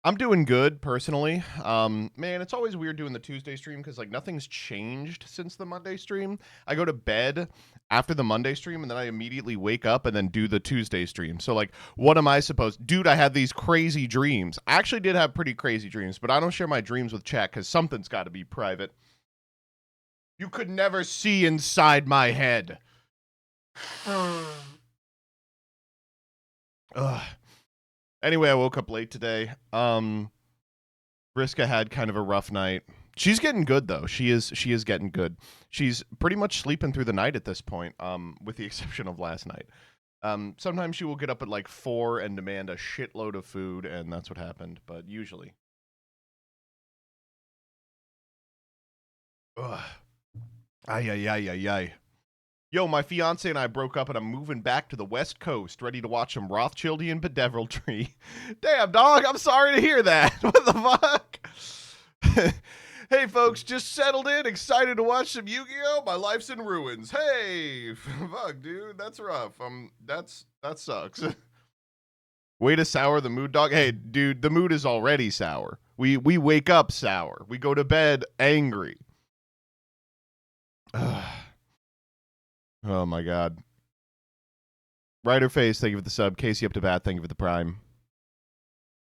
I'm doing good personally. Man, it's always weird doing the Tuesday stream because like nothing's changed since the Monday stream. I go to bed after the Monday stream and then I immediately wake up and then do the Tuesday stream. So like, what am I supposed? Dude, I had these crazy dreams. I actually did have pretty crazy dreams, but I don't share my dreams with chat because something's got to be private. You could never see inside my head. Ugh. Anyway, I woke up late today. Briska had kind of a rough night. She's getting good though. She is getting good. She's pretty much sleeping through the night at this point, with the exception of last night. Sometimes she will get up at like 4 and demand a shitload of food, and that's what happened, but usually. Ugh. Ay, ay, ay, ay, ay. Yo, my fiance and I broke up and I'm moving back to the West Coast, ready to watch some Rothschildian bedeviltry. Damn, dog, I'm sorry to hear that. What the fuck? Hey, folks, just settled in, excited to watch some Yu-Gi-Oh! My life's in ruins. Hey, fuck, dude, that's rough. That sucks. Way to sour the mood, dog. Hey, dude, the mood is already sour. We wake up sour. We go to bed angry. Oh my god. Rider Face, thank you for the sub. Casey up to bat, thank you for the prime.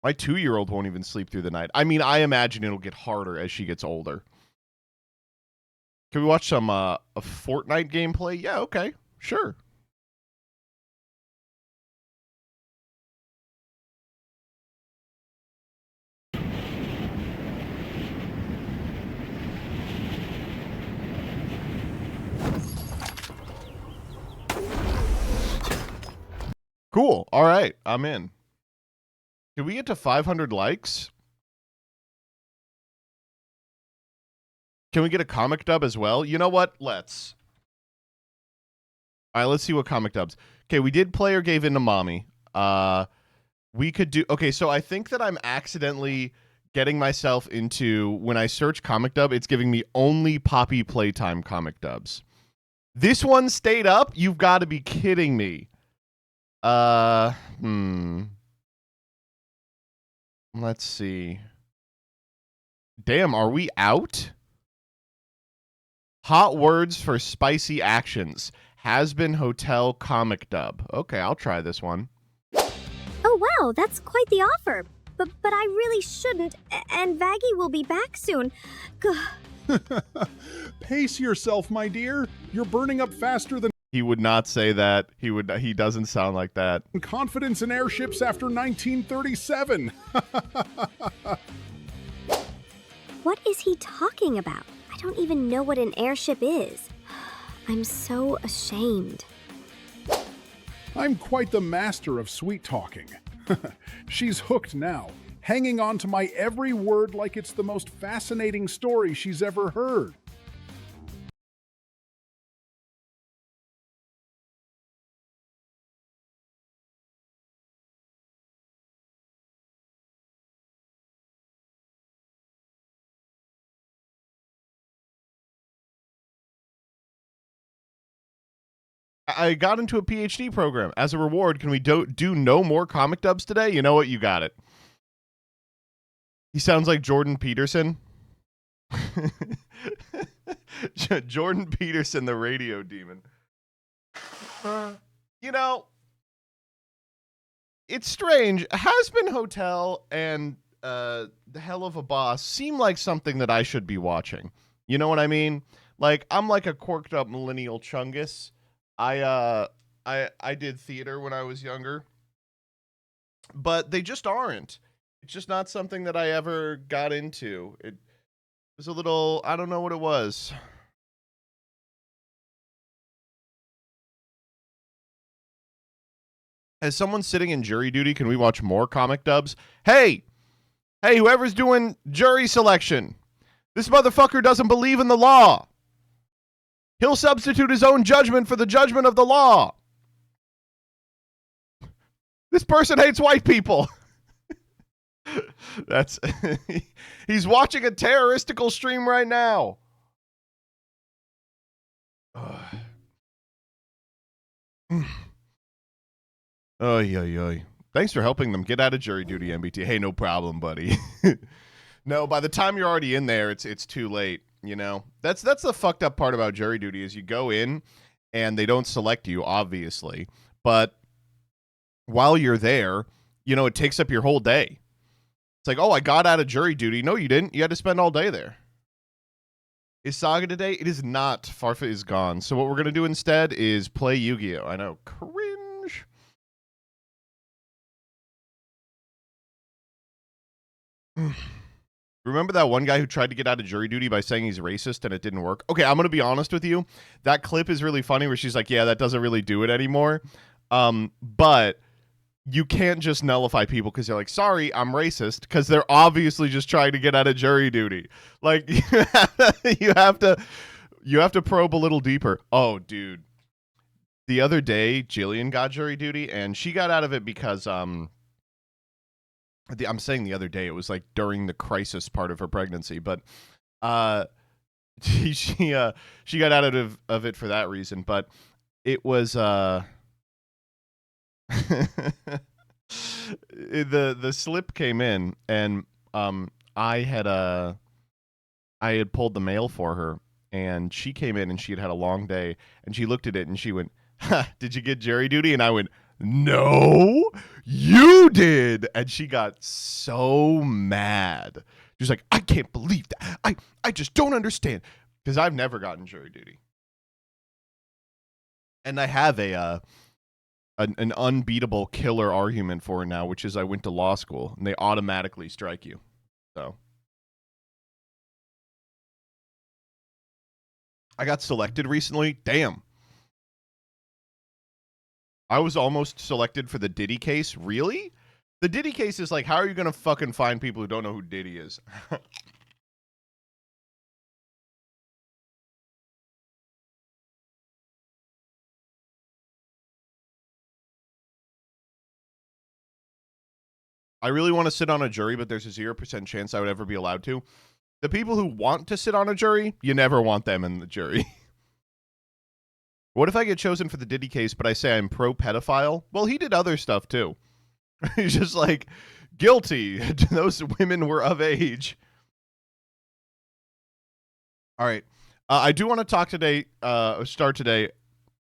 My 2-year-old won't even sleep through the night. I mean, I imagine it'll get harder as she gets older. Can we watch some a Fortnite gameplay? Yeah, okay. Sure. Cool. All right. I'm in. Can we get to 500 likes? Can we get a comic dub as well? You know what? Let's. All right, let's see what comic dubs. Okay, we did Player Gave In to Mommy. We could do... Okay, so I think that I'm accidentally getting myself into... When I search comic dub, it's giving me only Poppy Playtime comic dubs. This one stayed up? You've got to be kidding me. Let's see. Damn, are we out? Hot words for spicy actions. Has been hotel comic dub. Okay, I'll try this one. Oh wow, that's quite the offer. But I really shouldn't. And Vaggie will be back soon. Pace yourself, my dear. You're burning up faster than He would not say that. He doesn't sound like that. confidence in airships after 1937. What is he talking about? I don't even know what an airship is. I'm so ashamed. I'm quite the master of sweet talking. She's hooked now, hanging on to my every word like it's the most fascinating story she's ever heard. I got into a PhD program. As a reward, can we do no more comic dubs today? You know what? You got it. He sounds like Jordan Peterson. Jordan Peterson, the radio demon. You know, it's strange. Has Been Hotel and The Hell of a Boss seem like something that I should be watching. You know what I mean? Like, I'm like a quirked up millennial chungus. I did theater when I was younger, but they just aren't. It's just not something that I ever got into. It was a little, I don't know what it was. As someone sitting in jury duty, can we watch more comic dubs? Hey, whoever's doing jury selection, this motherfucker doesn't believe in the law. He'll substitute his own judgment for the judgment of the law. This person hates white people. That's he's watching a terroristical stream right now. Oy, oy, oy. Thanks for helping them get out of jury duty, MBT. Hey, no problem, buddy. No, by the time you're already in there, it's too late. You know, that's the fucked up part about jury duty is you go in and they don't select you, obviously, but while you're there, you know, it takes up your whole day. It's like, oh, I got out of jury duty. No, you didn't. You had to spend all day there. Is Saga today? It is not. Farfa is gone. So what we're going to do instead is play Yu-Gi-Oh! I know. Cringe. Remember that one guy who tried to get out of jury duty by saying he's racist and it didn't work? Okay, I'm going to be honest with you. That clip is really funny where she's like, yeah, that doesn't really do it anymore. But you can't just nullify people because they're like, sorry, I'm racist, because they're obviously just trying to get out of jury duty. Like, you have to probe a little deeper. Oh, dude. The other day, Jillian got jury duty, and she got out of it because, I'm saying the other day, it was like during the crisis part of her pregnancy, but she got out of it for that reason, but it was the slip came in, and I had pulled the mail for her, and she came in and she had a long day, and she looked at it and she went, did you get jury duty? And I went, no, you did. And she got so mad. She was like, I can't believe that. I just don't understand, because I've never gotten jury duty, and I have an unbeatable killer argument for it now, which is I went to law school and they automatically strike you. So I got selected recently. Damn. I was almost selected for the Diddy case. Really? The Diddy case is like, how are you going to fucking find people who don't know who Diddy is? I really want to sit on a jury, but there's a 0% chance I would ever be allowed to. The people who want to sit on a jury, you never want them in the jury. What if I get chosen for the Diddy case, but I say I'm pro-pedophile? Well, he did other stuff, too. He's just like, guilty. Those women were of age. All right. I do want to start today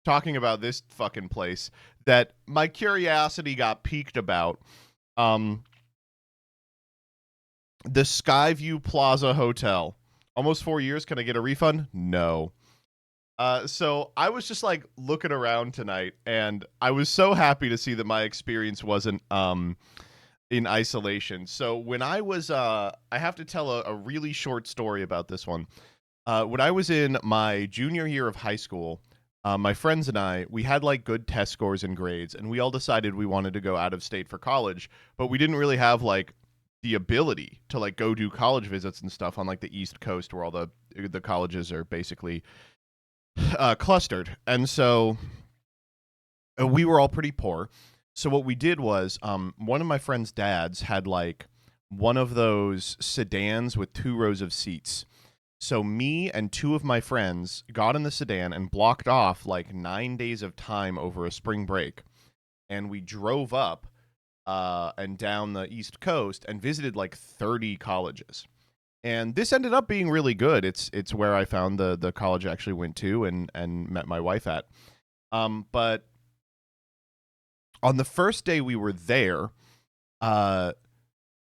talking about this fucking place that my curiosity got piqued about. The Skyview Plaza Hotel. Almost 4 years. Can I get a refund? No. So I was just like looking around tonight, and I was so happy to see that my experience wasn't in isolation. So when I was I have to tell a really short story about this one. When I was in my junior year of high school, my friends and I, we had like good test scores and grades, and we all decided we wanted to go out of state for college, but we didn't really have like the ability to like go do college visits and stuff on like the East Coast, where all the colleges are basically clustered. And so we were all pretty poor. So what we did was one of my friend's dads had like one of those sedans with 2 rows of seats. So me and 2 of my friends got in the sedan and blocked off like 9 days of time over a spring break. And we drove up and down the East Coast and visited like 30 colleges. And this ended up being really good. It's where I found the college I actually went to and met my wife at. But on the first day we were there,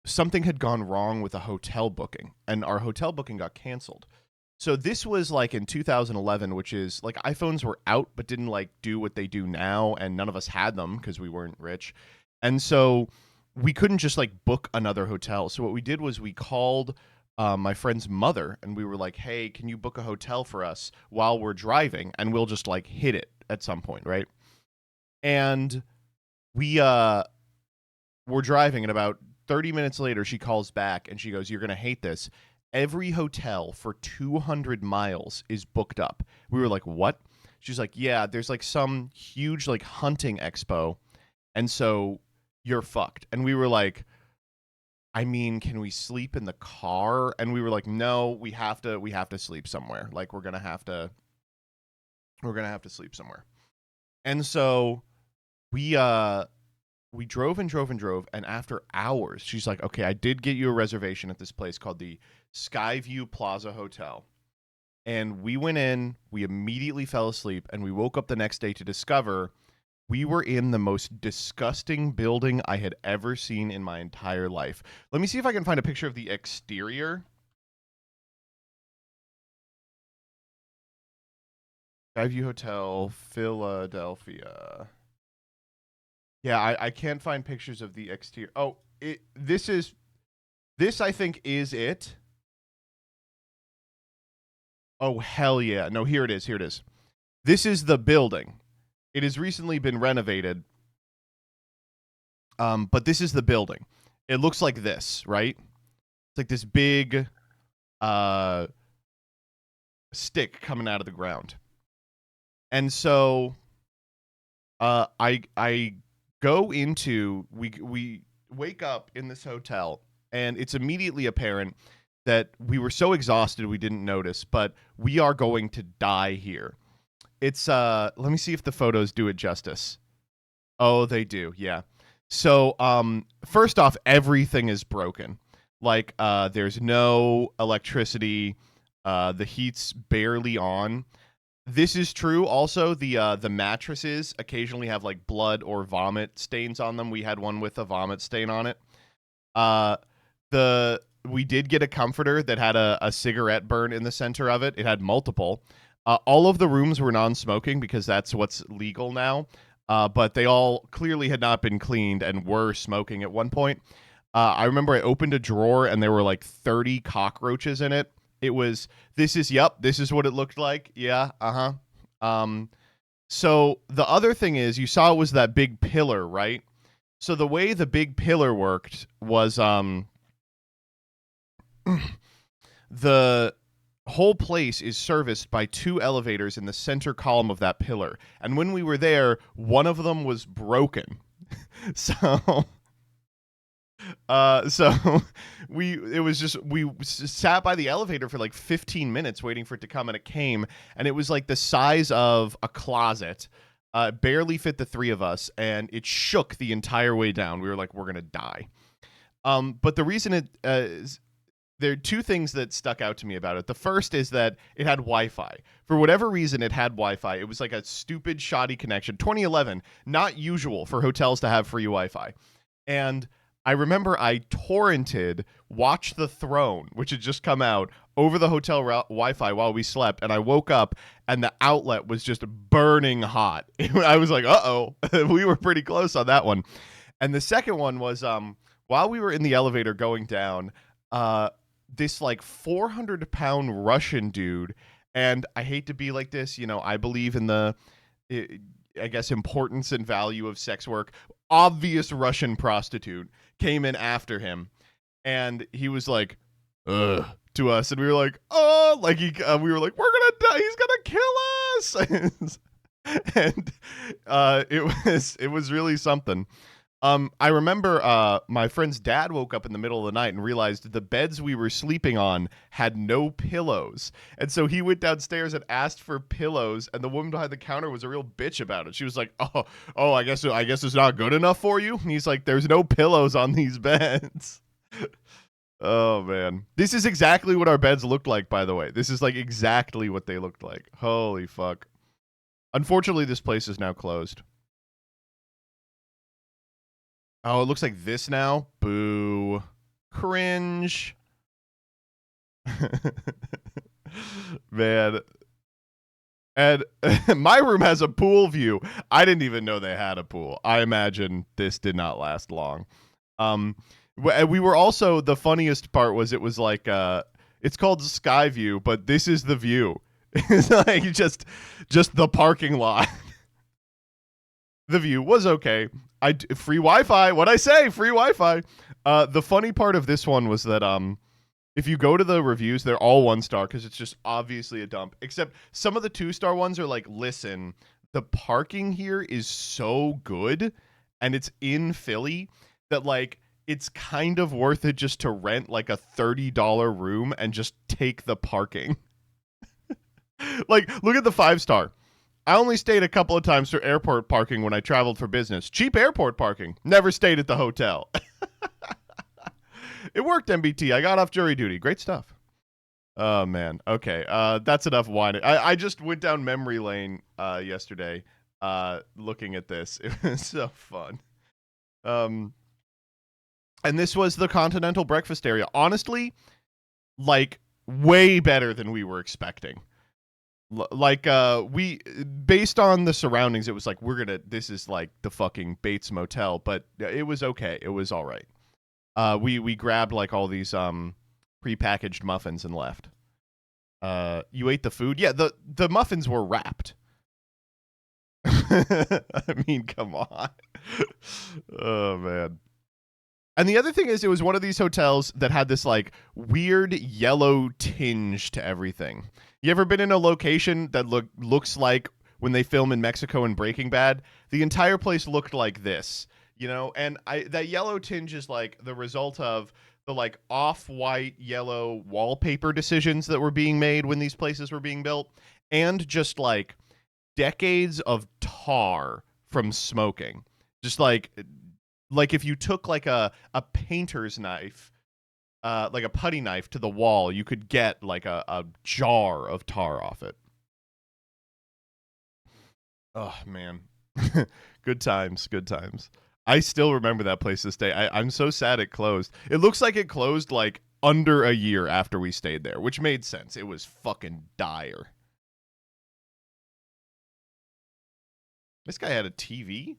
something had gone wrong with a hotel booking, and our hotel booking got canceled. So this was like in 2011, which is like iPhones were out but didn't like do what they do now, and none of us had them because we weren't rich. And so we couldn't just like book another hotel. So what we did was we called my friend's mother, and we were like, hey, can you book a hotel for us while we're driving, and we'll just like hit it at some point, right? And we were driving, and about 30 minutes later she calls back and she goes, you're gonna hate this, every hotel for 200 miles is booked up. We were like, what? She's like, yeah, there's like some huge like hunting expo, and so you're fucked. And we were like, I mean, can we sleep in the car? And we were like, no, we have to sleep somewhere. Like we're gonna have to sleep somewhere. And so we we drove and drove and drove, and after hours, she's like, okay, I did get you a reservation at this place called the Skyview Plaza Hotel. And we went in, we immediately fell asleep, and we woke up the next day to discover we were in the most disgusting building I had ever seen in my entire life. Let me see if I can find a picture of the exterior. Skyview Hotel, Philadelphia. Yeah, I can't find pictures of the exterior. Oh, this I think is it. Oh, hell yeah. No, here it is. Here it is. This is the building. It has recently been renovated. But this is the building. It looks like this, right? It's like this big stick coming out of the ground. And so I go into, we wake up in this hotel, and it's immediately apparent that we were so exhausted we didn't notice, but we are going to die here. It's let me see if the photos do it justice. Oh, they do. Yeah. So first off, everything is broken. Like there's no electricity, the heat's barely on. This is true. Also, the mattresses occasionally have like blood or vomit stains on them. We had one with a vomit stain on it. We did get a comforter that had a cigarette burn in the center of it. It had multiple. All of the rooms were non-smoking because that's what's legal now. But they all clearly had not been cleaned and were smoking at one point. I remember I opened a drawer and there were like 30 cockroaches in it. It was, this is what it looked like. Yeah, so the other thing is, you saw it was that big pillar, right? So the way the big pillar worked was the whole place is serviced by 2 elevators in the center column of that pillar. And when we were there, one of them was broken. So we sat by the elevator for like 15 minutes waiting for it to come, and it came, and it was like the size of a closet. Barely fit the 3 of us, and it shook the entire way down. We were like, we're gonna die. But the reason there are 2 things that stuck out to me about it. The first is that it had Wi-Fi. For whatever reason, it had Wi-Fi. It was like a stupid, shoddy connection. 2011, not usual for hotels to have free Wi-Fi. And I remember I torrented Watch the Throne, which had just come out, over the hotel Wi-Fi while we slept, and I woke up, and the outlet was just burning hot. I was like, uh-oh. We were pretty close on that one. And the second one was, while we were in the elevator going down, this like 400-pound Russian dude, and I hate to be like this, I believe in the, I guess, importance and value of sex work. Obvious Russian prostitute came in after him, and he was like, ugh, to us, and we were like, oh, like we were like, we're gonna die, he's gonna kill us. And it was really something. I remember my friend's dad woke up in the middle of the night and realized the beds we were sleeping on had no pillows. And so he went downstairs and asked for pillows, and the woman behind the counter was a real bitch about it. She was like, oh, I guess it's not good enough for you? And he's like, there's no pillows on these beds. Oh, man. This is exactly what our beds looked like, by the way. This is like exactly what they looked like. Holy fuck. Unfortunately, this place is now closed. Oh, it looks like this now. Boo. Cringe. Man. And my room has a pool view. I didn't even know they had a pool. I imagine this did not last long. We were also, the funniest part was, it was like, it's called Skyview, but this is the view. It's like just the parking lot. The view was okay. Free Wi-Fi. What'd I say? Free Wi-Fi. The funny part of this one was that if you go to the reviews, they're all 1-star because it's just obviously a dump. Except some of the 2-star ones are like, listen, the parking here is so good, and it's in Philly, that like it's kind of worth it just to rent like a $30 room and just take the parking. Like, look at the 5-star. I only stayed a couple of times for airport parking when I traveled for business. Cheap airport parking. Never stayed at the hotel. It worked, MBT. I got off jury duty. Great stuff. Oh, man. Okay. That's enough whining. I just went down memory lane yesterday looking at this. It was so fun. And this was the Continental Breakfast area. Honestly, like, way better than we were expecting. We, based on the surroundings, it was like, this is like the fucking Bates Motel, but it was okay. It was all right. We grabbed like all these prepackaged muffins and left. You ate the food? Yeah, the muffins were wrapped. I mean, come on. Oh, man. And the other thing is, it was one of these hotels that had this like weird yellow tinge to everything. You ever been in a location that looks like when they film in Mexico in Breaking Bad? The entire place looked like this, you know? And that yellow tinge is like the result of the like off-white yellow wallpaper decisions that were being made when these places were being built, and just like decades of tar from smoking. Just like if you took like a painter's knife, like a putty knife to the wall, you could get like a jar of tar off it. Oh, man. Good times, good times. I still remember that place this day. I'm so sad it closed. It looks like it closed like under a year after we stayed there, which made sense. It was fucking dire. This guy had a TV?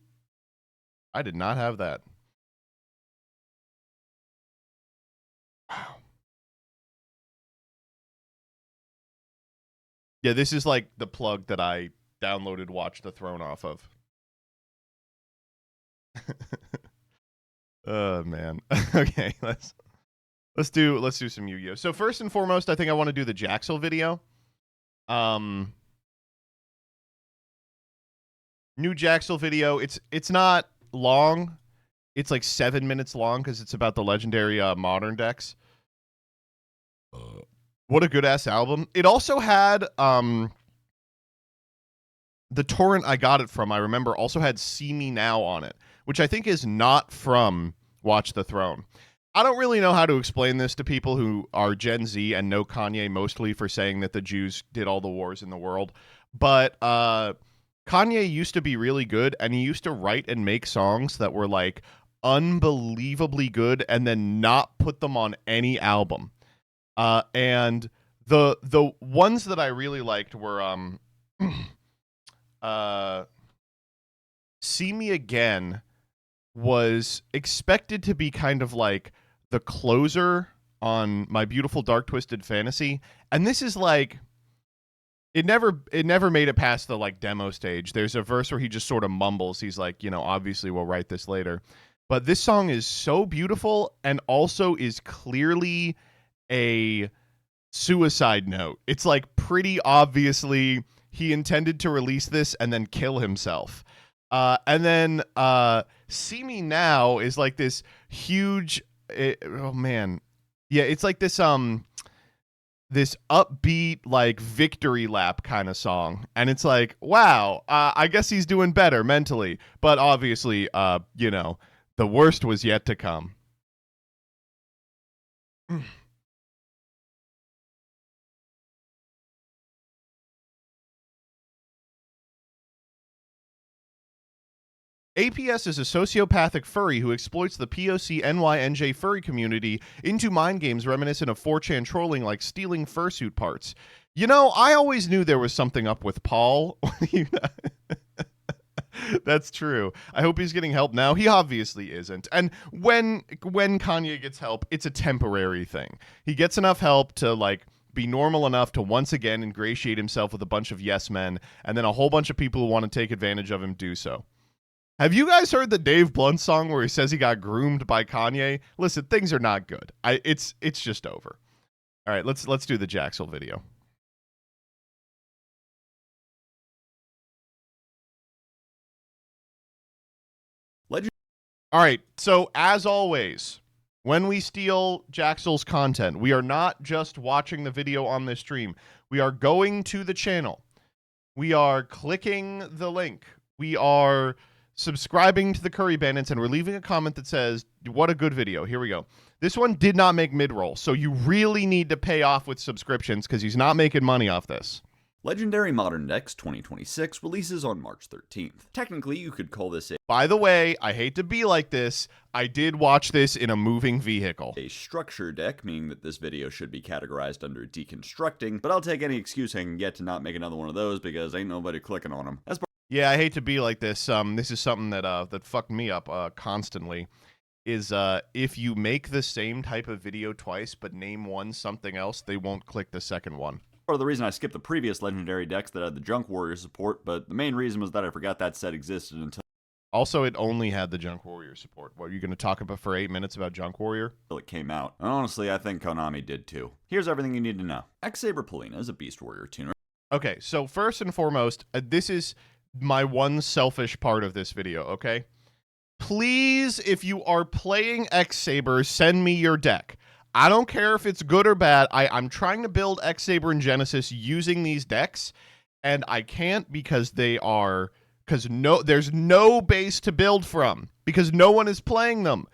I did not have that. Wow. Yeah, this is like the plug that I downloaded Watch the Throne off of. Oh, man. Okay, let's do some Yu-Gi-Oh. So first and foremost, I think I want to do the Jaxel video. New Jaxel video. It's not long. It's like 7 minutes long because it's about the legendary modern decks. What a good ass album. It also had the torrent I got it from, I remember, also had See Me Now on it, which I think is not from Watch the Throne. I don't really know how to explain this to people who are Gen Z and know Kanye mostly for saying that the Jews did all the wars in the world. But Kanye used to be really good, and he used to write and make songs that were like unbelievably good and then not put them on any album. And the ones that I really liked were See Me Again was expected to be kind of like the closer on My Beautiful Dark Twisted Fantasy, and this is like it never made it past the like demo stage. There's a verse where he just sort of mumbles. He's like, you know, obviously we'll write this later. But this song is so beautiful and also is clearly a suicide note. It's like pretty obviously he intended to release this and then kill himself. And then See Me Now is like this huge oh man. Yeah, it's like this this upbeat like victory lap kind of song, and it's like, wow, I guess he's doing better mentally, but obviously you know, the worst was yet to come. APS is a sociopathic furry who exploits the POC NYNJ furry community into mind games reminiscent of 4chan trolling, like stealing fursuit parts. You know, I always knew there was something up with Paul. That's true. I hope he's getting help now. He obviously isn't. And when Kanye gets help, it's a temporary thing. He gets enough help to like be normal enough to once again ingratiate himself with a bunch of yes men, and then a whole bunch of people who want to take advantage of him do so. Have you guys heard the Dave Blunt song where he says he got groomed by Kanye? Listen, things are not good. It's just over. All right, let's do the Jaxel video. All right, so as always, when we steal Jaxel's content, we are not just watching the video on this stream. We are going to the channel. We are clicking the link. We are subscribing to the Curry Bandits, and we're leaving a comment that says, what a good video. Here we go. This one did not make mid-roll, so you really need to pay off with subscriptions because he's not making money off this. Legendary Modern Decks 2026 releases on March 13th. Technically, you could call this By the way, I hate to be like this. I did watch this in a moving vehicle. a structure deck, meaning that this video should be categorized under deconstructing, but I'll take any excuse I can get to not make another one of those because ain't nobody clicking on them. As Yeah, I hate to be like this. This is something that that fucked me up constantly. Is if you make the same type of video twice but name one something else, they won't click the second one. part of the reason I skipped the previous legendary decks that had the Junk Warrior support, but the main reason was that I forgot that set existed until Also, it only had the Junk Warrior support. What, are you going to talk about for 8 minutes about Junk Warrior? it came out. And honestly, I think Konami did too. Here's everything you need to know. X-Saber Polina is a Beast Warrior tuner. Okay, so first and foremost, this is my one selfish part of this video, okay? Please, if you are playing X-Saber, send me your deck. I don't care if it's good or bad. I'm trying to build X-Saber and Genesis using these decks, and I can't because there's no base to build from because no one is playing them.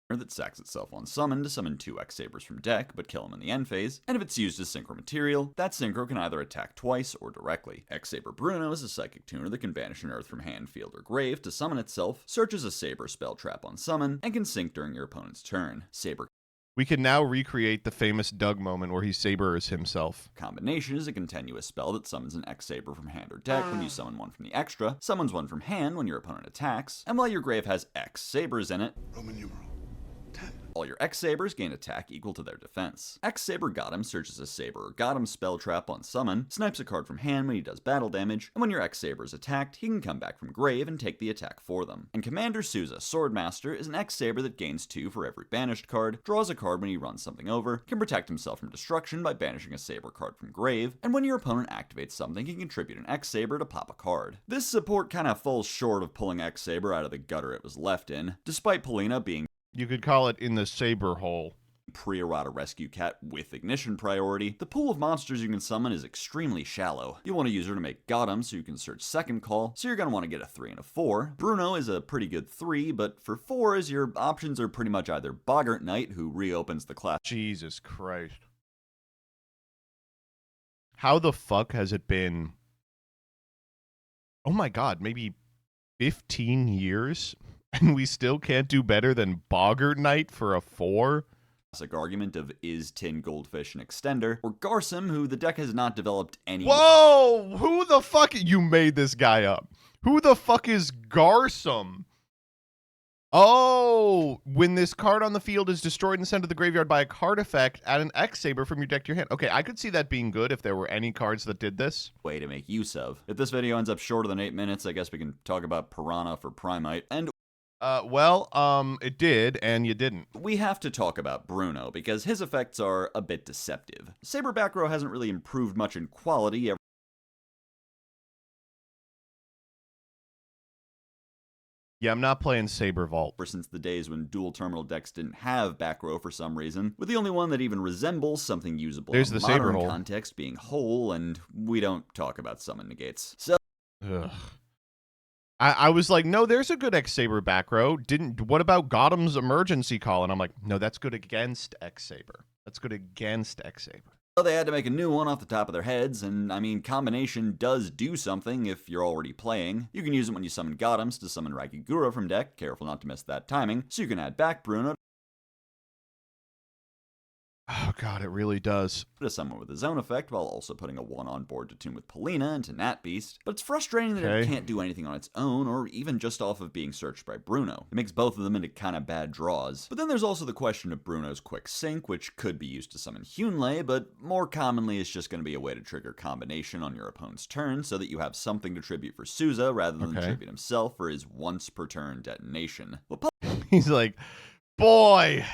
That sacks itself on summon to summon 2 X-Sabers from deck, but kill them in the end phase, and if it's used as synchro material, that synchro can either attack twice or directly. X-Saber Bruno is a psychic tuner that can banish an earth from hand, field, or grave to summon itself, searches a Saber spell trap on summon, and can sync during your opponent's turn. Saber We can now recreate the famous Doug moment where he sabers himself. Combination is a continuous spell that summons an X-Saber from hand or deck when you summon one from the extra, summons one from hand when your opponent attacks, and while your grave has X-Sabers in it, Roman numeral 10. all your X-Sabers gain attack equal to their defense. X-Saber Gotham searches a Saber or Gotham spell trap on summon, snipes a card from hand when he does battle damage, and when your X-Saber is attacked, he can come back from grave and take the attack for them. And Commander Souza Swordmaster is an X-Saber that gains 2 for every banished card, draws a card when he runs something over, can protect himself from destruction by banishing a Saber card from grave, and when your opponent activates something, he can contribute an X-Saber to pop a card. This support kinda falls short of pulling X-Saber out of the gutter it was left in, despite Polina being You could call it in the saber hole. pre-errata rescue cat with ignition priority, the pool of monsters you can summon is extremely shallow. You want to use her to make Gotham so you can search second call, so you're going to want to get a 3 and a 4. Bruno is a pretty good 3, but for 4s, your options are pretty much either Boggart Knight, who reopens the class Jesus Christ. How the fuck has it been? Oh my god, maybe 15 years? And we still can't do better than Boggart Knight for a 4? classic argument of is Tin Goldfish an extender, or Garson, who the deck has not developed any Whoa! Who the fuck? You made this guy up. Who the fuck is Garsum? Oh, when this card on the field is destroyed and sent to the graveyard by a card effect, add an X-Saber from your deck to your hand. Okay, I could see that being good if there were any cards that did this. way to make use of. If this video ends up shorter than 8 minutes, I guess we can talk about Piranha for Primite, and It did, and you didn't. we have to talk about Bruno, because his effects are a bit deceptive. Saber back row hasn't really improved much in quality Yeah, I'm not playing Saber Vault. ever since the days when dual terminal decks didn't have back row for some reason, with the only one that even resembles something usable There's in the modern Saber hole. context being Hole, and we don't talk about summon negates. So Ugh. I was like, no, there's a good X-Saber back row. What about Gotham's emergency call? And I'm like, no, that's good against X-Saber. That's good against X-Saber. they had to make a new one off the top of their heads, and I mean, combination does do something if you're already playing. You can use it when you summon Gothams to summon Rakigura from deck, careful not to miss that timing, so you can add back Bruno Oh, God, it really does. to summon with his own effect, while also putting a 1 on board to tune with Polina and to Nat Beast. But it's frustrating that it Okay. can't do anything on its own, or even just off of being searched by Bruno. It makes both of them into kinda bad draws. But then there's also the question of Bruno's quick sync, which could be used to summon Hyunlei, but more commonly it's just going to be a way to trigger combination on your opponent's turn, so that you have something to tribute for Souza, rather than Okay. tribute himself for his once per turn detonation. What He's like, boy,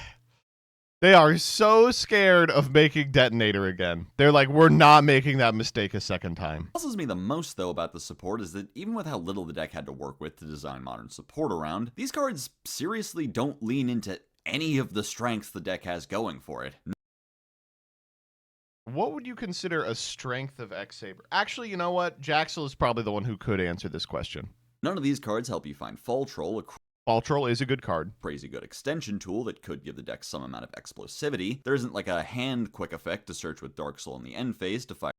they are so scared of making Detonator again. They're like, we're not making that mistake a second time. puzzles me the most, though, about the support is that even with how little the deck had to work with to design modern support around, these cards seriously don't lean into any of the strengths the deck has going for it. What would you consider a strength of X-Saber? Actually, you know what? Jaxel is probably the one who could answer this question. None of these cards help you find Fall Troll, a Fall Troll is a good card. crazy good extension tool that could give the deck some amount of explosivity. There isn't like a hand quick effect to search with Dark Soul in the end phase to fire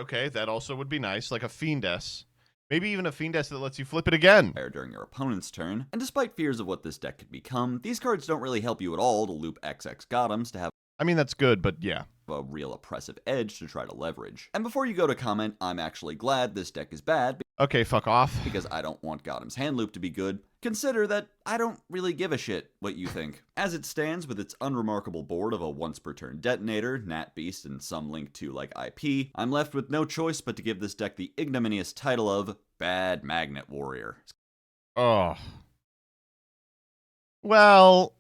Okay, that also would be nice, like a Fiendess. Maybe even a Fiendess that lets you flip it again. during your opponent's turn. And despite fears of what this deck could become, these cards don't really help you at all to loop XX Gothams to have I mean, that's good, but yeah. a real oppressive edge to try to leverage. And before you go to comment, I'm actually glad this deck is bad Okay, fuck off. because I don't want Gotham's hand loop to be good. Consider that I don't really give a shit what you think. As it stands with its unremarkable board of a once per turn detonator, Nat Beast, and some link to like IP, I'm left with no choice but to give this deck the ignominious title of Bad Magnet Warrior. Oh. Well,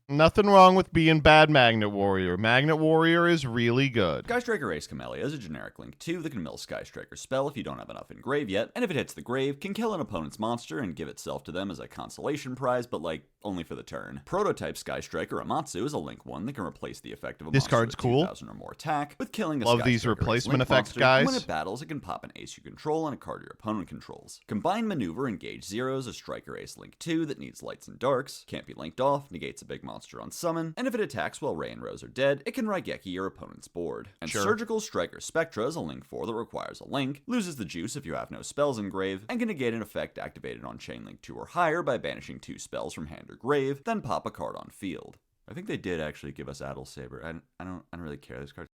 nothing wrong with being bad Magnet Warrior. Magnet Warrior is really good. Sky Striker Ace Camellia is a generic link 2 that can mill Sky Striker spell if you don't have enough in grave yet, and if it hits the grave, can kill an opponent's monster and give itself to them as a consolation prize, but like, only for the turn. Prototype Sky Striker Amatsu is a link 1 that can replace the effect of a This monster card's with cool. 2,000 or more attack, with killing a Love Sky these Striker Ace replacement link effects, monster, guys. and when it battles, it can pop an ace you control and a card your opponent controls. Combined Maneuver Engage Zeros, a Striker Ace link 2 that needs lights and darks, can't be linked off, negates a big monster on summon, and if it attacks while Ray and Rose are dead, it can Raigeki your opponent's board. And Sure. Surgical Striker Spectra is a link 4 that requires a link, loses the juice if you have no spells in grave, and can negate an effect activated on Chain Link 2 or higher by banishing 2 spells from hand or grave, then pop a card on field. I think they did actually give us Adel Saber. I don't really care. This card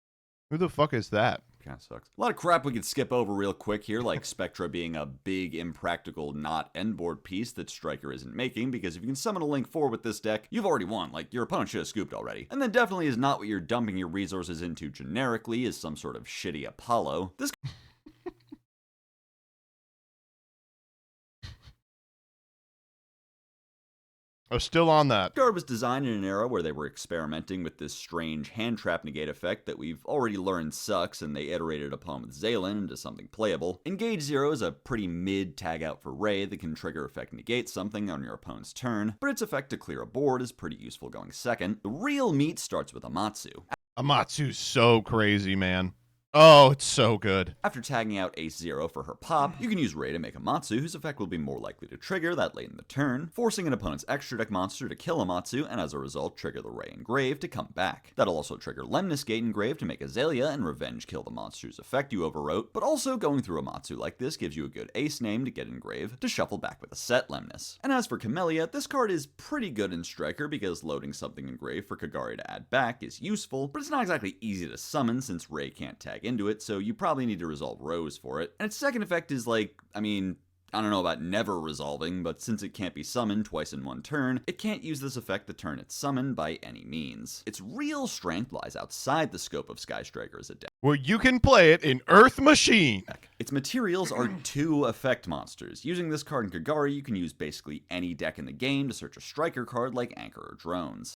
Who the fuck is that? kind of sucks. A lot of crap we could skip over real quick here, like Spectra being a big, impractical, not endboard piece that Striker isn't making, because if you can summon a Link 4 with this deck, you've already won. Like, your opponent should have scooped already. And then definitely is not what you're dumping your resources into generically, as some sort of shitty Apollo. This Oh, still on that. card was designed in an era where they were experimenting with this strange hand trap negate effect that we've already learned sucks, and they iterated upon with Zaylin into something playable. Engage Zero is a pretty mid tag out for Ray that can trigger effect negate something on your opponent's turn, but its effect to clear a board is pretty useful going second. The real meat starts with Amatsu. Amatsu's so crazy, man. Oh, it's so good. After tagging out Ace Zero for her pop, you can use Ray to make Amatsu, whose effect will be more likely to trigger that late in the turn, forcing an opponent's extra deck monster to kill Amatsu, and as a result trigger the Ray Engrave to come back. That'll also trigger Lemnis Gate Engrave to make Azalea and revenge kill the monster's effect you overwrote, but also going through Amatsu like this gives you a good ace name to get Engrave to shuffle back with a set Lemnis. And as for Camellia, this card is pretty good in Striker because loading something Engrave for Kagari to add back is useful, but it's not exactly easy to summon since Ray can't tag into it, so you probably need to resolve Rose for it. And its second effect is like, I don't know about never resolving, but since it can't be summoned twice in one turn, it can't use this effect the turn it's summoned by any means. Its real strength lies outside the scope of Sky Striker as a deck. Where you can play it in Earth Machine. Its materials are 2 effect monsters. Using this card in Kagari, you can use basically any deck in the game to search a Striker card like Anchor or Drones.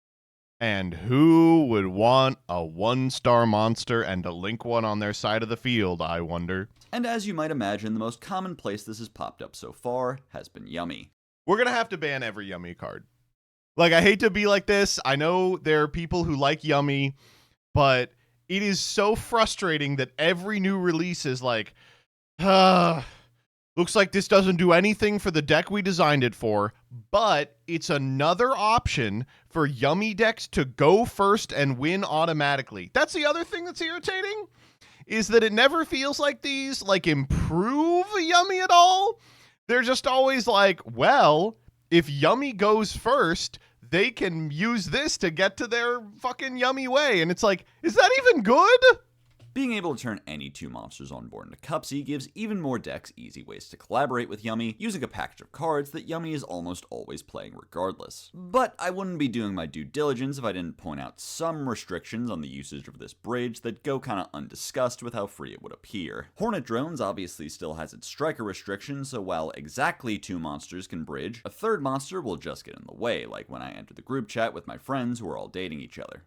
And who would want a 1-star monster and a Link 1 on their side of the field, I wonder? And as you might imagine, the most common place this has popped up so far has been Yummy. We're going to have to ban every Yummy card. Like, I hate to be like this. I know there are people who like Yummy, but it is so frustrating that every new release is like, looks like this doesn't do anything for the deck we designed it for, but it's another option for Yummy decks to go first and win automatically. That's the other thing that's irritating, is that it never feels like these, like, improve Yummy at all. They're just always like, well, if Yummy goes first, they can use this to get to their fucking Yummy way. And it's like, is that even good? Being able to turn any 2 monsters on board into Cupsy gives even more decks easy ways to collaborate with Yummy, using a package of cards that Yummy is almost always playing regardless. But I wouldn't be doing my due diligence if I didn't point out some restrictions on the usage of this bridge that go kinda undiscussed with how free it would appear. Hornet Drones obviously still has its Striker restriction, so while exactly 2 monsters can bridge, a 3rd monster will just get in the way, like when I enter the group chat with my friends who are all dating each other.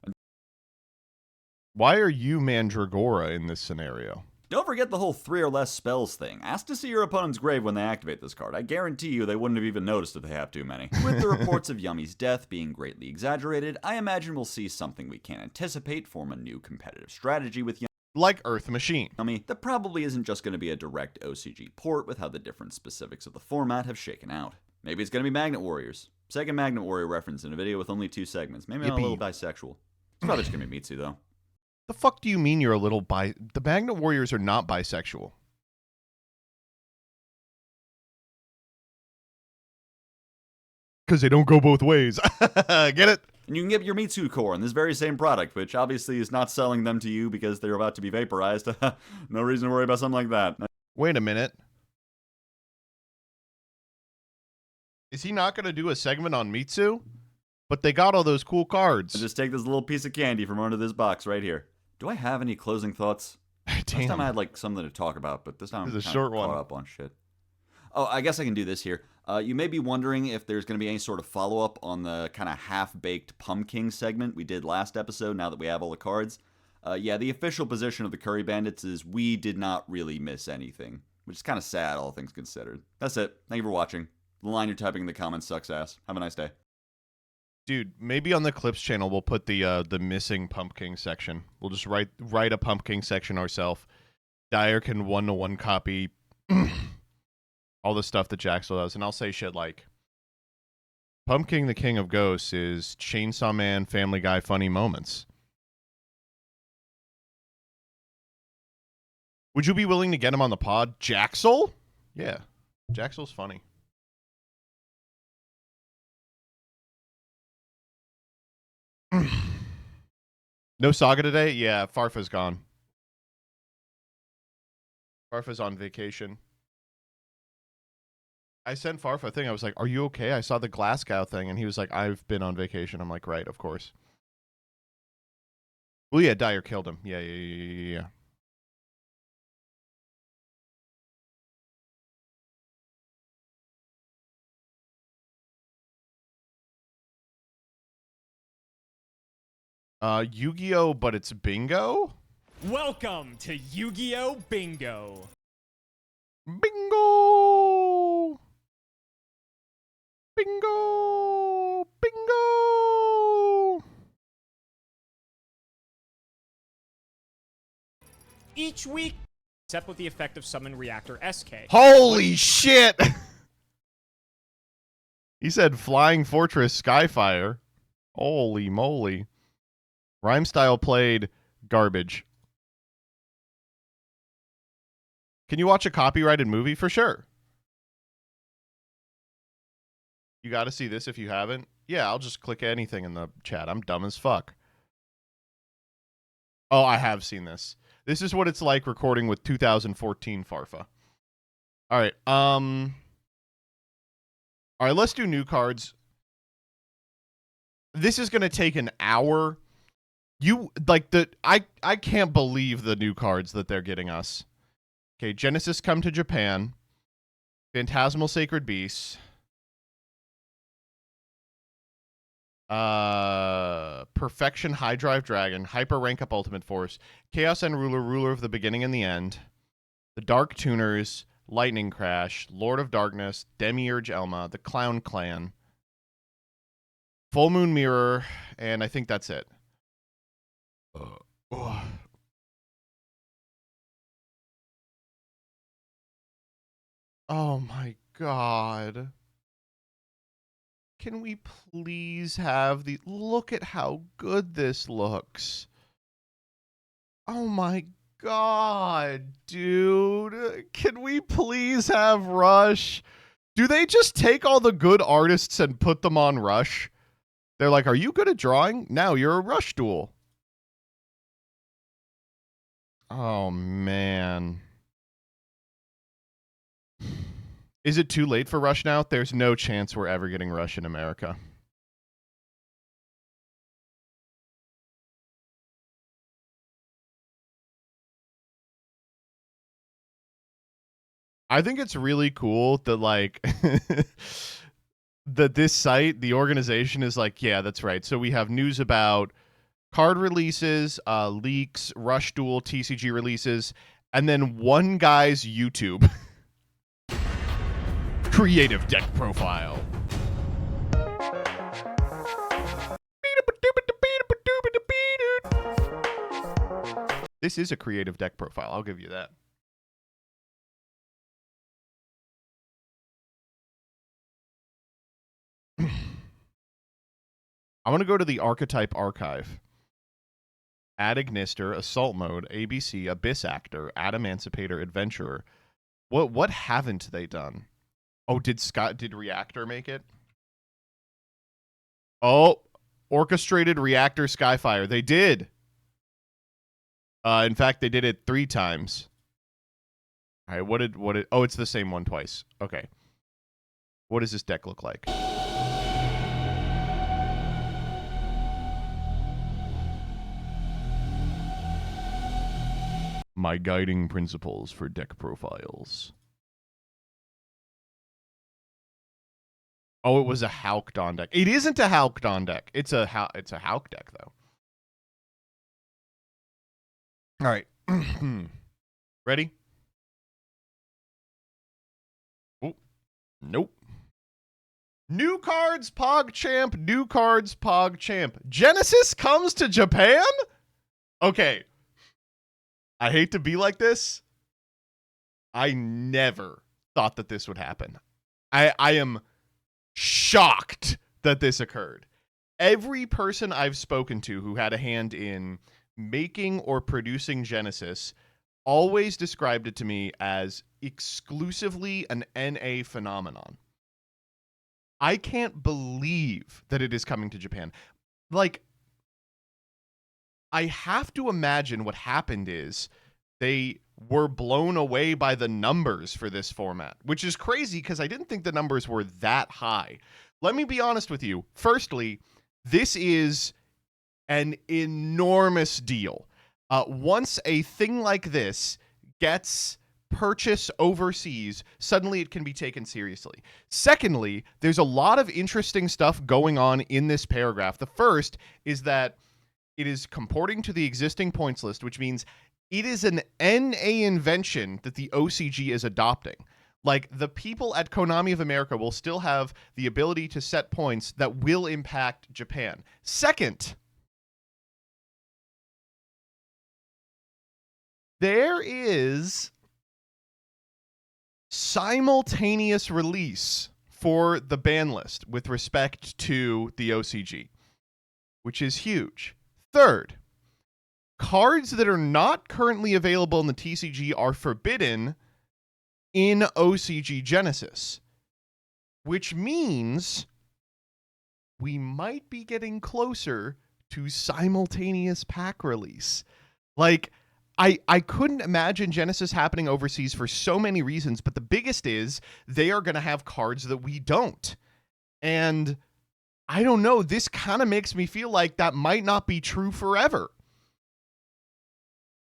Why are you Mandragora in this scenario? Don't forget the whole 3 or less spells thing. Ask to see your opponent's grave when they activate this card. I guarantee you they wouldn't have even noticed if they have too many. With the reports of Yummy's death being greatly exaggerated, I imagine we'll see something we can't anticipate form a new competitive strategy with Yummy. Like Earth Machine. That probably isn't just going to be a direct OCG port with how the different specifics of the format have shaken out. Maybe it's going to be Magnet Warriors. Second Magnet Warrior reference in a video with only 2 segments. Maybe I'm a little bisexual. It's probably just going to be Mitsu, though. The fuck do you mean you're a little The Magnet Warriors are not bisexual. Because they don't go both ways. Get it? And you can get your Mitsu core in this very same product, which obviously is not selling them to you because they're about to be vaporized. No reason to worry about something like that. Wait a minute. Is he not going to do a segment on Mitsu? But they got all those cool cards. I'll just take this little piece of candy from under this box right here. Do I have any closing thoughts? Damn. Last time I had like something to talk about, but this time I'm This is a kind short of caught one. up on shit. Oh, I guess I can do this here. You may be wondering if there's going to be any sort of follow-up on the kind of half-baked pumpkin segment we did last episode now that we have all the cards. Yeah, the official position of the Curry Bandits is we did not really miss anything, which is kind of sad, all things considered. That's it. Thank you for watching. The line you're typing in the comments sucks ass. Have a nice day. Dude, maybe on the Clips channel we'll put the missing pumpkin section. We'll just write a pumpkin section ourselves. Dyer can 1-to-1 copy all the stuff that Jaxel does, and I'll say shit like, Pumpkin the King of Ghosts is Chainsaw Man, Family Guy funny moments. Would you be willing to get him on the pod? Jaxel? Yeah, Jaxel's funny. No Saga today? Yeah, Farfa's gone. Farfa's on vacation. I sent Farfa a thing. I was like, are you okay? I saw the Glasgow thing. And he was like, I've been on vacation. I'm like, right, of course. Well, yeah, Dyer killed him. Yeah. Yu-Gi-Oh, but it's bingo? Welcome to Yu-Gi-Oh! Bingo! Bingo! Bingo! Bingo! Each week, except with the effect of Summon Reactor SK. Holy shit! He said Flying Fortress Skyfire. Holy moly. Rhyme style played garbage. Can you watch a copyrighted movie? For sure. You got to see this if you haven't. Yeah, I'll just click anything in the chat. I'm dumb as fuck. Oh, I have seen this. This is what it's like recording with 2014 Farfa. All right. All right, let's do new cards. This is going to take an hour. I can't believe the new cards that they're getting us. Okay, Genesis Come to Japan. Phantasmal Sacred Beasts. Perfection High Drive Dragon. Hyper Rank Up Ultimate Force. Chaos End Ruler, Ruler of the Beginning and the End. The Dark Tuners. Lightning Crash. Lord of Darkness. Demiurge Elma. The Clown Clan. Full Moon Mirror. And I think that's it. Oh my god. Can we please have the... Look at how good this looks. Oh my god, dude. Can we please have Rush? Do they just take all the good artists and put them on Rush? They're like, are you good at drawing? Now you're a Rush duel. Oh, man. Is it too late for Rush now? There's no chance we're ever getting Rush in America. I think it's really cool that, like, that this site, the organization is like, yeah, that's right. So we have news about card releases, leaks, Rush Duel, TCG releases, and then one guy's YouTube. Creative deck profile. This is a creative deck profile, I'll give you that. I want to go to the archetype archive. Add Ignister, Assault Mode, ABC, Abyss Actor, Add Emancipator, Adventurer. What haven't they done? Oh, did Reactor make it? Oh, Orchestrated Reactor Skyfire. They did. In fact, they did it 3 times. All right, what did oh, it's the same one twice. Okay. What does this deck look like? My guiding principles for deck profiles. Oh, it was a Halkdon deck. It isn't a Halkdon deck. It's a Halk deck though. All right. Ready? Oh, nope. New cards, PogChamp. New cards, PogChamp. Genesis comes to Japan? Okay. I hate to be like this. I never thought that this would happen. I am shocked that this occurred. Every person I've spoken to who had a hand in making or producing Genesis always described it to me as exclusively an NA phenomenon. I can't believe that it is coming to Japan. Like, I have to imagine what happened is they were blown away by the numbers for this format, which is crazy because I didn't think the numbers were that high. Let me be honest with you. Firstly, this is an enormous deal. Once a thing like this gets purchase overseas, suddenly it can be taken seriously. Secondly, there's a lot of interesting stuff going on in this paragraph. The first is that it is comporting to the existing points list, which means it is an NA invention that the OCG is adopting. Like, the people at Konami of America will still have the ability to set points that will impact Japan. Second, there is simultaneous release for the ban list with respect to the OCG, which is huge. Third, cards that are not currently available in the TCG are forbidden in OCG Genesis, which means we might be getting closer to simultaneous pack release. Like, I couldn't imagine Genesis happening overseas for so many reasons, but the biggest is they are going to have cards that we don't. And I don't know, this kind of makes me feel like that might not be true forever.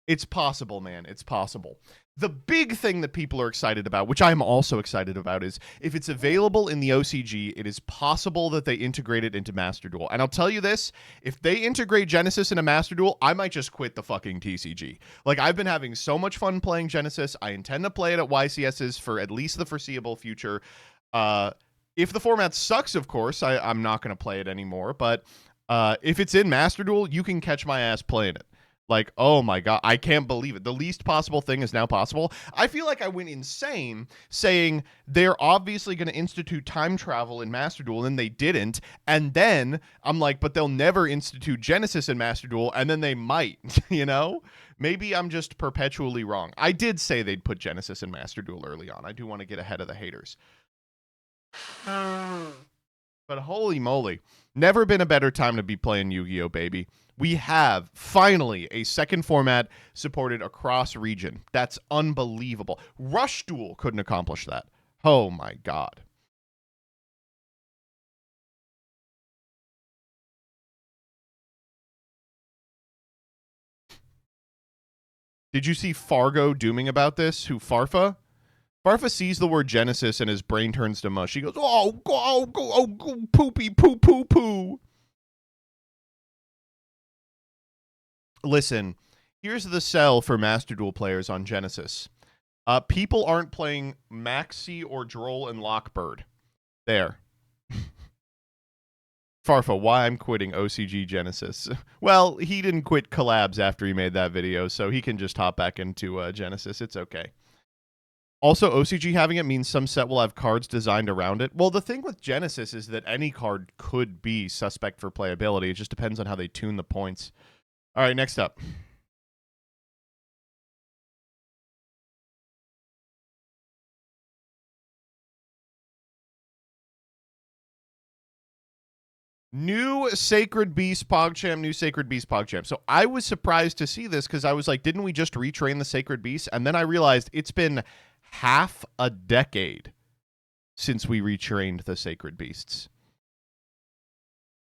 It's possible, man. It's possible. The big thing that people are excited about, which I'm also excited about, is if it's available in the OCG, it is possible that they integrate it into Master Duel. And I'll tell you this, if they integrate Genesis into Master Duel, I might just quit the fucking TCG. Like, I've been having so much fun playing Genesis. I intend to play it at YCS's for at least the foreseeable future. If the format sucks, of course, I'm not going to play it anymore. But if it's in Master Duel, you can catch my ass playing it. Like, oh my God, I can't believe it. The least possible thing is now possible. I feel like I went insane saying they're obviously going to institute time travel in Master Duel, and they didn't. And then I'm like, but they'll never institute Genesis in Master Duel, and then they might, you know? Maybe I'm just perpetually wrong. I did say they'd put Genesis in Master Duel early on. I do want to get ahead of the haters. But holy moly, never been a better time to be playing Yu-Gi-Oh, baby. We have, finally, a second format supported across region. That's unbelievable. Rush Duel couldn't accomplish that. Oh, my God. Did you see Fargo dooming about this? Who, Farfa? Farfa sees the word Genesis and his brain turns to mush. He goes, poopy, poo, poo, poo. Listen, Here's the sell for Master Duel players on Genesis. People aren't playing Maxi or Droll and Lockbird. There. Farfa, why I'm quitting OCG Genesis. Well, he didn't quit collabs after he made that video, so he can just hop back into Genesis. It's okay. Also, OCG having it means some set will have cards designed around it. Well, the thing with Genesis is that any card could be suspect for playability. It just depends on how they tune the points. All right, next up. New Sacred Beast PogChamp, new Sacred Beast PogChamp. So I was surprised to see this because I was like, didn't we just retrain the Sacred Beast? And then I realized it's been half a decade since we retrained the Sacred Beasts.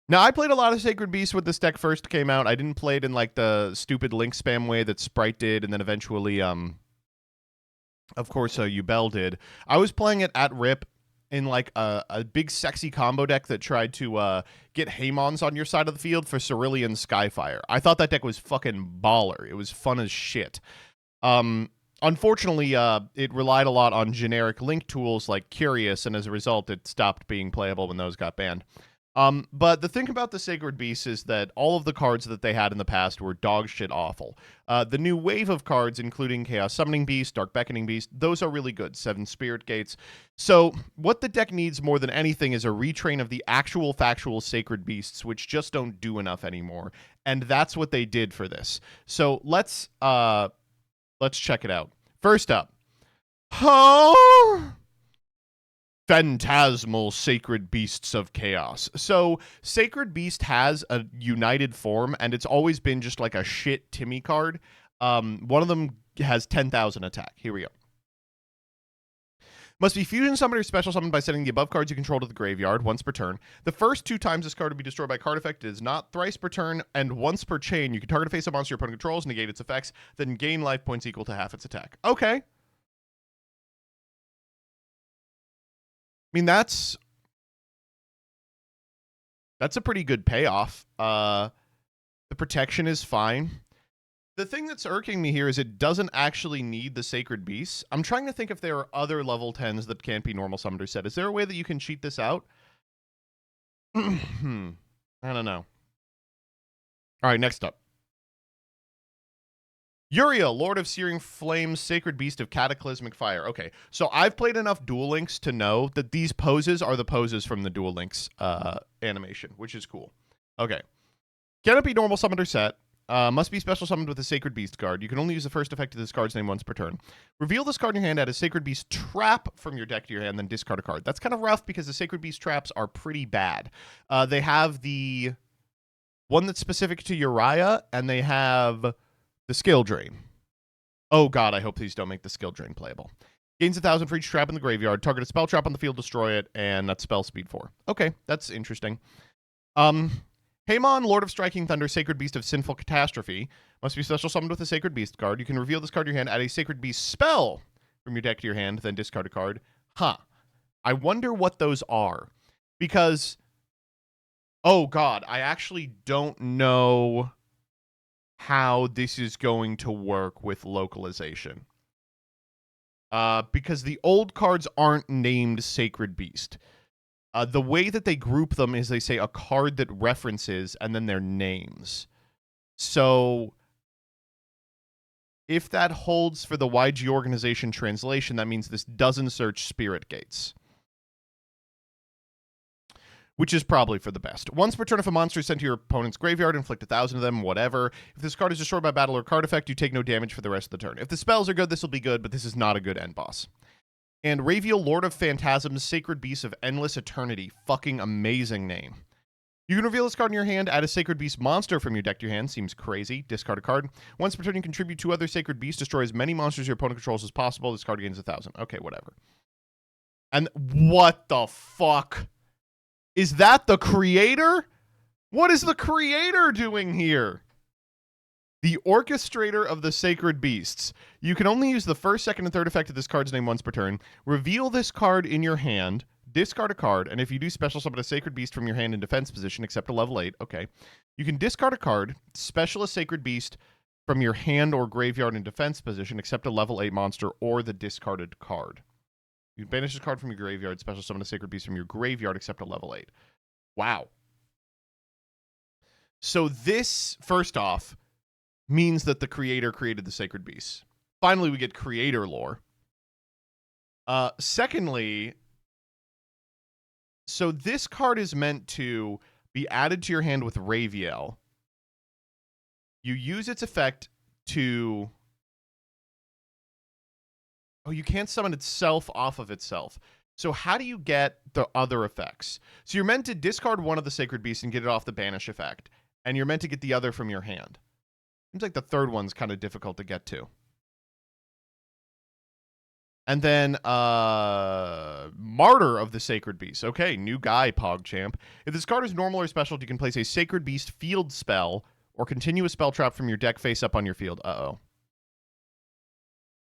Now, I played a lot of Sacred Beasts when this deck first came out. I didn't play it in like the stupid link spam way that Sprite did, and then eventually, of course, Ubel did. I was playing it at RIP in like a big sexy combo deck that tried to get Haemons on your side of the field for Cerulean Skyfire. I thought that deck was fucking baller. It was fun as shit. Unfortunately, it relied a lot on generic link tools like Curious, and as a result, it stopped being playable when those got banned. But the thing about the Sacred Beasts is that all of the cards that they had in the past were dog shit awful. The new wave of cards, including Chaos Summoning Beast, Dark Beckoning Beast, those are really good. 7 Spirit Gates. So what the deck needs more than anything is a retrain of the actual factual Sacred Beasts, which just don't do enough anymore. And that's what they did for this. So let's check it out. First up. Phantasmal Sacred Beasts of Chaos. So, Sacred Beast has a united form, and it's always been just like a shit Timmy card. One of them has 10,000 attack. Here we go. Must be fusion summoned or special summoned by sending the above cards you control to the graveyard once per turn. The first 2 times this card will be destroyed by card effect is not thrice per turn, and once per chain. You can target a face-up monster your opponent controls, negate its effects, then gain life points equal to half its attack. Okay. I mean, that's a pretty good payoff. The protection is fine. The thing that's irking me here is it doesn't actually need the Sacred Beasts. I'm trying to think if there are other level 10s that can't be normal summoned or set. Is there a way that you can cheat this out? I don't know. All right, next up. Uriel, Lord of Searing Flames, Sacred Beast of Cataclysmic Fire. Okay, so I've played enough Duel Links to know that these poses are the poses from the Duel Links animation, which is cool. Okay. Cannot be normal summoned or set. Must be special summoned with a Sacred Beast card. You can only use the first effect of this card's name once per turn. Reveal this card in your hand, add a Sacred Beast trap from your deck to your hand, then discard a card. That's kind of rough because the Sacred Beast traps are pretty bad. They have the one that's specific to Uriah, and they have the Skill Drain. Oh god, I hope these don't make the Skill Drain playable. Gains 1,000 for each trap in the graveyard. Target a spell trap on the field, destroy it, and that's spell speed 4. Okay, that's interesting. Haemon, Lord of Striking Thunder, Sacred Beast of Sinful Catastrophe. Must be special summoned with a Sacred Beast card. You can reveal this card in your hand, add a Sacred Beast spell from your deck to your hand, then discard a card. Huh. I wonder what those are. Because, oh god, I actually don't know how this is going to work with localization. Because the old cards aren't named Sacred Beast. The way that they group them is they say a card that references and then their names. So if that holds for the YG organization translation, that means this doesn't search Spirit Gates. Which is probably for the best. Once per turn, if a monster is sent to your opponent's graveyard, inflict 1,000 of them, whatever. If this card is destroyed by battle or card effect, you take no damage for the rest of the turn. If the spells are good, this will be good, but this is not a good end boss. And Raviel, Lord of Phantasms, Sacred Beast of Endless Eternity. Fucking amazing name. You can reveal this card in your hand, add a Sacred Beast monster from your deck to your hand. Seems crazy. Discard a card. Once per turn, you contribute 2 other Sacred Beasts, destroy as many monsters your opponent controls as possible. This card gains 1,000. Okay, whatever. And what the fuck? Is that the creator? What is the creator doing here? The orchestrator of the Sacred Beasts. You can only use the first, second, and third effect of this card's name once per turn. Reveal this card in your hand. Discard a card. And if you do special summon a Sacred Beast from your hand in defense position, except a level 8. Okay. You can discard a card. Special a Sacred Beast from your hand or graveyard in defense position, except a level 8 monster or the discarded card. You banish this card from your graveyard, special summon a sacred beast from your graveyard, except a level 8. Wow. So this, first off, means that the creator created the sacred beast. Finally, we get creator lore. Secondly, so this card is meant to be added to your hand with Raviel. You use its effect to... Oh, you can't summon itself off of itself. So how do you get the other effects? So you're meant to discard one of the sacred beasts and get it off the banish effect. And you're meant to get the other from your hand. Seems like the third one's kind of difficult to get to. And then, Martyr of the Sacred Beast. Okay, new guy, PogChamp. If this card is normal or special, you can place a Sacred Beast field spell or continue a spell trap from your deck face up on your field. Uh-oh.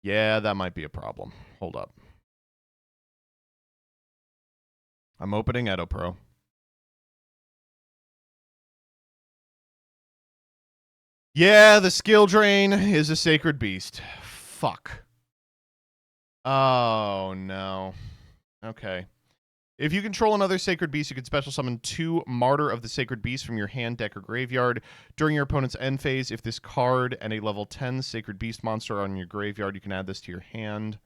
Yeah, that might be a problem. Hold up. I'm opening EdoPro. Yeah, the skill drain is a Sacred Beast. Fuck. Oh, no. Okay. If you control another Sacred Beast, you can special summon 2 Martyr of the Sacred Beast from your hand, deck, or graveyard. During your opponent's end phase, if this card and a level 10 Sacred Beast monster are on your graveyard, you can add this to your hand.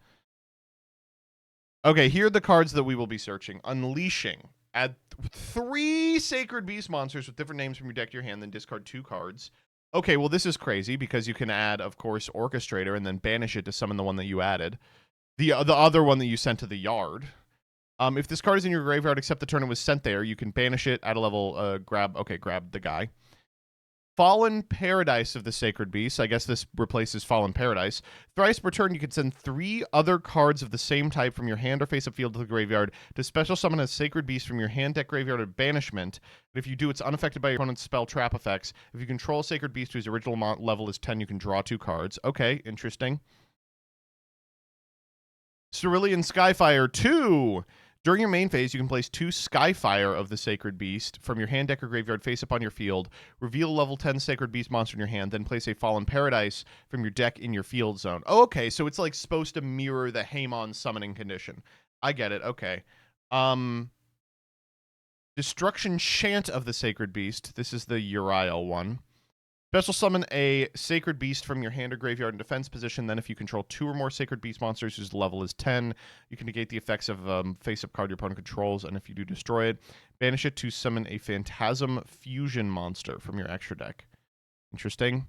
Okay, here are the cards that we will be searching. Unleashing. Add 3 Sacred Beast monsters with different names from your deck to your hand, then discard 2 cards. Okay, well, this is crazy because you can add, of course, Orchestrator and then banish it to summon the one that you added. The other one that you sent to the yard. If this card is in your graveyard, except the turn it was sent there, you can banish it at a level, grab the guy. Fallen Paradise of the Sacred Beast. I guess this replaces Fallen Paradise. Thrice per turn, you can send 3 other cards of the same type from your hand or face-up field to the graveyard to special summon a Sacred Beast from your hand, deck, graveyard, or banishment. And if you do, it's unaffected by your opponent's spell trap effects. If you control a Sacred Beast whose original level is 10, you can draw 2 cards. Okay, interesting. Cerulean Skyfire 2. During your main phase, you can place 2 Skyfire of the Sacred Beast from your hand, deck, or graveyard face up on your field. Reveal a level 10 Sacred Beast monster in your hand, then place a Fallen Paradise from your deck in your field zone. Oh, okay, so it's like supposed to mirror the Hamon summoning condition. I get it, okay. Destruction Chant of the Sacred Beast. This is the Uriel one. Special summon a Sacred Beast from your hand or graveyard in defense position. Then if you control 2 or more Sacred Beast monsters whose level is 10, you can negate the effects of face-up card your opponent controls, and if you do, destroy it. Banish it to summon a Phantasm Fusion monster from your extra deck. Interesting.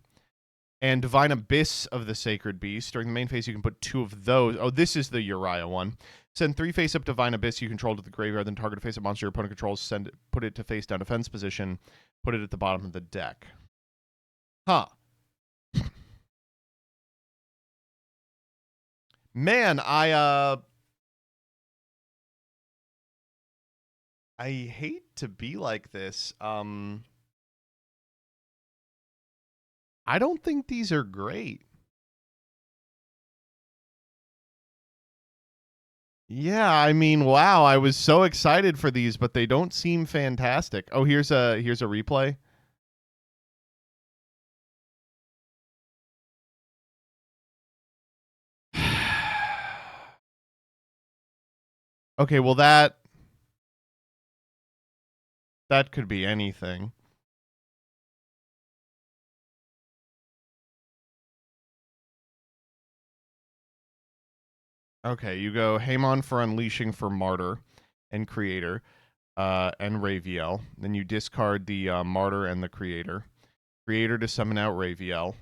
And Divine Abyss of the Sacred Beast. During the main phase, you can put 2 of those. Oh, this is the Uriah one. Send 3 face-up Divine Abyss you control to the graveyard, then target a face-up monster your opponent controls, put it to face-down defense position, put it at the bottom of the deck. Huh. Man, I hate to be like this. I don't think these are great. Yeah, I mean, wow, I was so excited for these, but they don't seem fantastic. Oh, here's a replay. Okay, well that could be anything. Okay, you go Hamon for Unleashing for Martyr and Creator, and Raviel. Then you discard the Martyr and the Creator. Creator to summon out Raviel.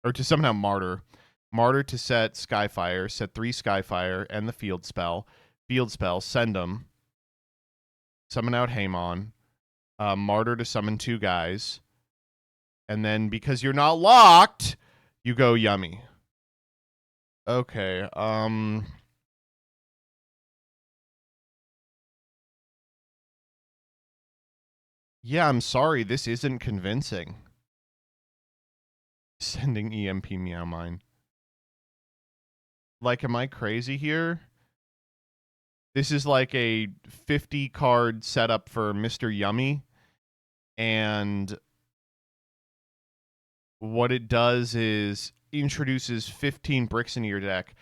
Or to summon out Martyr. Martyr to set Skyfire. Set 3 Skyfire and the Field Spell. Field Spell, send them. Summon out Hamon. Martyr to summon 2 guys. And then, because you're not locked, you go Yummy. Okay, yeah, I'm sorry, this isn't convincing. Sending EMP Meow Mine. Like, am I crazy here? This is like a 50 card setup for Mr. Yummy. And what it does is introduces 15 bricks into your deck,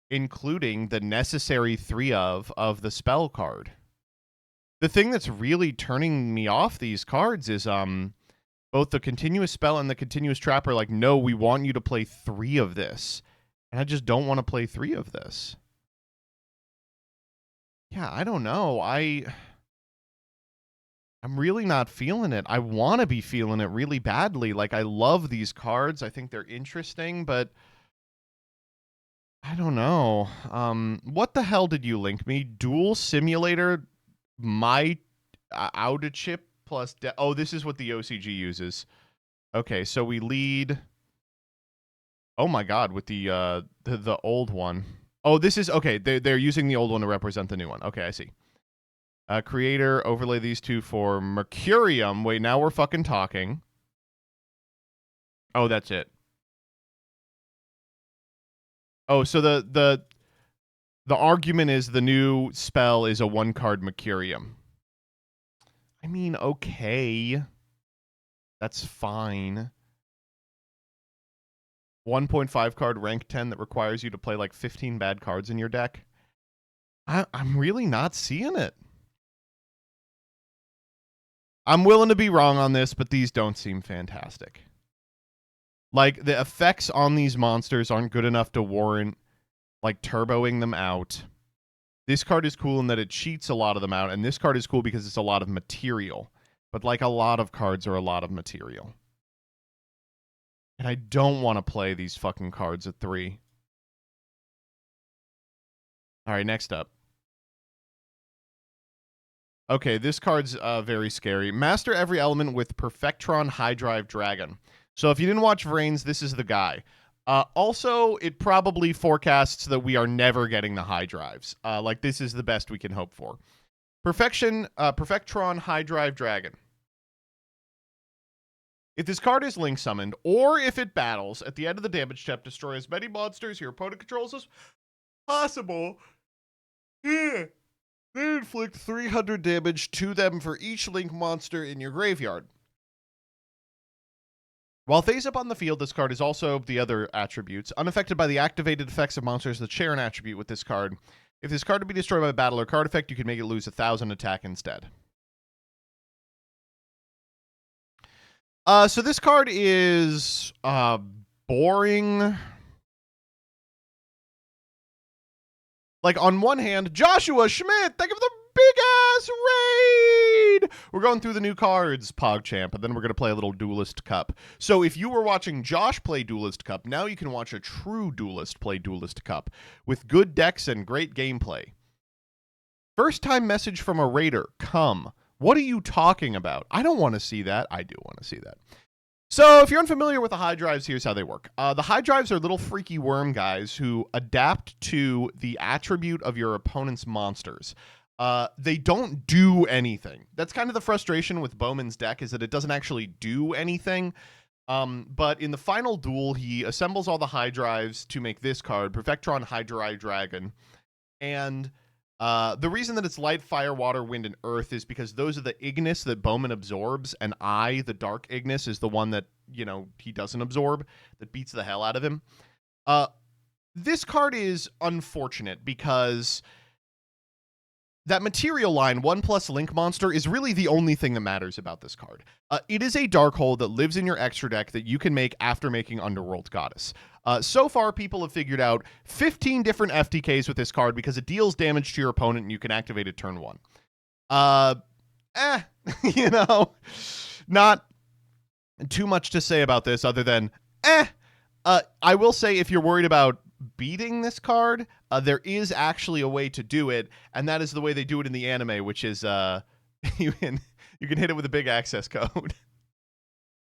including the necessary 3 of the spell card. The thing that's really turning me off these cards is both the continuous spell and the continuous trap are like, no, we want you to play 3 of this. And I just don't want to play 3 of this. Yeah, I don't know. I'm really not feeling it. I want to be feeling it really badly. Like, I love these cards. I think they're interesting, but I don't know. What the hell did you link me? Duel Simulator, my outage chip plus... oh, this is what the OCG uses. Okay, so we lead... oh my god, with the old one. Oh, this is... okay, they're using the old one to represent the new one. Okay, I see. Creator, overlay these 2 for Mercurium. Wait, now we're fucking talking. Oh, that's it. Oh, so the argument is the new spell is a 1-card Mercurium. I mean, okay. That's fine. 1.5 card rank 10 that requires you to play like 15 bad cards in your deck. I'm really not seeing it. I'm willing to be wrong on this, but these don't seem fantastic. Like, the effects on these monsters aren't good enough to warrant, like, turboing them out. This card is cool in that it cheats a lot of them out, and this card is cool because it's a lot of material. But, like, a lot of cards are a lot of material. And I don't want to play these fucking cards at 3. Alright, next up. Okay, this card's very scary. Master every element with Perfectron High Drive Dragon. So if you didn't watch Vrains, this is the guy. Also, it probably forecasts that we are never getting the high drives. Like, this is the best we can hope for. Perfectron High Drive Dragon. If this card is link summoned, or if it battles, at the end of the damage step, destroy as many monsters your opponent controls as possible. They inflict 300 damage to them for each link monster in your graveyard. While face up on the field, this card is also the other attributes. Unaffected by the activated effects of monsters that share an attribute with this card. If this card to be destroyed by a battle or card effect, you can make it lose 1,000 attack instead. So this card is boring. Like, on one hand, Joshua Schmidt, thank you for the big-ass raid! We're going through the new cards, PogChamp, and then we're going to play a little Duelist Cup. So if you were watching Josh play Duelist Cup, now you can watch a true duelist play Duelist Cup with good decks and great gameplay. First-time message from a raider. Come. What are you talking about? I don't want to see that. I do want to see that. So, if you're unfamiliar with the high drives, here's how they work. The high drives are little freaky worm guys who adapt to the attribute of your opponent's monsters. They don't do anything. That's kind of the frustration with Bowman's deck, is that it doesn't actually do anything. But in the final duel, he assembles all the high drives to make this card, Perfectron High Drive Dragon. And the reason that it's light, fire, water, wind, and earth is because those are the Ignis that Bowman absorbs, and the dark Ignis, is the one that, you know, he doesn't absorb, that beats the hell out of him. This card is unfortunate because that material line, 1+ Link Monster, is really the only thing that matters about this card. It is a dark hole that lives in your extra deck that you can make after making Underworld Goddess. So far, people have figured out 15 different FTKs with this card because it deals damage to your opponent and you can activate it turn 1. You know, not too much to say about this other than, I will say, if you're worried about beating this card, there is actually a way to do it, and that is the way they do it in the anime, which is you can hit it with a big access code.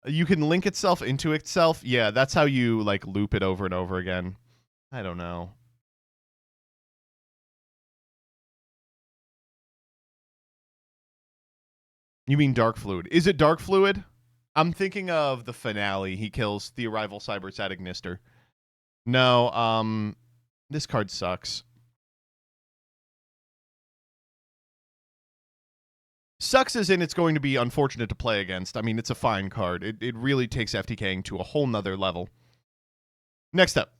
You can link itself into itself. Yeah, that's how you, like, loop it over and over again. I don't know. You mean Dark Fluid? Is it Dark Fluid? I'm thinking of the finale. He kills the Arrival Cyberstatic Nister. No, this card sucks. Sucks as in it's going to be unfortunate to play against. I mean, it's a fine card. It really takes FTKing to a whole nother level. Next up.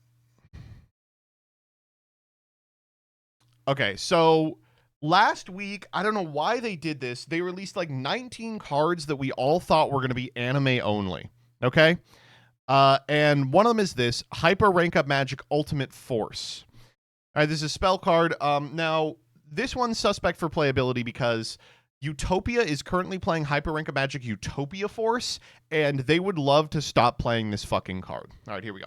Okay, so last week, I don't know why they did this. They released like 19 cards that we all thought were going to be anime only. Okay? And one of them is this, Hyper Rank Up Magic Ultimate Force. All right, this is a spell card. Now, this one's suspect for playability because Utopia is currently playing Hyper Rank Up Magic Utopia Force, and they would love to stop playing this fucking card. All right, here we go.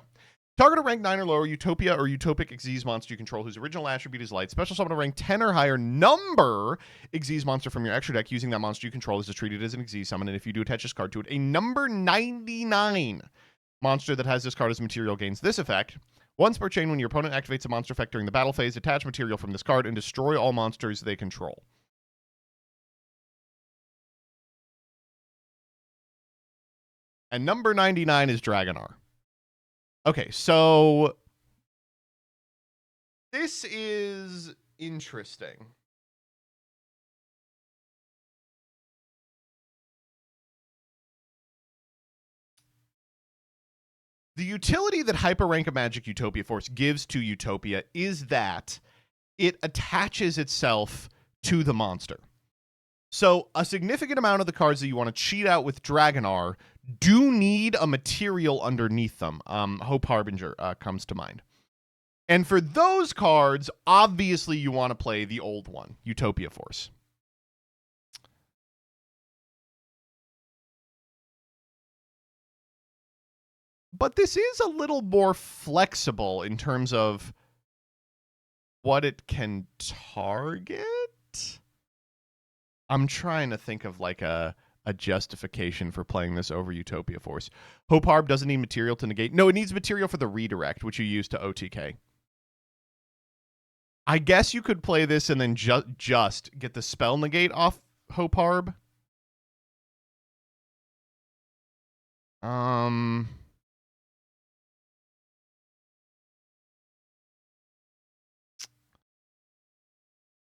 Target a rank 9 or lower Utopia or Utopic Xyz monster you control whose original attribute is light. Special summon a rank 10 or higher number Xyz monster from your extra deck using that monster you control is treated as an Xyz summon, and if you do attach this card to it, a number 99 monster that has this card as material gains this effect. Once per chain, when your opponent activates a monster effect during the battle phase, attach material from this card and destroy all monsters they control. And number 99 is Dragonar. Okay, so this is interesting. The utility that Hyper Rank of Magic Utopia Force gives to Utopia is that it attaches itself to the monster. So a significant amount of the cards that you want to cheat out with Dragonar do need a material underneath them. Hope Harbinger comes to mind. And for those cards, obviously you want to play the old one, Utopia Force. But this is a little more flexible in terms of what it can target. I'm trying to think of like a justification for playing this over Utopia Force. Hope Harb doesn't need material to negate. No, it needs material for the redirect, which you use to OTK. I guess you could play this and then just get the spell negate off Hope Harb.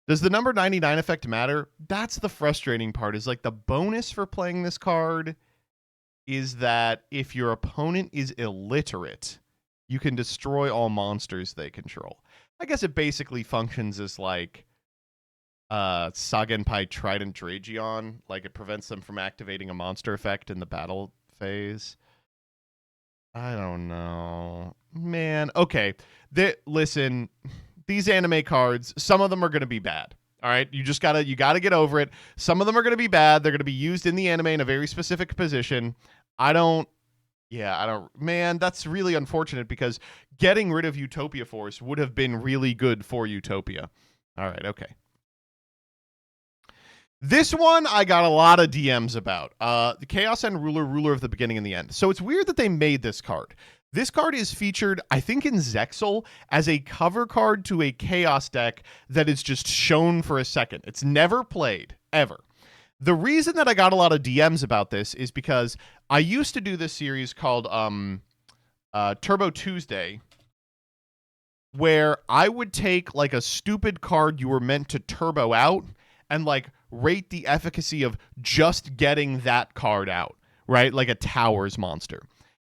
Does the number 99 effect matter? That's the frustrating part, is like the bonus for playing this card is that if your opponent is illiterate, you can destroy all monsters they control. I guess it basically functions as like Sagenpai Trident Dragion. Like it prevents them from activating a monster effect in the battle phase. I don't know. Man, okay. Listen, these anime cards, some of them are going to be bad. All right, you gotta get over it. Some of them are going to be bad. They're going to be used in the anime in a very specific position. Man, that's really unfortunate because getting rid of Utopia Force would have been really good for Utopia. All right, okay. This one I got a lot of DMs about. The Chaos End Ruler of the Beginning and the End. So it's weird that they made this card. This card is featured, I think, in Jaxel as a cover card to a Chaos deck that is just shown for a second. It's never played, ever. The reason that I got a lot of DMs about this is because I used to do this series called Turbo Tuesday, where I would take like a stupid card you were meant to turbo out and like rate the efficacy of just getting that card out, right? Like a Towers monster.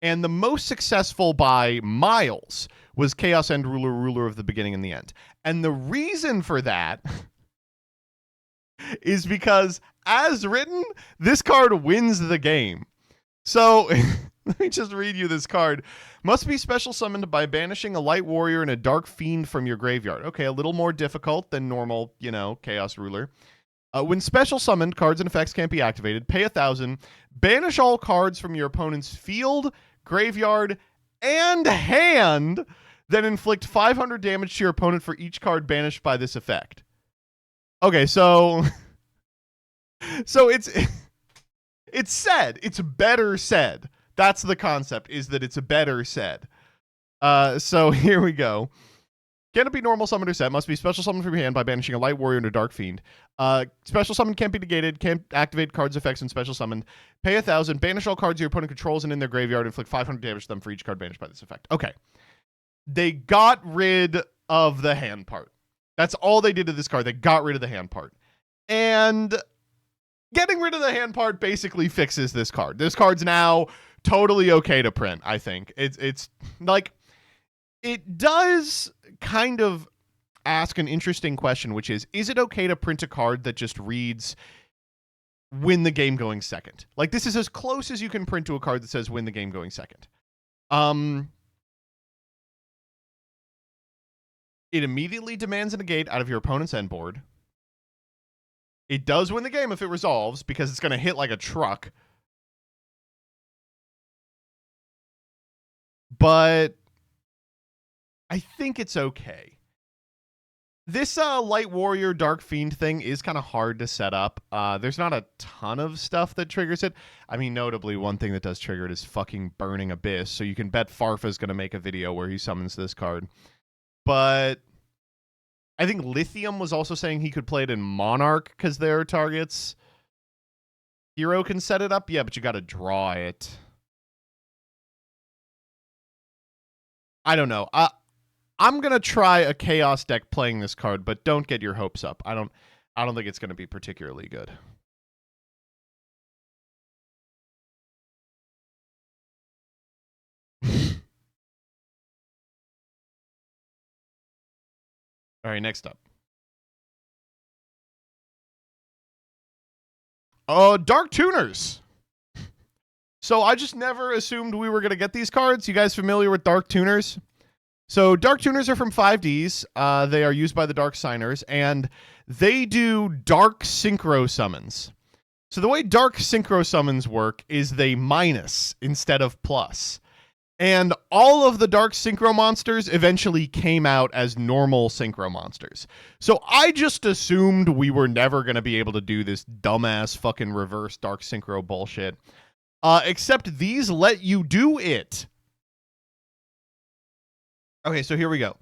And the most successful by miles was Chaos End Ruler of the Beginning and the End. And the reason for that is because, as written, this card wins the game. So, let me just read you this card. Must be special summoned by banishing a Light Warrior and a Dark Fiend from your graveyard. Okay, a little more difficult than normal, Chaos Ruler. When special summoned, cards and effects can't be activated. Pay 1,000. Banish all cards from your opponent's field, graveyard, and hand. Then inflict 500 damage to your opponent for each card banished by this effect. Okay, so it's said. It's better said. That's the concept, is that it's better said. So here we go. Can't be normal summon or set. Must be special summon from your hand by banishing a Light Warrior and a Dark Fiend. Special summon can't be negated. Can't activate cards, effects, and special summon. Pay 1,000. Banish all cards your opponent controls and in their graveyard. Inflict 500 damage to them for each card banished by this effect. Okay. They got rid of the hand part. That's all they did to this card. They got rid of the hand part. And getting rid of the hand part basically fixes this card. This card's now totally okay to print, I think. It's like, it does kind of ask an interesting question, which is it okay to print a card that just reads win the game going second? Like, this is as close as you can print to a card that says win the game going second. It immediately demands a negate out of your opponent's end board. It does win the game if it resolves, because it's going to hit like a truck. But I think it's okay. This Light Warrior Dark Fiend thing is kind of hard to set up. There's not a ton of stuff that triggers it. I mean, notably, one thing that does trigger it is fucking Burning Abyss. So you can bet Farfa's going to make a video where he summons this card. But I think Lithium was also saying he could play it in Monarch because there are targets. Hero can set it up. Yeah, but you got to draw it. I don't know. I'm gonna try a Chaos deck playing this card, but don't get your hopes up. I don't think it's gonna be particularly good. All right, next up. Dark Tuners. So I just never assumed we were gonna get these cards. You guys familiar with Dark Tuners? So Dark Tuners are from 5Ds. They are used by the Dark Signers, and they do Dark Synchro Summons. So the way Dark Synchro Summons work is they minus instead of plus. And all of the Dark Synchro monsters eventually came out as normal Synchro monsters. So I just assumed we were never going to be able to do this dumbass fucking reverse Dark Synchro bullshit. Except these let you do it. Okay, so here we go.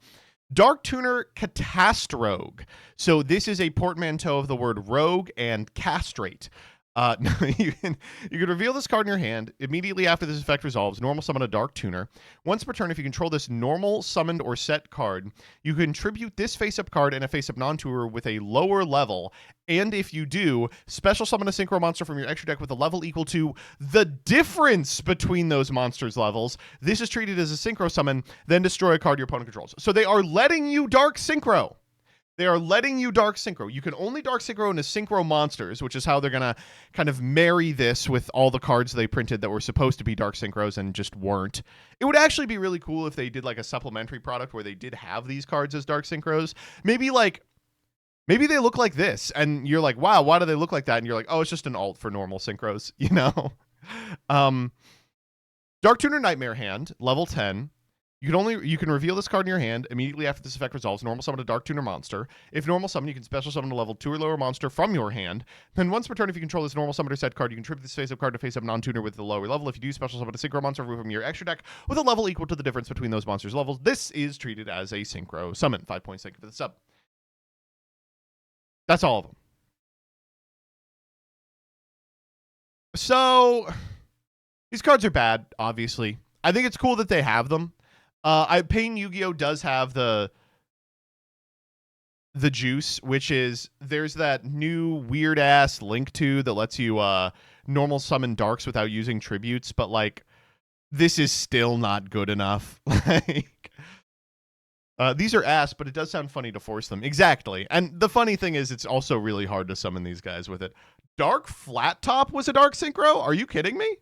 Dark Tuner Catastrogue. So this is a portmanteau of the word rogue and castrate. You can reveal this card in your hand. Immediately after this effect resolves, normal summon a Dark Tuner. Once per turn, if you control this normal summoned or set card, you contribute this face-up card and a face-up non-tuner with a lower level. And if you do, special summon a synchro monster from your extra deck with a level equal to the difference between those monsters' levels. This is treated as a synchro summon, then destroy a card your opponent controls. So they are letting you Dark Synchro. They are letting you Dark Synchro. You can only Dark Synchro into Synchro monsters, which is how they're going to kind of marry this with all the cards they printed that were supposed to be Dark Synchros and just weren't. It would actually be really cool if they did like a supplementary product where they did have these cards as Dark Synchros. Maybe they look like this, and you're like, wow, why do they look like that? And you're like, oh, it's just an alt for normal Synchros, you know? Dark Tuner Nightmare Hand, level 10. You can reveal this card in your hand. Immediately after this effect resolves, normal summon a Dark Tuner monster. If normal summon, you can special summon a level 2 or lower monster from your hand. Then once per turn, if you control this normal summon or set card, you contribute this face-up card to face-up non-tuner with the lower level. If you do, special summon a synchro monster from your extra deck with a level equal to the difference between those monsters' levels. This is treated as a synchro summon. 5 points, thank you for the sub. That's all of them. So, these cards are bad, obviously. I think it's cool that they have them. Pain Yu-Gi-Oh! Does have the juice, which is, there's that new weird-ass Link 2 that lets you normal summon Darks without using tributes, but, like, this is still not good enough. Like, these are ass, but it does sound funny to force them. Exactly. And the funny thing is, it's also really hard to summon these guys with it. Dark Flat Top was a Dark Synchro? Are you kidding me?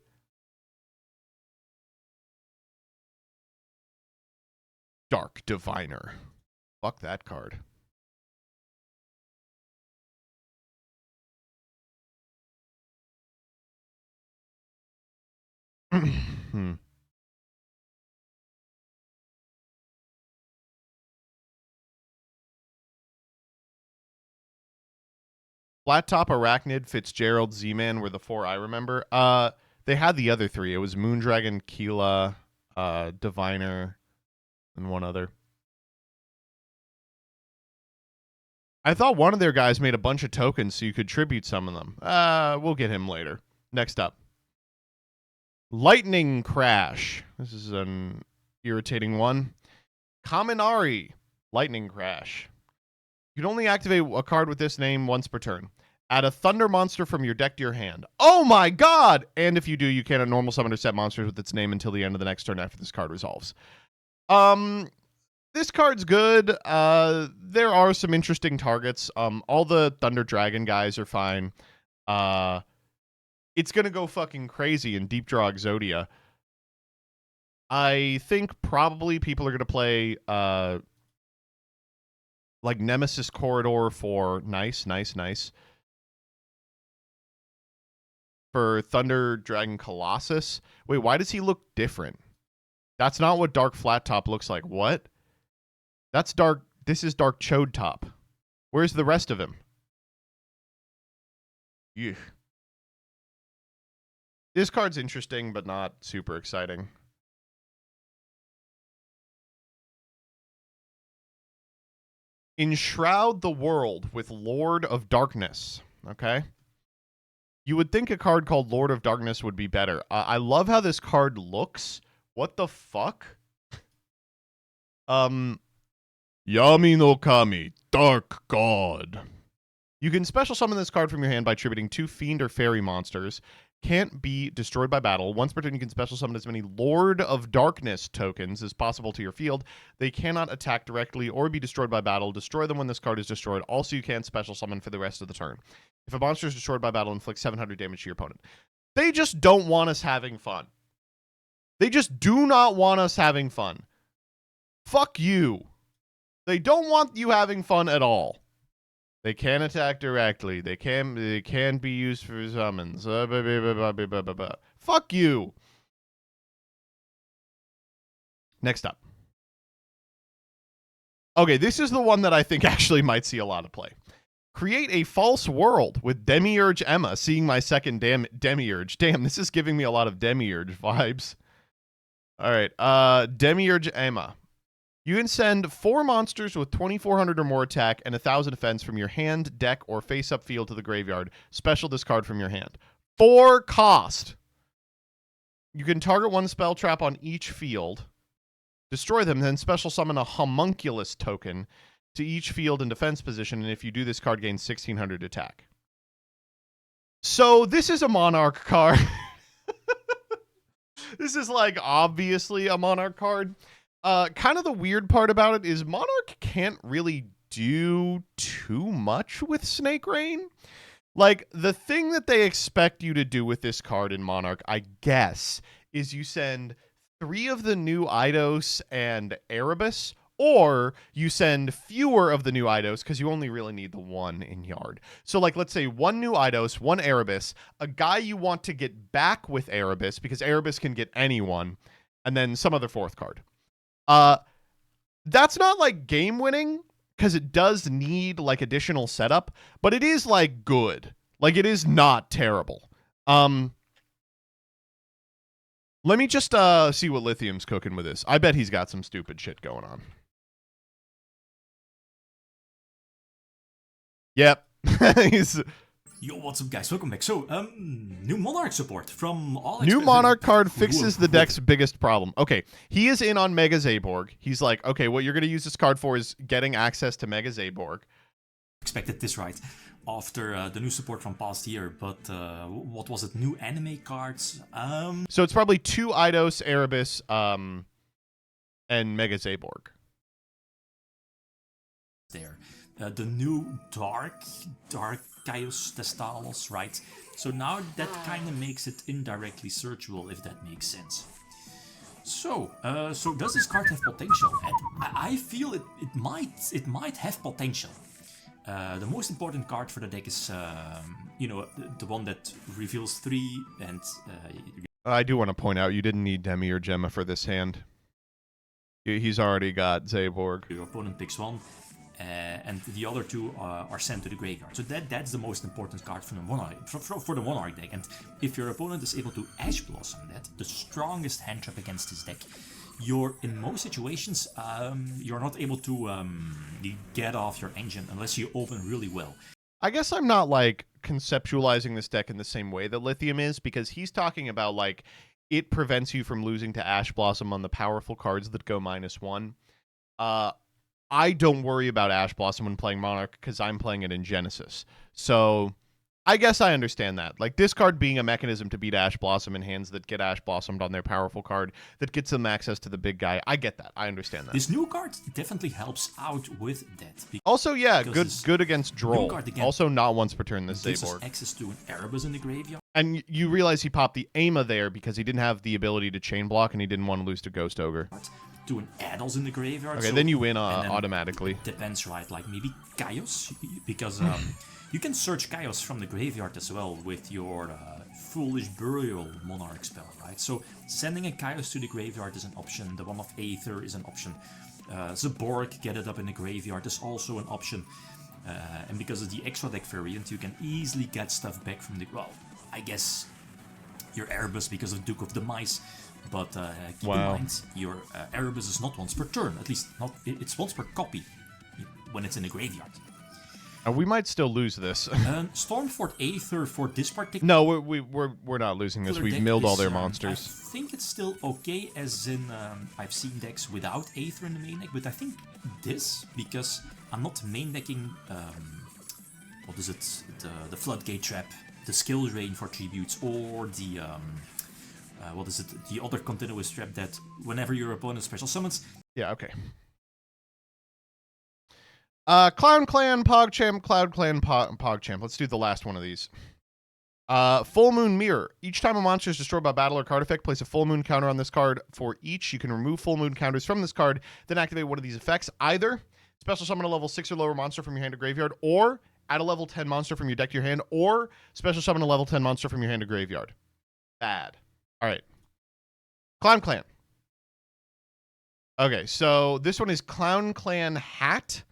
Dark Diviner. Fuck that card. Flat Top, Arachnid, Fitzgerald, Z-Man were the 4 I remember. They had the other 3. It was Moondragon, Keela, Diviner, and one other. I thought one of their guys made a bunch of tokens so you could tribute some of them. We'll get him later. Next up. Lightning Crash. This is an irritating one. Kaminari. Lightning Crash. You can only activate a card with this name once per turn. Add a thunder monster from your deck to your hand. Oh my god! And if you do, you cannot normal summon or set monsters with its name until the end of the next turn after this card resolves. This card's good. There are some interesting targets. All the Thunder Dragon guys are fine. It's gonna go fucking crazy in Deep Draw Exodia. I think probably people are gonna play like Nemesis Corridor for nice. For Thunder Dragon Colossus. Wait, why does he look different? That's not what Dark Flat Top looks like. What? That's Dark. This is Dark Chode Top. Where's the rest of him? Eugh. This card's interesting, but not super exciting. Enshroud the world with Lord of Darkness. Okay. You would think a card called Lord of Darkness would be better. I love how this card looks. What the fuck? Yami no Kami, Dark God. You can special summon this card from your hand by attributing 2 Fiend or Fairy monsters. Can't be destroyed by battle. Once per turn, you can special summon as many Lord of Darkness tokens as possible to your field. They cannot attack directly or be destroyed by battle. Destroy them when this card is destroyed. Also, you can't special summon for the rest of the turn. If a monster is destroyed by battle, inflict 700 damage to your opponent. They just don't want us having fun. They just do not want us having fun. Fuck you. They don't want you having fun at all. They can attack directly. They can be used for summons. Fuck you. Next up. Okay, this is the one that I think actually might see a lot of play. Create a false world with Demiurge Emma, seeing my second Demiurge. Damn, this is giving me a lot of Demiurge vibes. All right, Demiurge Emma. You can send 4 monsters with 2,400 or more attack and 1,000 defense from your hand, deck, or face-up field to the graveyard. Special discard from your hand. 4 cost. You can target 1 spell trap on each field, destroy them, then special summon a homunculus token to each field and defense position, and if you do, this card gains 1,600 attack. So this is a Monarch card. This is like obviously a Monarch card. Kind of the weird part about it is Monarch can't really do too much with Snake Rain. Like, the thing that they expect you to do with this card in Monarch, I guess, is you send 3 of the new Eidos and Erebus, or you send fewer of the new Eidos because you only really need the 1 in Yard. So, like, let's say 1 new Eidos, 1 Erebus, a guy you want to get back with Erebus because Erebus can get anyone, and then some other 4th card. That's not like game winning because it does need like additional setup, but it is like good. Like, it is not terrible. Let me just see what Lithium's cooking with this. I bet he's got some stupid shit going on. Yep. He's Yo, what's up, guys? Welcome back. So, new Monarch support from all. New Monarch card fixes the deck's biggest problem. Okay, he is in on Mega Zaborg. He's like, okay, what you're going to use this card for is getting access to Mega Zaborg. Expected this right after the new support from past year, but what was it? New anime cards. So it's probably 2 Eidos, Erebus, and Mega Zaborg. There, the new Dark Chaos Testalos, right? So now that kind of makes it indirectly searchable, if that makes sense. So does this card have potential? And I feel it might have potential. The most important card for the deck is, the one that reveals 3 and... I do want to point out, you didn't need Demi or Gemma for this hand. He's already got Zaborg. Your opponent picks 1. And the other 2 are sent to the graveyard. So that's the most important card for the Monarch deck. And if your opponent is able to Ash Blossom that, the strongest hand trap against this deck, you're in most situations you're not able to get off your engine unless you open really well. I guess I'm not like conceptualizing this deck in the same way that Lithium is, because he's talking about like it prevents you from losing to Ash Blossom on the powerful cards that go -1. I don't worry about Ash Blossom when playing Monarch because I'm playing it in Genesis. So I guess I understand that. Like, this card being a mechanism to beat Ash Blossom in hands that get Ash Blossomed on their powerful card that gets them access to the big guy. I get that. I understand that. This new card definitely helps out with that. Also, yeah, because good against Droll. card again Also, not once per turn this gives save us board. access to an Erebus in the graveyard. And you realize he popped the Ama there because he didn't have the ability to chain block and he didn't want to lose to Ghost Ogre. To an Addles in the graveyard. Okay, so, then you win and then automatically. Depends, right? Like maybe Chaos, because you can search Chaos from the graveyard as well with your Foolish Burial Monarch spell, right? So sending a Chaos to the graveyard is an option. The one of Aether is an option. Zaborg, get it up in the graveyard, is also an option. And because of the extra deck variant, you can easily get stuff back from the... Well, I guess your Erebus because of Duke of the Mice. But keep in mind, your Erebus is not once per turn. At least, not it's once per copy when it's in the graveyard. We might still lose this. Stormfort Aether for this particular... No, we're not losing this. We've milled all their monsters. I think it's still okay, as in I've seen decks without Aether in the main deck, but I think this, because I'm not main decking, what is it, the Floodgate Trap, the Skill Drain for Tributes, or the... what is it? The other continuous trap that whenever your opponent special summons. Yeah, okay. Clown Clan, PogChamp, Cloud Clan, PogChamp. Let's do the last one of these. Full Moon Mirror. Each time a monster is destroyed by battle or card effect, place a full moon counter on this card for each. You can remove full moon counters from this card, then activate one of these effects. Either special summon a level 6 or lower monster from your hand to graveyard, or add a level 10 monster from your deck to your hand, or special summon a level 10 monster from your hand to graveyard. Bad. All right. Clown Clan. Okay, so this one is Clown Clan Hat.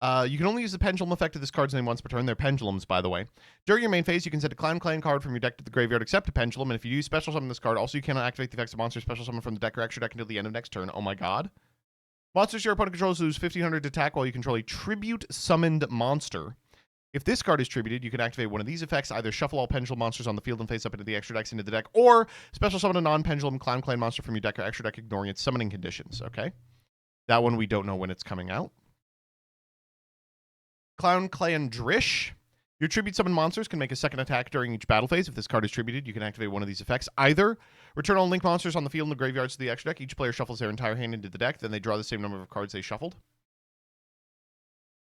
You can only use the pendulum effect of this card's name once per turn. They're pendulums, by the way. During your main phase, you can send a Clown Clan card from your deck to the graveyard, except a pendulum, and if you use special summon this card, also you cannot activate the effects of monster special summon from the deck or extra deck until the end of next turn. Oh my god. Monsters your opponent controls lose 1500 to attack while you control a tribute summoned monster. If this card is tributed, you can activate one of these effects, either shuffle all pendulum monsters on the field and face up into the extra decks into the deck, or special summon a non-pendulum Clown Clan monster from your deck or extra deck, ignoring its summoning conditions, okay? That one we don't know when it's coming out. Clown Clan Drish. Your tribute summon monsters can make a second attack during each battle phase. If this card is tributed, you can activate one of these effects. Either return all link monsters on the field and the graveyards to the extra deck. Each player shuffles their entire hand into the deck, then they draw the same number of cards they shuffled.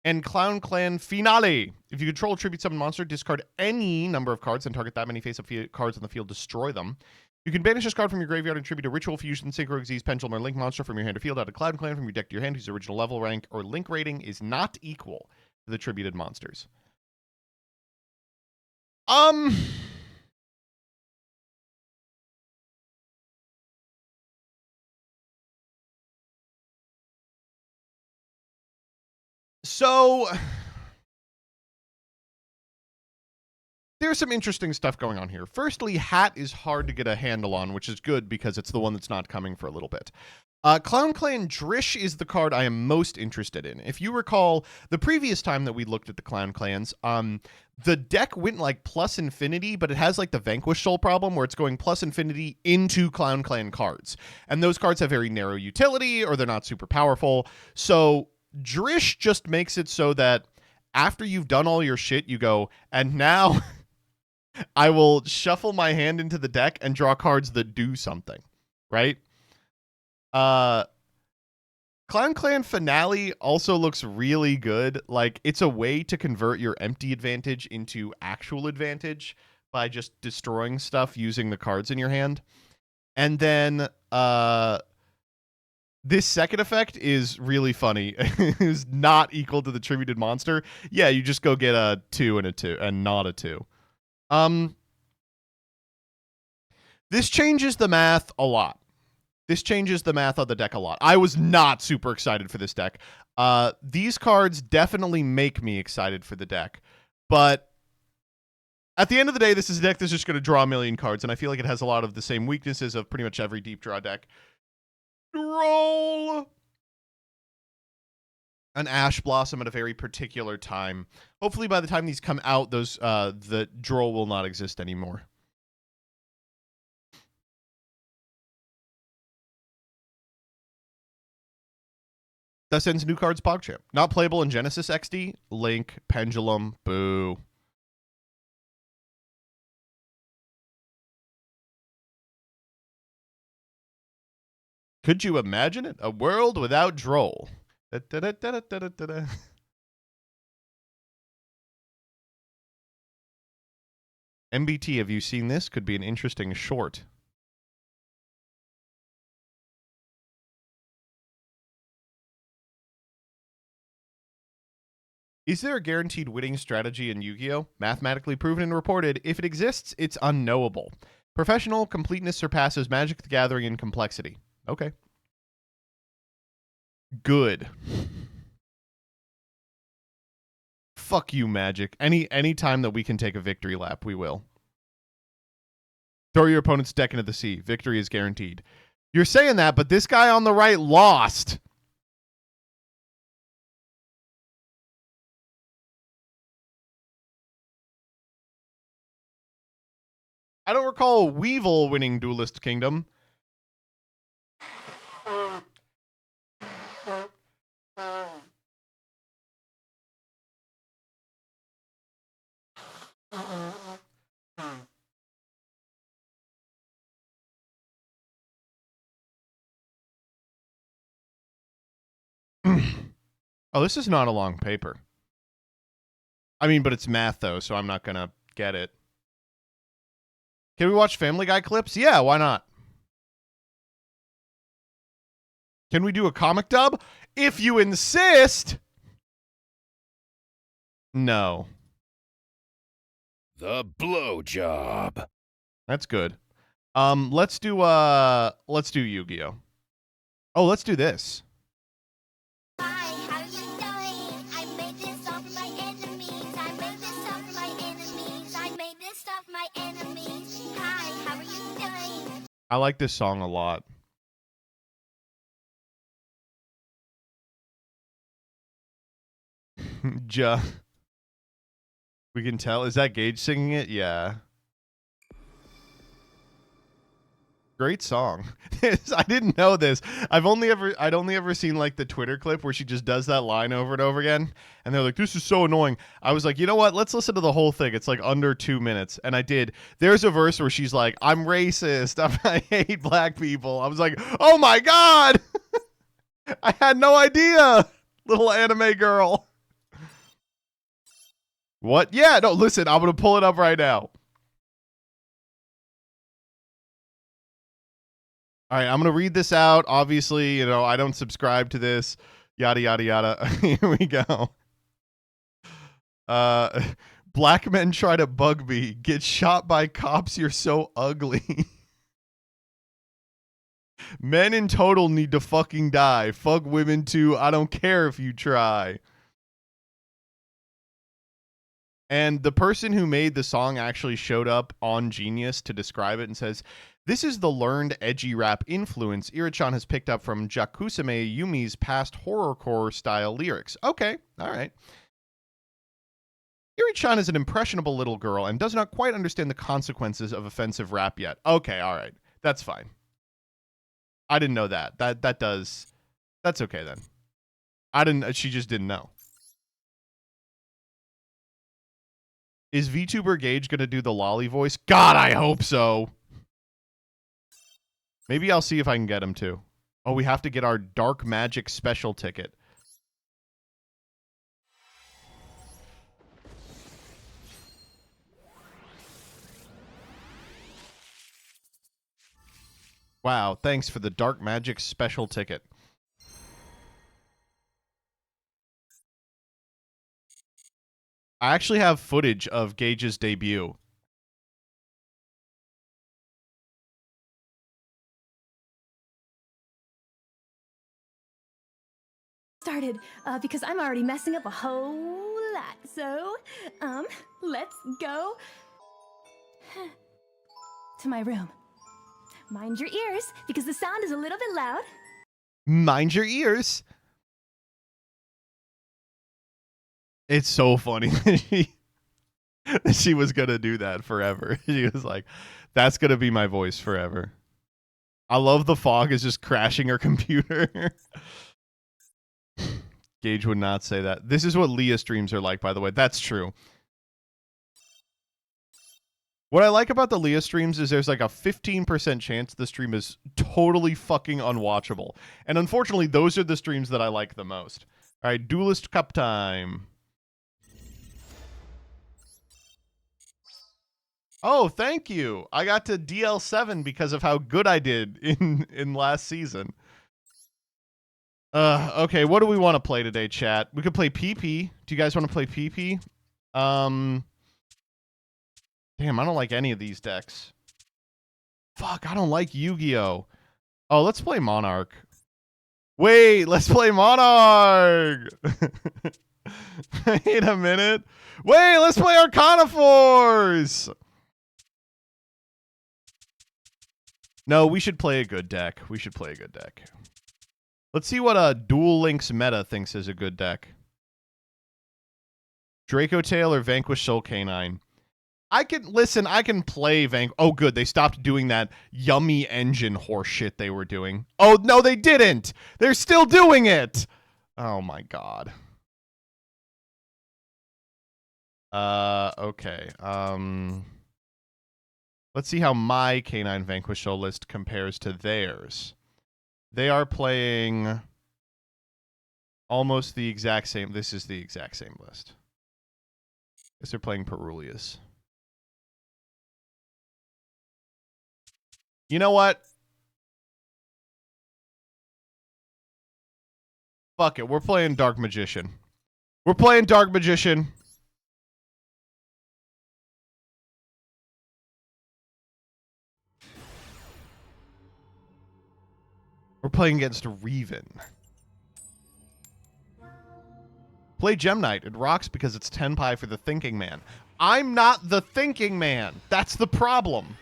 And Clown Clan Finale. If you control a tribute summon monster, discard any number of cards and target that many face-up cards on the field, destroy them. You can banish this card from your graveyard and tribute a Ritual Fusion, Synchro Xyz, Pendulum, or Link monster from your hand or field. Add a Clown Clan from your deck to your hand whose original level, rank, or link rating is not equal to the tributed monsters. So there's some interesting stuff going on here. Firstly, Hat is hard to get a handle on, which is good because it's the one that's not coming for a little bit. Clown Clan Drish is the card I am most interested in. If you recall, the previous time that we looked at the Clown Clans, the deck went like plus infinity, but it has like the Vanquish Soul problem where it's going plus infinity into Clown Clan cards. And those cards have very narrow utility or they're not super powerful. So Drish just makes it so that after you've done all your shit, you go, and now I will shuffle my hand into the deck and draw cards that do something, right? Clown Clan Finale also looks really good. Like, it's a way to convert your empty advantage into actual advantage by just destroying stuff using the cards in your hand. And then this second effect is really funny. It's not equal to the tributed monster. Yeah, you just go get a 2 and a 2 and not a 2. This changes the math a lot. This changes the math on the deck a lot. I was not super excited for this deck. These cards definitely make me excited for the deck. But at the end of the day, this is a deck that's just going to draw a million cards, and I feel like it has a lot of the same weaknesses of pretty much every deep draw deck. Roll an Ash Blossom at a very particular time. Hopefully by the time these come out, those the draw will not exist anymore. That sends new cards PogChamp. Not playable in Genesis XD. Link, Pendulum, boo. Could you imagine it? A world without Droll. Da-da-da-da-da-da-da. MBT, have you seen this? Could be an interesting short. Is there a guaranteed winning strategy in Yu-Gi-Oh? Mathematically proven and reported. If it exists, it's unknowable. Professional completeness surpasses Magic the Gathering in complexity. Okay. Good. Fuck you, Magic. Any time that we can take a victory lap, we will. Throw your opponent's deck into the sea. Victory is guaranteed. You're saying that, but this guy on the right lost. I don't recall Weevil winning Duelist Kingdom. Oh, this is not a long paper. I mean, but it's math, though, so I'm not going to get it. Can we watch Family Guy clips? Yeah, why not? Can we do a comic dub? If you insist! No. The blowjob. That's good. Let's do Yu-Gi-Oh. Oh, let's do this. Hi, how you doing? I made this song for my enemies. I made this song for my enemies. I made this song for my enemies. Hi, how are you doing? I like this song a lot. We can tell. Is that Gage singing it? Yeah. Great song. I didn't know this. I'd only ever seen like the Twitter clip where she just does that line over and over again. And they're like, this is so annoying. I was like, you know what? Let's listen to the whole thing. It's like under 2 minutes. And I did. There's a verse where she's like, I'm racist. I hate black people. I was like, oh my God. I had no idea. Little anime girl. What? Yeah, no, listen, I'm going to pull it up right now. All right, I'm going to read this out. Obviously, you know, I don't subscribe to this. Yada, yada, yada. Here we go. Black men try to bug me. Get shot by cops. You're so ugly. Men in total need to fucking die. Fuck women too. I don't care if you try. And the person who made the song actually showed up on Genius to describe it and says, this is the learned edgy rap influence Ira-chan has picked up from Jakusame Yumi's past horrorcore style lyrics. Okay, all right. Iri-chan is an impressionable little girl and does not quite understand the consequences of offensive rap yet. Okay, all right. That's fine. I didn't know that. That's okay then. She just didn't know. Is VTuber Gage going to do the lolly voice? God, I hope so. Maybe I'll see if I can get him to. Oh, we have to get our Dark Magic special ticket. Wow, thanks for the Dark Magic special ticket. I actually have footage of Gage's debut. Started because I'm already messing up a whole lot. So, let's go to my room. Mind your ears because the sound is a little bit loud. Mind your ears. It's so funny that she was going to do that forever. She was like, that's going to be my voice forever. I love the fog is just crashing her computer. Gage would not say that. This is what Leah streams are like, by the way. That's true. What I like about the Leah streams is there's like a 15% chance the stream is totally fucking unwatchable. And unfortunately, those are the streams that I like the most. All right, Duelist Cup time. Oh, thank you. I got to DL7 because of how good I did in last season. Okay, what do we want to play today, chat? We could play PP. Do you guys want to play PP? Damn, I don't like any of these decks. Fuck, I don't like Yu-Gi-Oh! Oh, let's play Monarch. Wait, let's play Monarch! Wait a minute. Wait, let's play Arcana Force! No, we should play a good deck. We should play a good deck. Let's see what Duel Links meta thinks is a good deck. Draco Tail or Vanquish Soul Canine. I can play Oh, good. They stopped doing that yummy engine horse shit they were doing. Oh, no, they didn't. They're still doing it. Oh, my God. Okay. Let's see how my Canine Vanquish Soul list compares to theirs. They are playing almost the exact same. This is the exact same list. Guess they're playing Perulius. You know what? Fuck it. We're playing Dark Magician. We're playing Dark Magician. We're playing against Reven. Play Gem Knight. It rocks because it's 10 pi for the Thinking Man. I'm not the Thinking Man. That's the problem.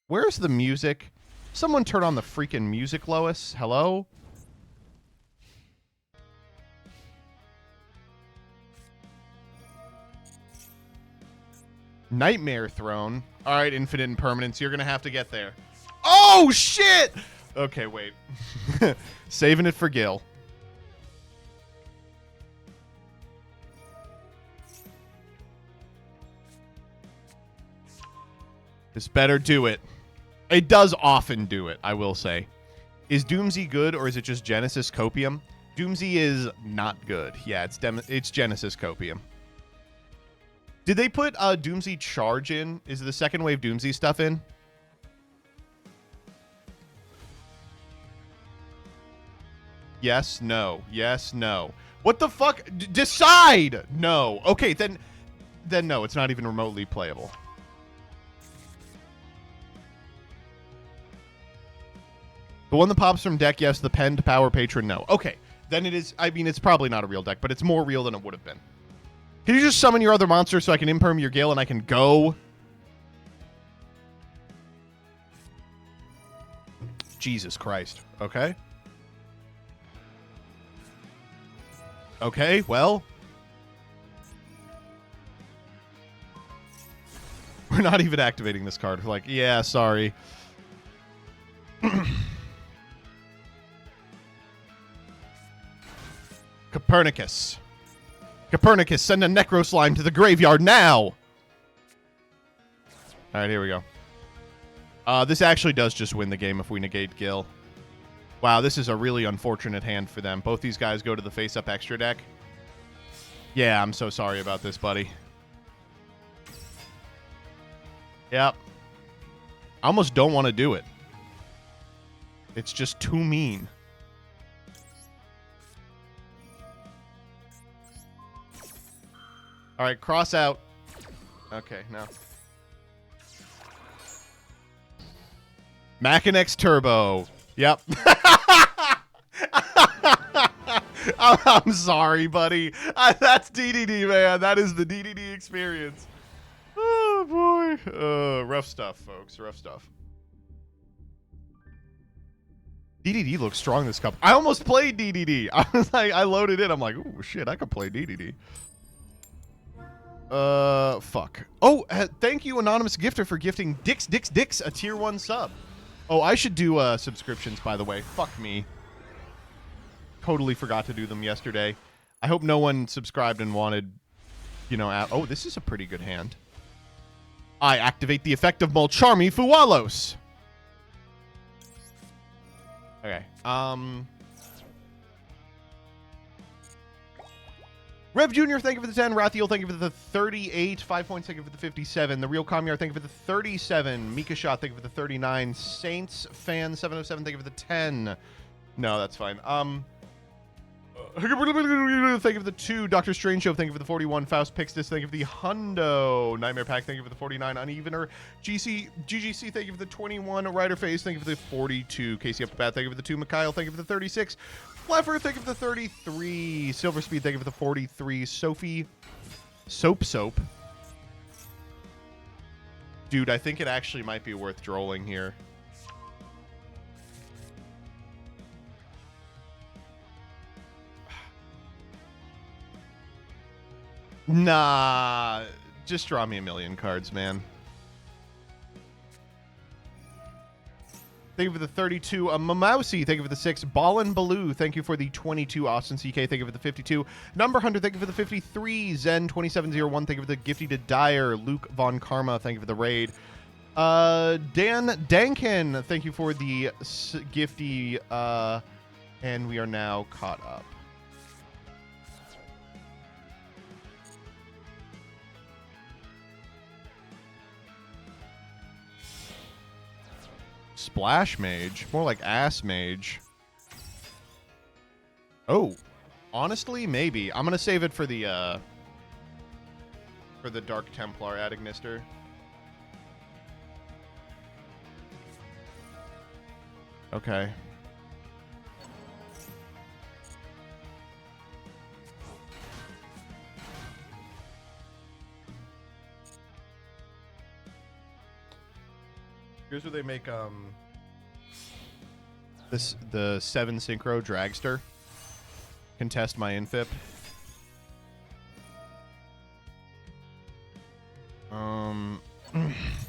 Where's the music? Someone turn on the freaking music, Lois. Hello? Nightmare Throne. All right, Infinite Impermanence. You're going to have to get there. Oh, shit! Okay, wait. Saving it for Gil. This better do it. It does often do it, I will say. Is Doomsy good, or is it just Genesis Copium? Doomsy is not good. Yeah, it's Genesis Copium. Did they put Doomsy Charge in? Is the second wave Doomsy stuff in? Yes, no. Yes, no. What the fuck? Decide! No. Okay, then no, it's not even remotely playable. The one that pops from deck, yes. The Penned Power Patron, no. Okay, then it is. I mean, it's probably not a real deck, but it's more real than it would have been. Can you just summon your other monster so I can imperm your Gale and I can go? Jesus Christ. Okay. Okay, well. We're not even activating this card. We're like, yeah, sorry. Copernicus. Copernicus, send a Necro Slime to the graveyard now! Alright, here we go. This actually does just win the game if we negate Gil. Wow, this is a really unfortunate hand for them. Both these guys go to the face-up extra deck. Yeah, I'm so sorry about this, buddy. Yep. I almost don't want to do it. It's just too mean. All right, cross out. Okay, no. Machinex Turbo. Yep. I'm sorry, buddy. That's DDD, man. That is the DDD experience. Oh, boy. Rough stuff, folks. Rough stuff. DDD looks strong this cup. I almost played DDD. I was like, I loaded it. I'm like, oh, shit, I could play DDD. Fuck. Oh, thank you, Anonymous Gifter, for gifting Dix a tier 1 sub. Oh, I should do subscriptions, by the way. Fuck me. Totally forgot to do them yesterday. I hope no one subscribed and wanted, you know, oh, this is a pretty good hand. I activate the effect of Molcharmi Fualos. Okay. Rev Jr., thank you for the 10. Rathiel, thank you for the 38. 5 points, thank you for the 57. The Real Comyar, thank you for the 37. Mika Shot, thank you for the 39. Saints Fan 707, thank you for the 10. No, that's fine. Thank you for the 2. Doctor Strange Show, thank you for the 41. Faust Pixtis, thank you for the hundo. Nightmare Pack, thank you for the 49. Unevener. GGC, thank you for the 21. Rider Phase, thank you for the 42. Casey Up the Bat, thank you for the 2. Mikhail, thank you for the 36. Fluffer, thank you for the 33. Silver Speed, thank you for the 43. Sophie Soap. Dude, I think it actually might be worth drolling here. Nah, just draw me a million cards, man. Thank you for the 32. Mamausi, thank you for the 6. Ballin Baloo, thank you for the 22. Austin CK, thank you for the 52. Number Hunter, thank you for the 53. Zen2701, thank you for the Gifty to Dyer. Luke Von Karma, thank you for the raid. Dan Dankin, thank you for the Gifty. And we are now caught up. Splash Mage. More like Ass Mage. Oh. Honestly, maybe. I'm going to save it for the Dark Templar Ad Ignister. Okay. Here's where they make the 7 synchro dragster. Contest my infip.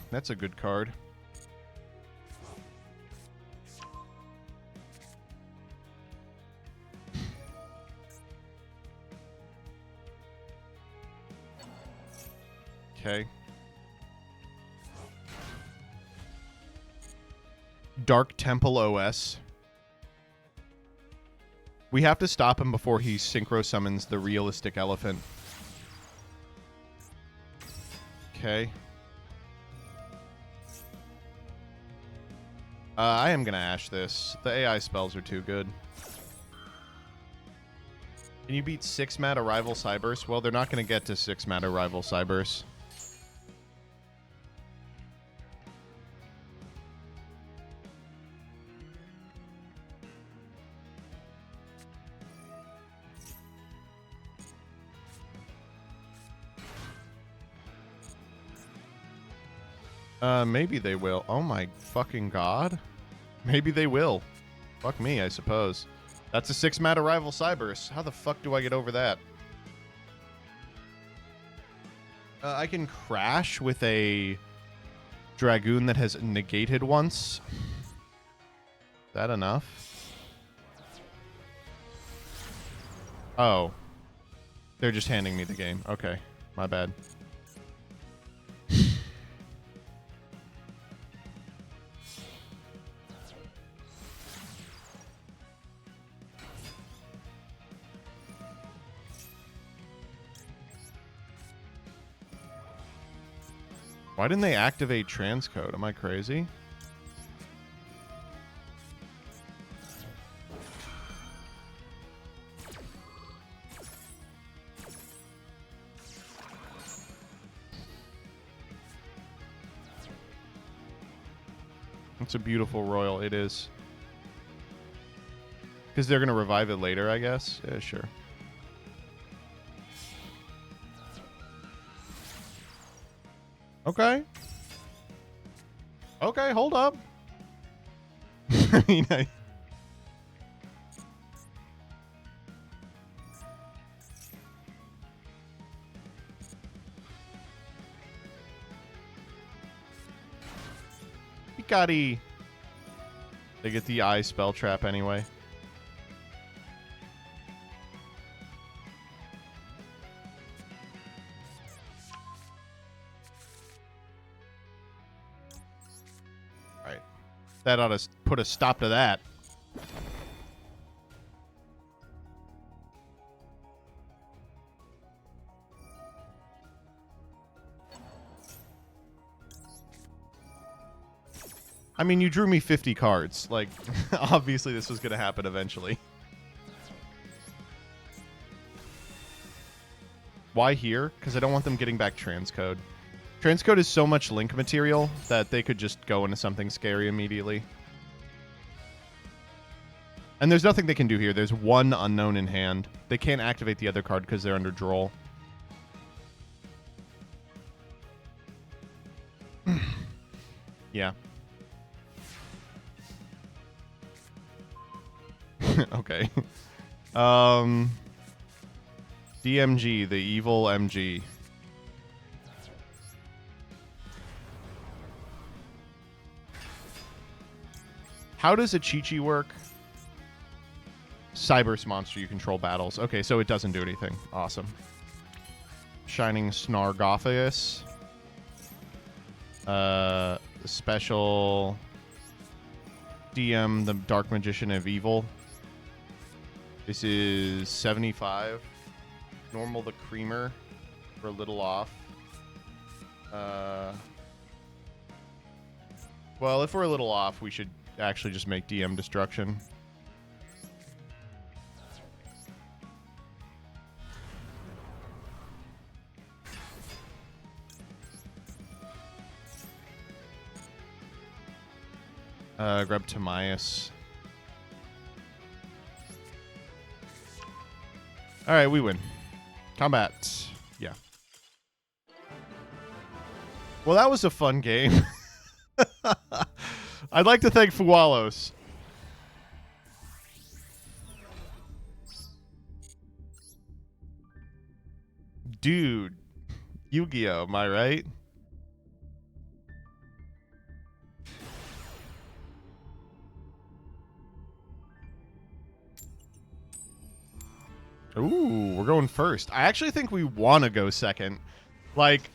That's a good card. Okay. Dark Temple OS. We have to stop him before he synchro summons the realistic elephant. Okay. I am gonna ash this. The AI spells are too good. Can you beat 6 mana Rival Cyberse? Well, they're not gonna get to 6 mana Rival Cyberse. Maybe they will. Oh my fucking god. Maybe they will. Fuck me, I suppose. That's a 6 mana Rival Cyberse. How the fuck do I get over that? I can crash with a Dragoon that has negated once. Is that enough? Oh. They're just handing me the game. Okay. My bad. Why didn't they activate transcode? Am I crazy? It's a beautiful royal. It is. Because they're going to revive it later, I guess? Yeah, sure. Okay. Okay, hold up. I mean, Picati. They get the eye spell trap anyway. That ought to put a stop to that. I mean, you drew me 50 cards. Like, obviously this was going to happen eventually. Why here? Because I don't want them getting back transcode. Transcode is so much link material that they could just go into something scary immediately. And there's nothing they can do here. There's one unknown in hand. They can't activate the other card because they're under draw. Yeah. Okay. DMG, the evil MG. How does a Chi-Chi work? Cyberse monster, you control battles. Okay, so it doesn't do anything. Awesome. Shining Snargophagus. Special DM, the Dark Magician of Evil. This is 75. Normal the Creamer. We're a little off. Well, if we're a little off, we should actually just make DM Destruction. Grab Timaeus. Alright, we win. Combat. Yeah. Well, that was a fun game. I'd like to thank Fualos. Dude. Yu-Gi-Oh, am I right? Ooh, we're going first. I actually think we want to go second. Like...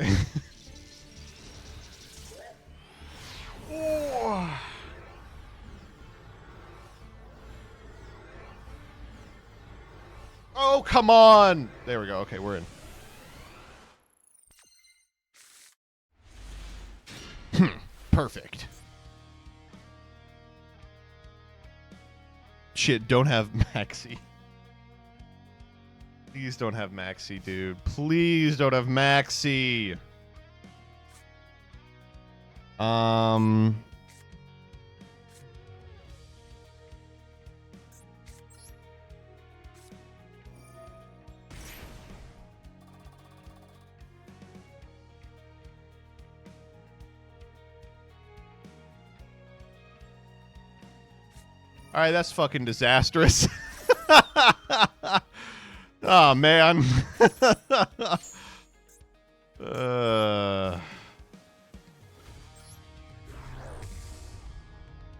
Oh, come on! There we go. Okay, we're in. Perfect. Shit, don't have Maxi. Please don't have Maxi, dude. Please don't have Maxi. All right, that's fucking disastrous. Oh, man.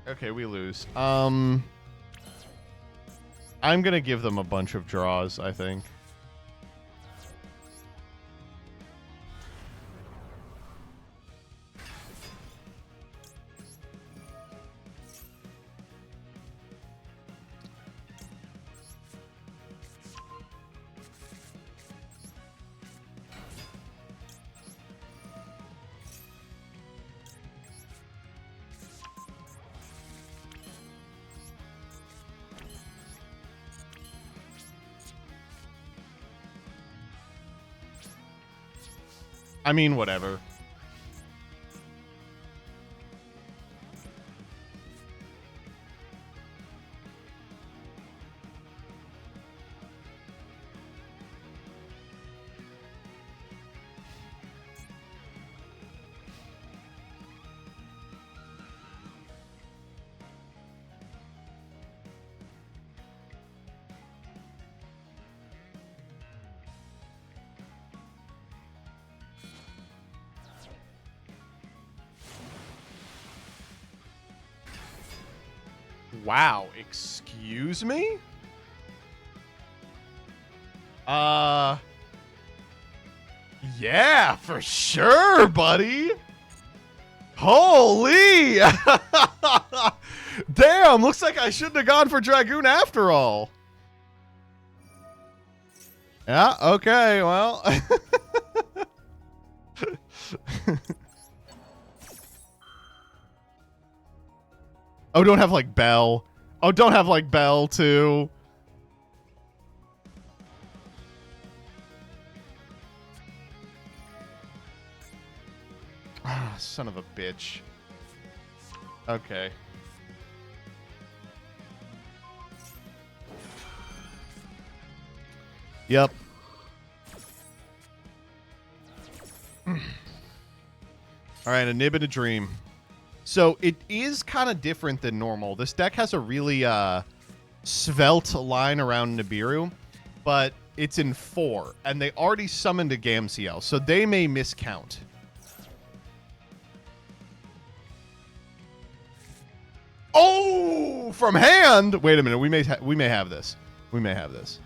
Okay, we lose. I'm gonna give them a bunch of draws, I think. I mean, whatever. Wow, excuse me? Yeah, for sure, buddy. Holy! Damn, looks like I shouldn't have gone for Dragoon after all. Yeah, okay, well. Oh, don't have like Bell. Oh, don't have like Bell too. Ah, son of a bitch. Okay. Yep. All right, a nib and a dream. So it is kind of different than normal. This deck has a really svelte line around Nibiru, but it's in 4, and they already summoned a Gamciel, so they may miscount. Oh, from hand. Wait a minute. We may have this. We may have this.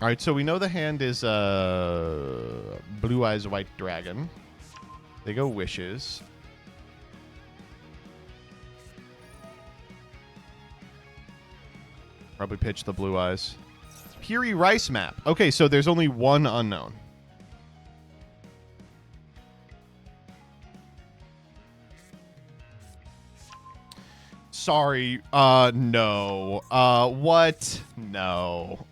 All right, so we know the hand is Blue Eyes White Dragon. They go Wishes. Probably pitch the Blue Eyes. Piri Rice map. Okay, so there's only one unknown. Sorry. No. What? No.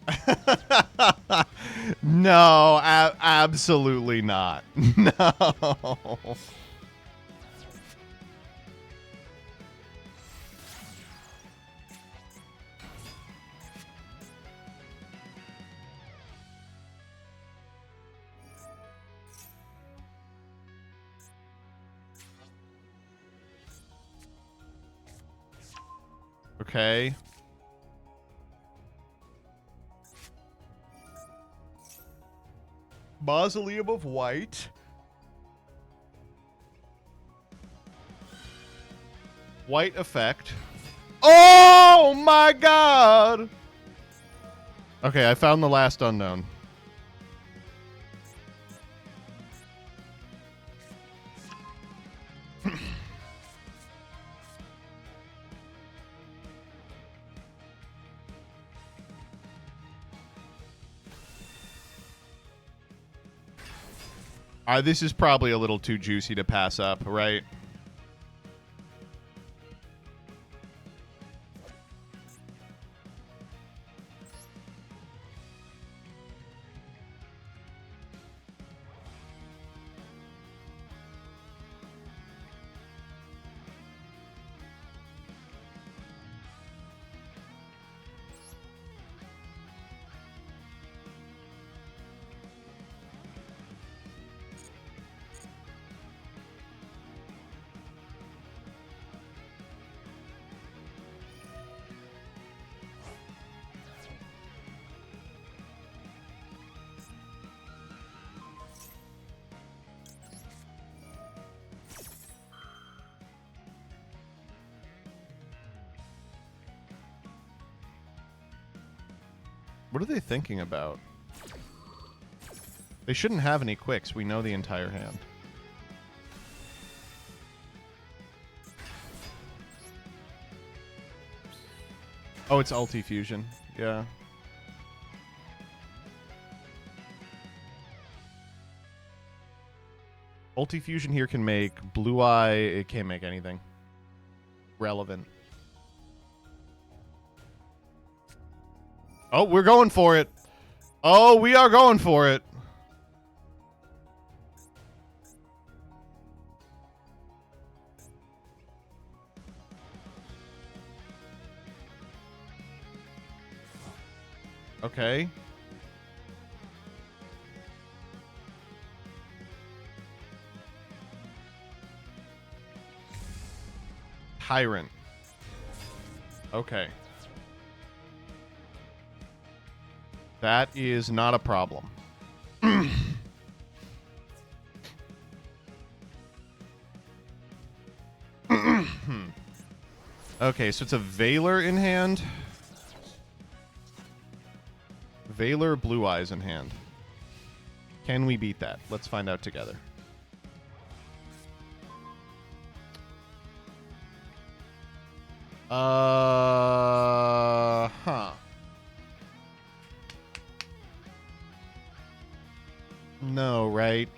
No, absolutely not. No. Okay. Mausoleum of White. White effect. Oh my god! Okay, I found the last unknown. This is probably a little too juicy to pass up, right? What are they thinking about? They shouldn't have any quicks. We know the entire hand. Oh, it's ulti fusion. Yeah. Ulti fusion here can make Blue Eye. It can't make anything relevant. Oh, we're going for it. Oh, we are going for it. Okay. Tyrant. Okay. That is not a problem. Okay, so it's a Veiler in hand. Valor, Blue Eyes in hand. Can we beat that? Let's find out together. Huh. No, right?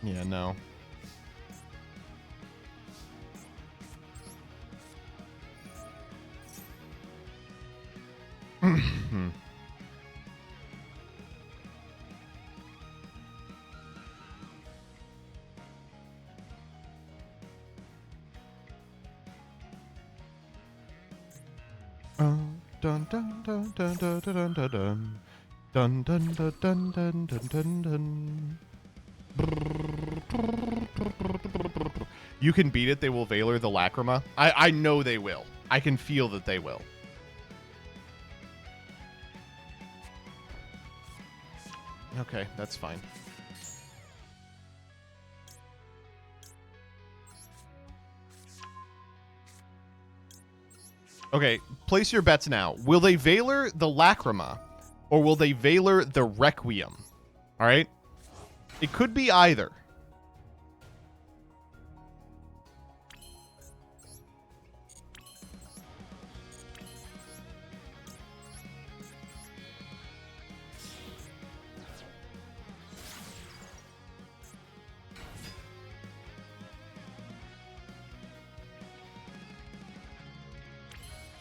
Yeah, no. Dun dun dun dun dun dun dun dun dun dun dun dun dun dun dun. You can beat it. They will Valor the Lacrima. I know they will. I can feel that they will. Okay, that's fine. Okay, place your bets now. Will they Valor the Lacrima, or will they Valor the Requiem? All right? It could be either.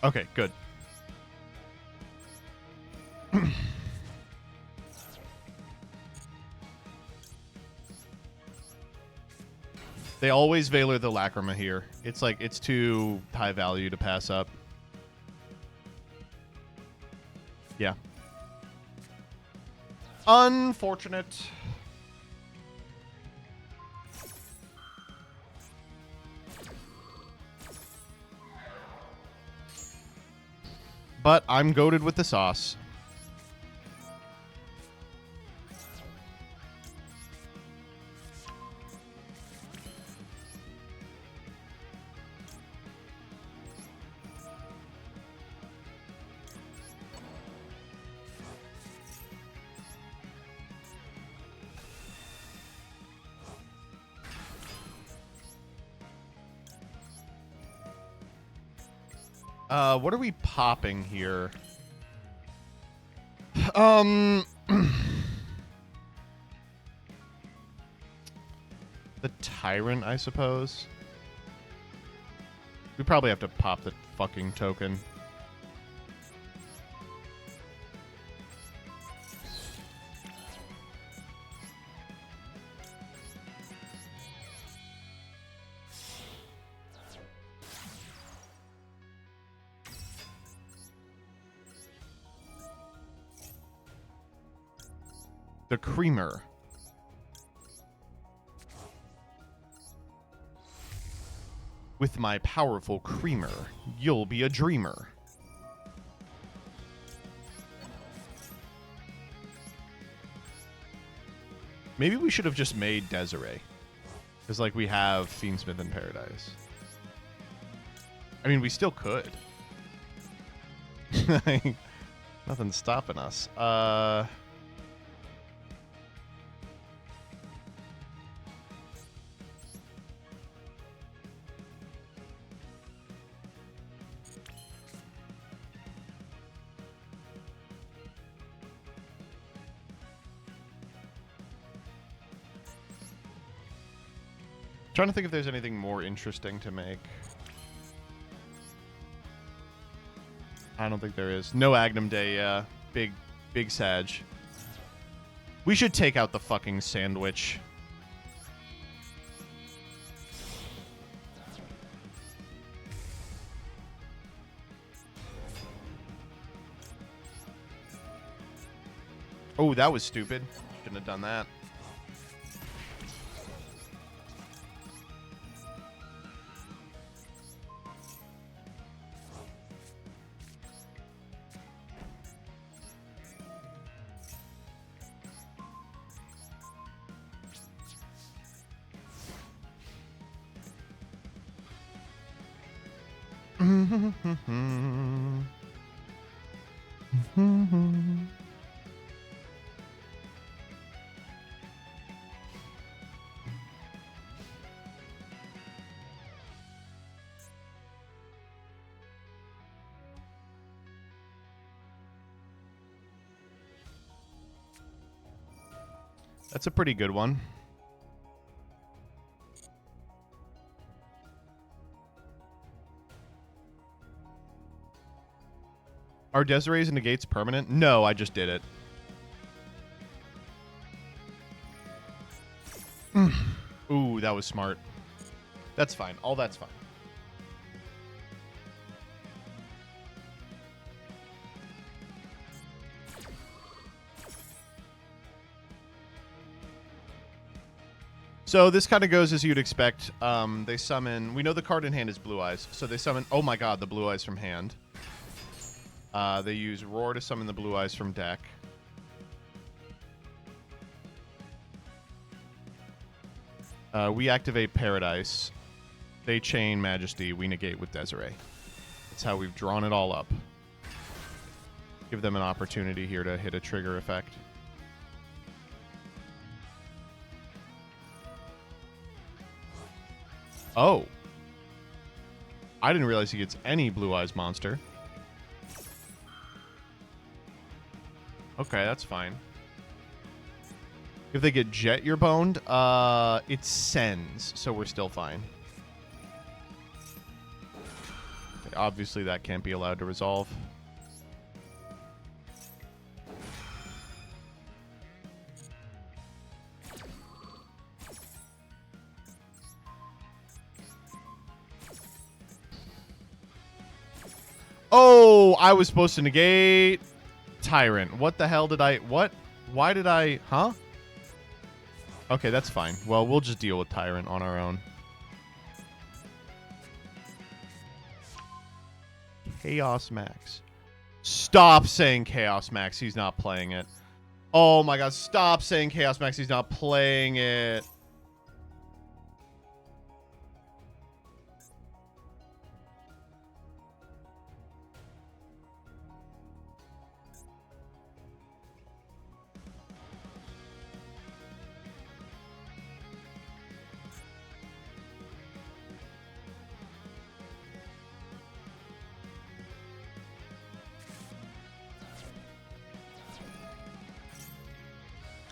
Okay, good. They always Valor the Lacrima here. It's like, it's too high value to pass up. Yeah. Unfortunate. But I'm goated with the sauce. What are we popping here? The Tyrant, I suppose. We probably have to pop the fucking token. The Creamer. With my powerful Creamer, you'll be a dreamer. Maybe we should have just made Desiree. Because, like, we have Fiendsmith in Paradise. I mean, we still could. Nothing's stopping us. Trying to think if there's anything more interesting to make. I don't think there is. No Agnum Day, big Sag. We should take out the fucking sandwich. Oh, that was stupid. Shouldn't have done that. That's a pretty good one. Are Desiree's negates permanent? No, I just did it. Ooh, that was smart. That's fine. All that's fine. So this kind of goes as you'd expect. They summon... We know the card in hand is Blue Eyes. So they summon... Oh my god, the Blue Eyes from hand. They use Roar to summon the Blue Eyes from deck. We activate Paradise. They chain Majesty. We negate with Desiree. That's how we've drawn it all up. Give them an opportunity here to hit a trigger effect. Oh. I didn't realize he gets any Blue Eyes monster. Okay, that's fine. If they get Jet, you're boned. It sends, so we're still fine. Okay, obviously, that can't be allowed to resolve. Oh, I was supposed to negate Tyrant. What the hell did I... What? Why did I... Huh? Okay, that's fine. Well, we'll just deal with Tyrant on our own. Chaos Max. Stop saying Chaos Max. He's not playing it. Oh my god, stop saying Chaos Max. He's not playing it.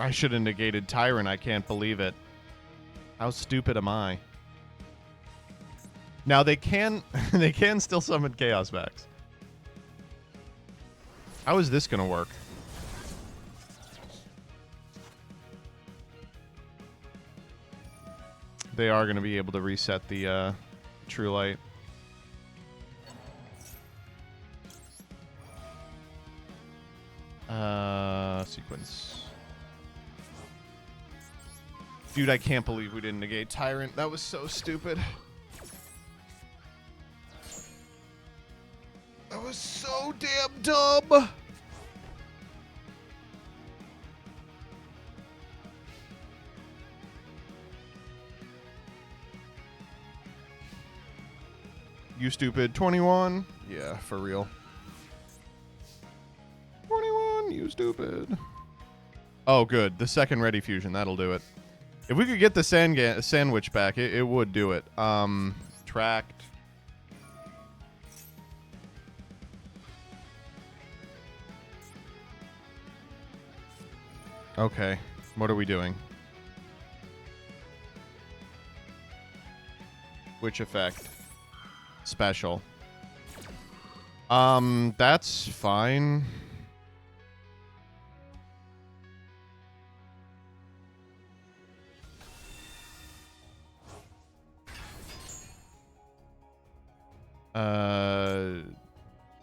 I should have negated Tyrant. I can't believe it. How stupid am I? Now they can they can still summon Chaos Max. How is this gonna work? They are gonna be able to reset the True Light. Sequence. Dude, I can't believe we didn't negate Tyrant. That was so stupid. That was so damn dumb. You stupid. 21? Yeah, for real. 21, you stupid. Oh, good. The second ready fusion. That'll do it. If we could get the sandwich back, it would do it. Tracked. Okay. What are we doing? Which effect? Special. That's fine.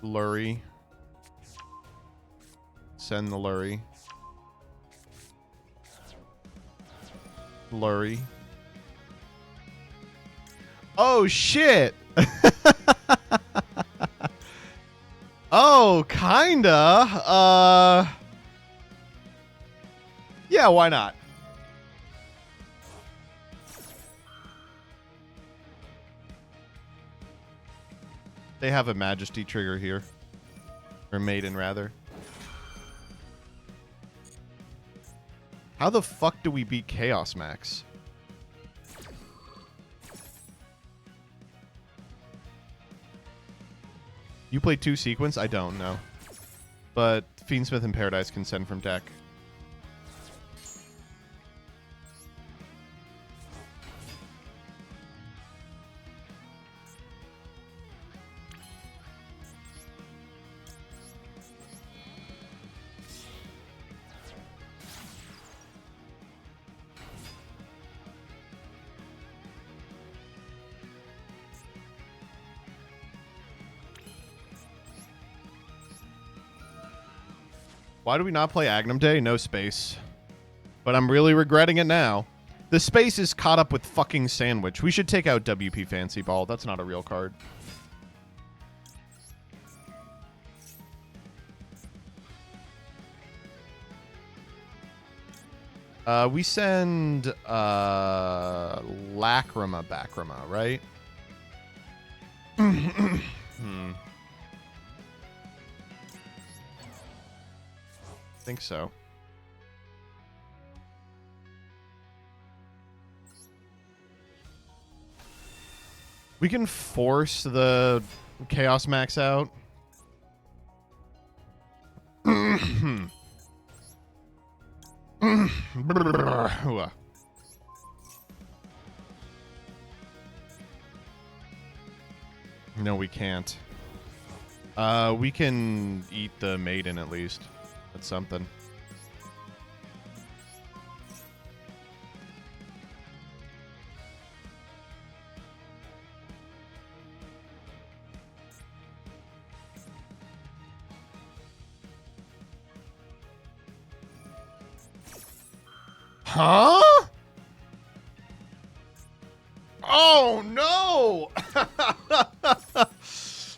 Lurry. Send the Lurry. Lurry. Oh, shit! Oh, kinda. Yeah, why not? They have a Majesty trigger here. Or Maiden, rather. How the fuck do we beat Chaos Max? You play 2 sequence? I don't know. But Fiendsmith and Paradise can send from deck. Why do we not play Agnum Day? No space. But I'm really regretting it now. The space is caught up with fucking Sandwich. We should take out WP Fancy Ball. That's not a real card. We send Lacrima Bacrima, right? Think so. We can force the Chaos Max out. No, we can't. We can eat the maiden at least. That's something. Huh? Oh no!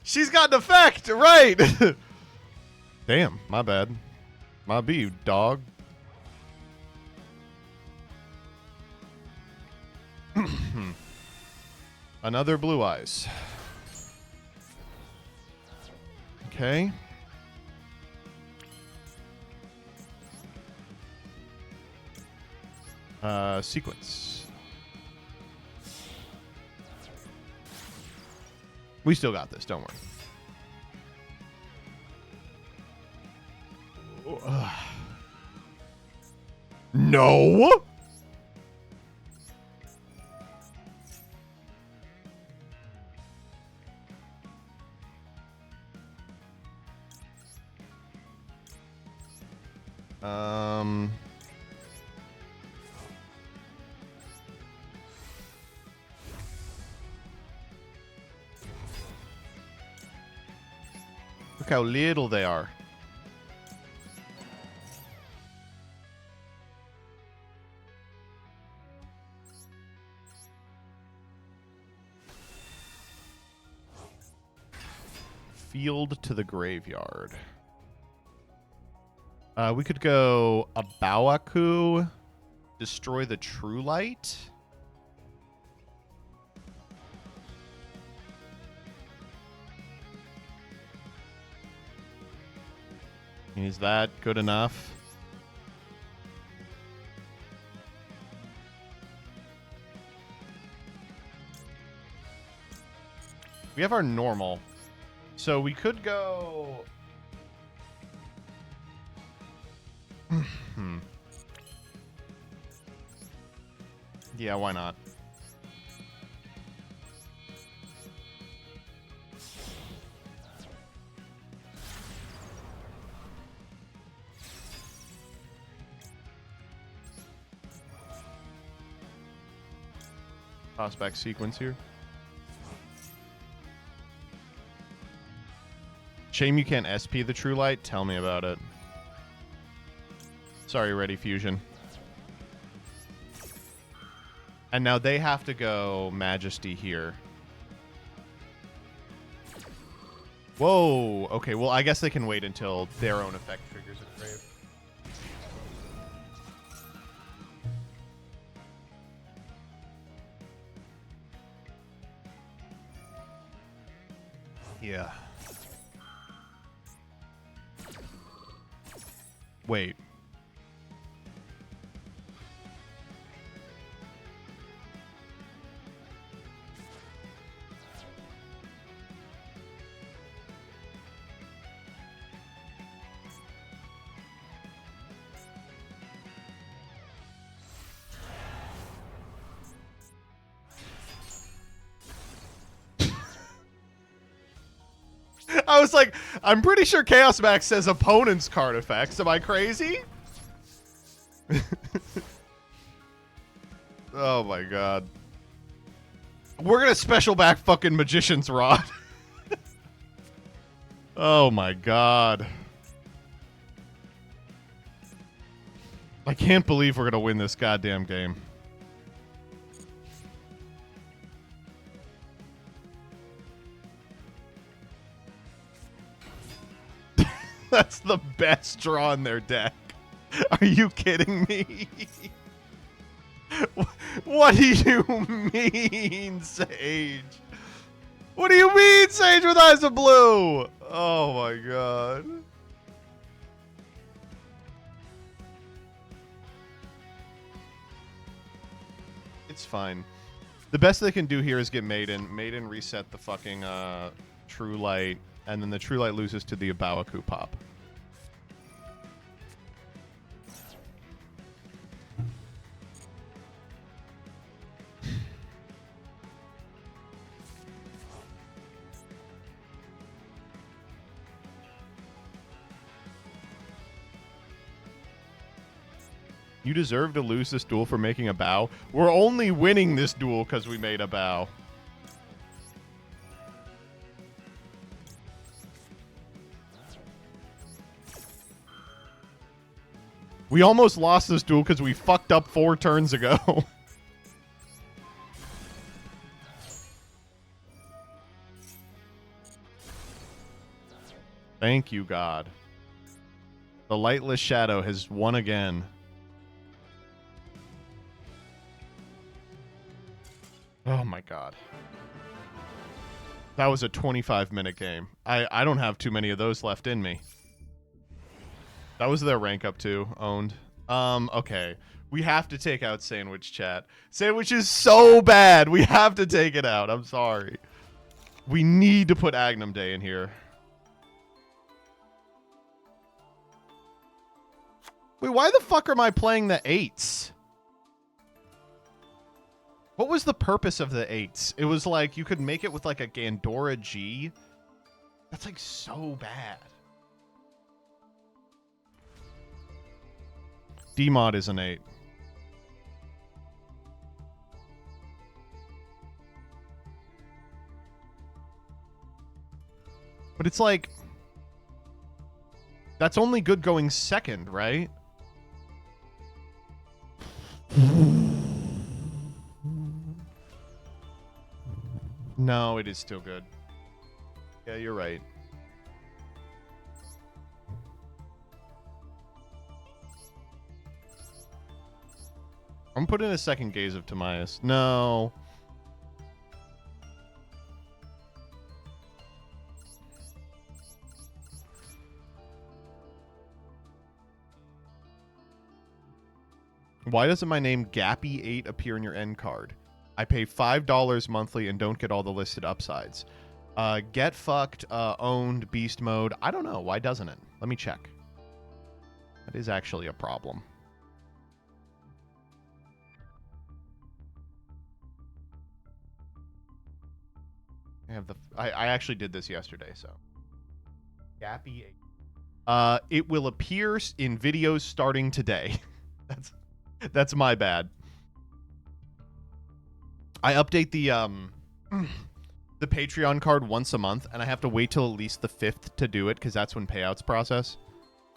She's got an effect, right? Damn, my bad. My B, you dog. Another Blue Eyes. Okay. Sequence. We still got this, don't worry. No! Look how little they are. Field to the graveyard. We could go Abawaku, destroy the True Light. Is that good enough? We have our normal. So we could go... Yeah, why not? Toss back sequence here. Shame you can't SP the True Light. Tell me about it. Sorry, Ready Fusion. And now they have to go Majesty here. Whoa. Okay, well, I guess they can wait until their own effect triggers a grave. Yeah. Wait. I was like, I'm pretty sure Chaos Max says opponent's card effects. Am I crazy? Oh my god. We're gonna special back fucking Magician's Rod. Oh my god. I can't believe we're gonna win this goddamn game. That's the best draw in their deck. Are you kidding me? What do you mean, Sage? What do you mean, Sage with Eyes of Blue? Oh my god. It's fine. The best they can do here is get Maiden. Maiden reset the fucking True Light, and then the True Light loses to the Abawaku pop. You deserve to lose this duel for making a bow. We're only winning this duel because we made a bow. We almost lost this duel because we fucked up 4 turns ago. Thank you, God. The Lightless Shadow has won again. Oh my god. That was a 25-minute game. I don't have too many of those left in me. That was their rank up too, owned. Okay. We have to take out Sandwich Chat. Sandwich is so bad. We have to take it out. I'm sorry. We need to put Agnum Day in here. Wait, why the fuck am I playing the 8s? What was the purpose of the 8s? It was like you could make it with like a Gandora G. That's like so bad. D-Mod is an 8. But it's like... That's only good going second, right? No, it is still good. Yeah, you're right. I'm putting a second Gaze of Timaeus. No. Why doesn't my name Gappy8 appear in your end card? I pay $5 monthly and don't get all the listed upsides. Get fucked, owned, beast mode. I don't know. Why doesn't it? Let me check. That is actually a problem. I actually did this yesterday, so. Gappy8. It will appear in videos starting today. That's my bad. I update the Patreon card once a month, and I have to wait till at least the 5th to do it because that's when payouts process.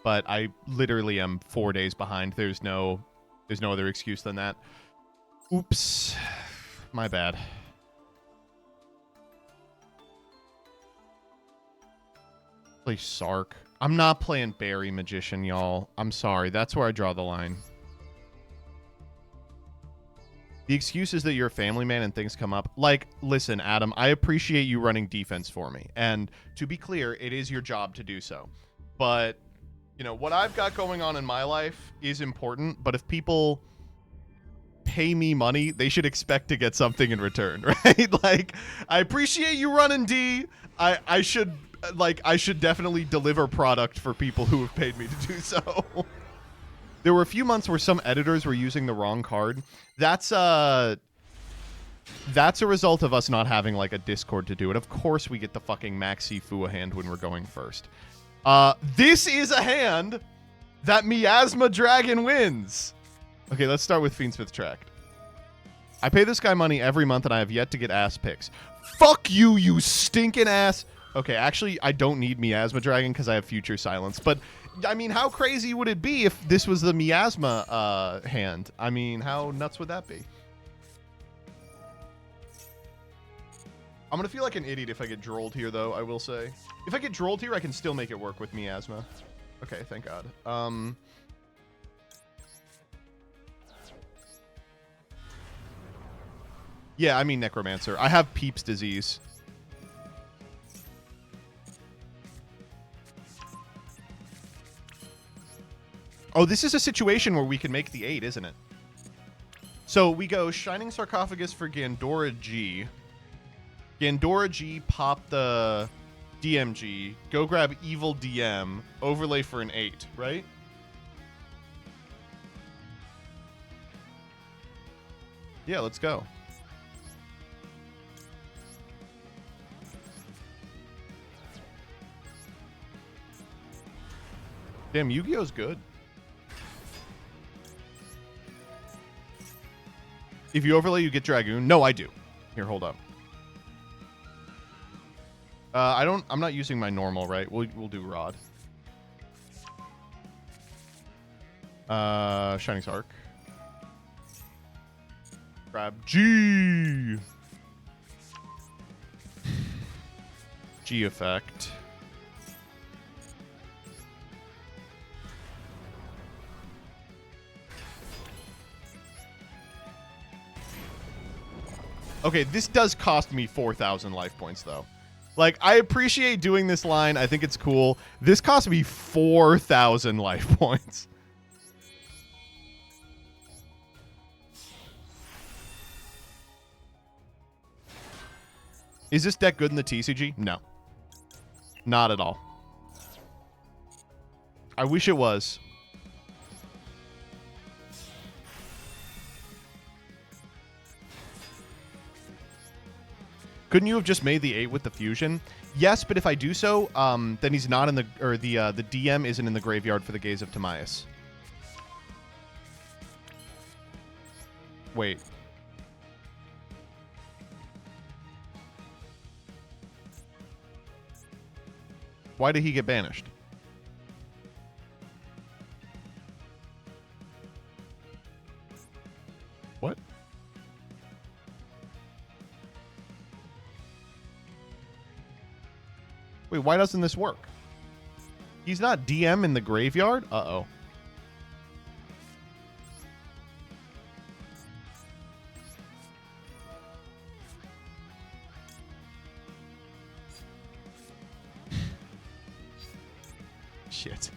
But I literally am 4 days behind. There's no other excuse than that. Oops, my bad. Play Sark. I'm not playing Berry Magician, y'all. I'm sorry. That's where I draw the line. The excuse is that you're a family man and things come up. Like, listen, Adam, I appreciate you running defense for me. And to be clear, it is your job to do so. But, you know, what I've got going on in my life is important. But if people pay me money, they should expect to get something in return, right? Like, I appreciate you running D. I should definitely deliver product for people who have paid me to do so. There were a few months where some editors were using the wrong card. That's That's a result of us not having, like, a Discord to do it. Of course we get the fucking Maxi Fua hand when we're going first. This is a hand that Miasma Dragon wins. Okay, let's start with Fiendsmith Tract. I pay this guy money every month, and I have yet to get ass picks. Fuck you, you stinking ass. Okay, actually, I don't need Miasma Dragon because I have Future Silence. But, I mean, how crazy would it be if this was the Miasma hand? I mean, how nuts would that be? I'm going to feel like an idiot if I get drolled here, though, I will say. If I get drolled here, I can still make it work with Miasma. Okay, thank God. Yeah, I mean Necromancer. I have Peep's Disease. Oh, this is a situation where we can make the 8, isn't it? So we go Shining Sarcophagus for Gandora G. Gandora G, pop the DMG, go grab Evil DM, overlay for an 8, right? Yeah, let's go. Damn, Yu-Gi-Oh's good. If you overlay, you get Dragoon. No, I do. Here, hold up. I'm not using my normal, right? We'll do Rod. Shining Sark. Grab G. G effect. Okay, this does cost me 4,000 life points, though. Like, I appreciate doing this line. I think it's cool. This cost me 4,000 life points. Is this deck good in the TCG? No. Not at all. I wish it was. Couldn't you have just made the 8 with the fusion? Yes, but if I do so, then he's not in the, or the DM isn't in the graveyard for the Gaze of Timaeus. Wait. Why did he get banished? What? Wait, why doesn't this work? He's not DM in the graveyard? Uh-oh. Shit.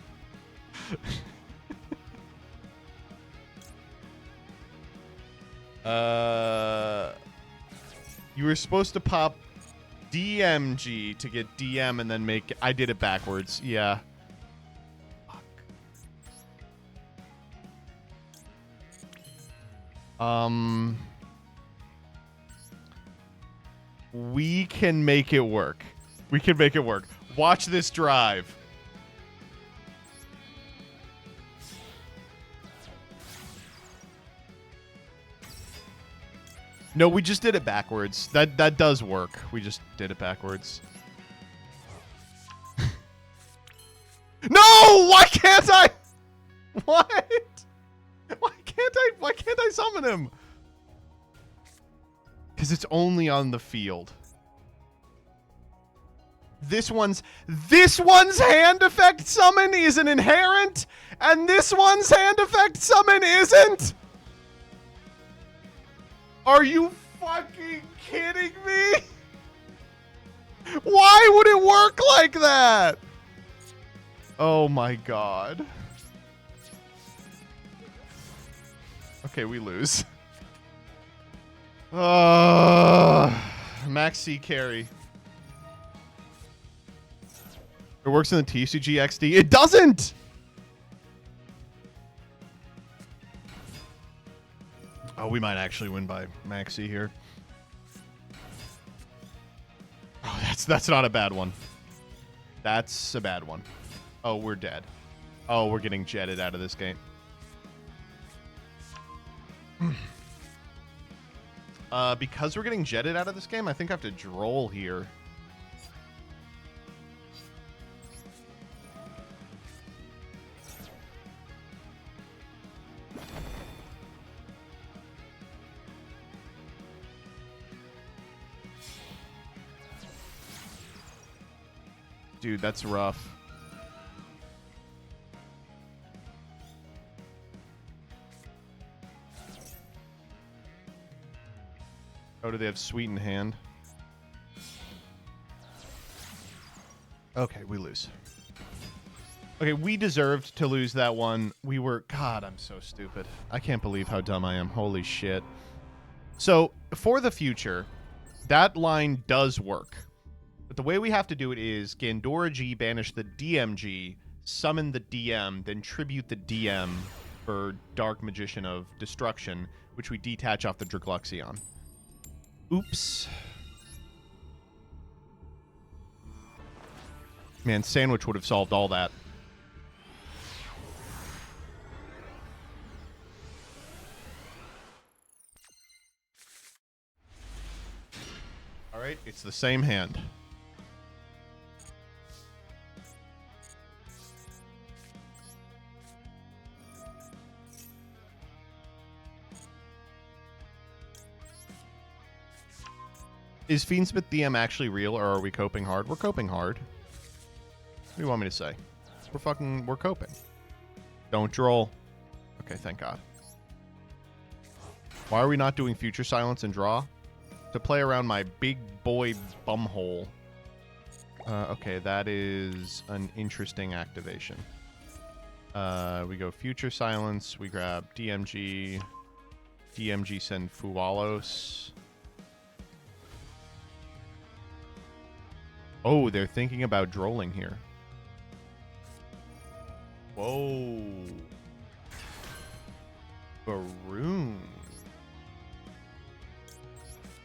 You were supposed to pop DMG to get DM and then make... I did it backwards. Yeah. Fuck. We can make it work. We can make it work. Watch this drive. No, we just did it backwards. That does work. We just did it backwards. No! Why can't I? What? Why can't I summon him? Because it's only on the field. This one's hand effect summon is an inherent, and this one's hand effect summon isn't? Are you fucking kidding me? Why would it work like that? Oh my god. Okay, we lose. Maxi carry. It works in the TCG XD. It doesn't! Oh, we might actually win by Maxi here. That's not a bad one. That's a bad one. Oh, we're dead. Oh, we're getting jetted out of this game. Because we're getting jetted out of this game, I think I have to droll here. Dude, that's rough. Oh, do they have sweet in hand? Okay, we lose. Okay, we deserved to lose that one. We were... God, I'm so stupid. I can't believe how dumb I am. Holy shit. So, for the future, that line does work. But the way we have to do it is Gandora G banish the DMG, summon the DM, then tribute the DM for Dark Magician of Destruction, which we detach off the Dragluxion. Oops. Man, Sandwich would have solved all that. Alright, it's the same hand. Is Fiendsmith DM actually real, or are we coping hard? We're coping hard. What do you want me to say? We're coping. Don't droll. Okay, thank God. Why are we not doing Future Silence and Draw? To play around my big boy bumhole. Okay, that is an interesting activation. We go Future Silence. We grab DMG. DMG send Fualos. Oh, they're thinking about drolling here. Whoa. Baroon.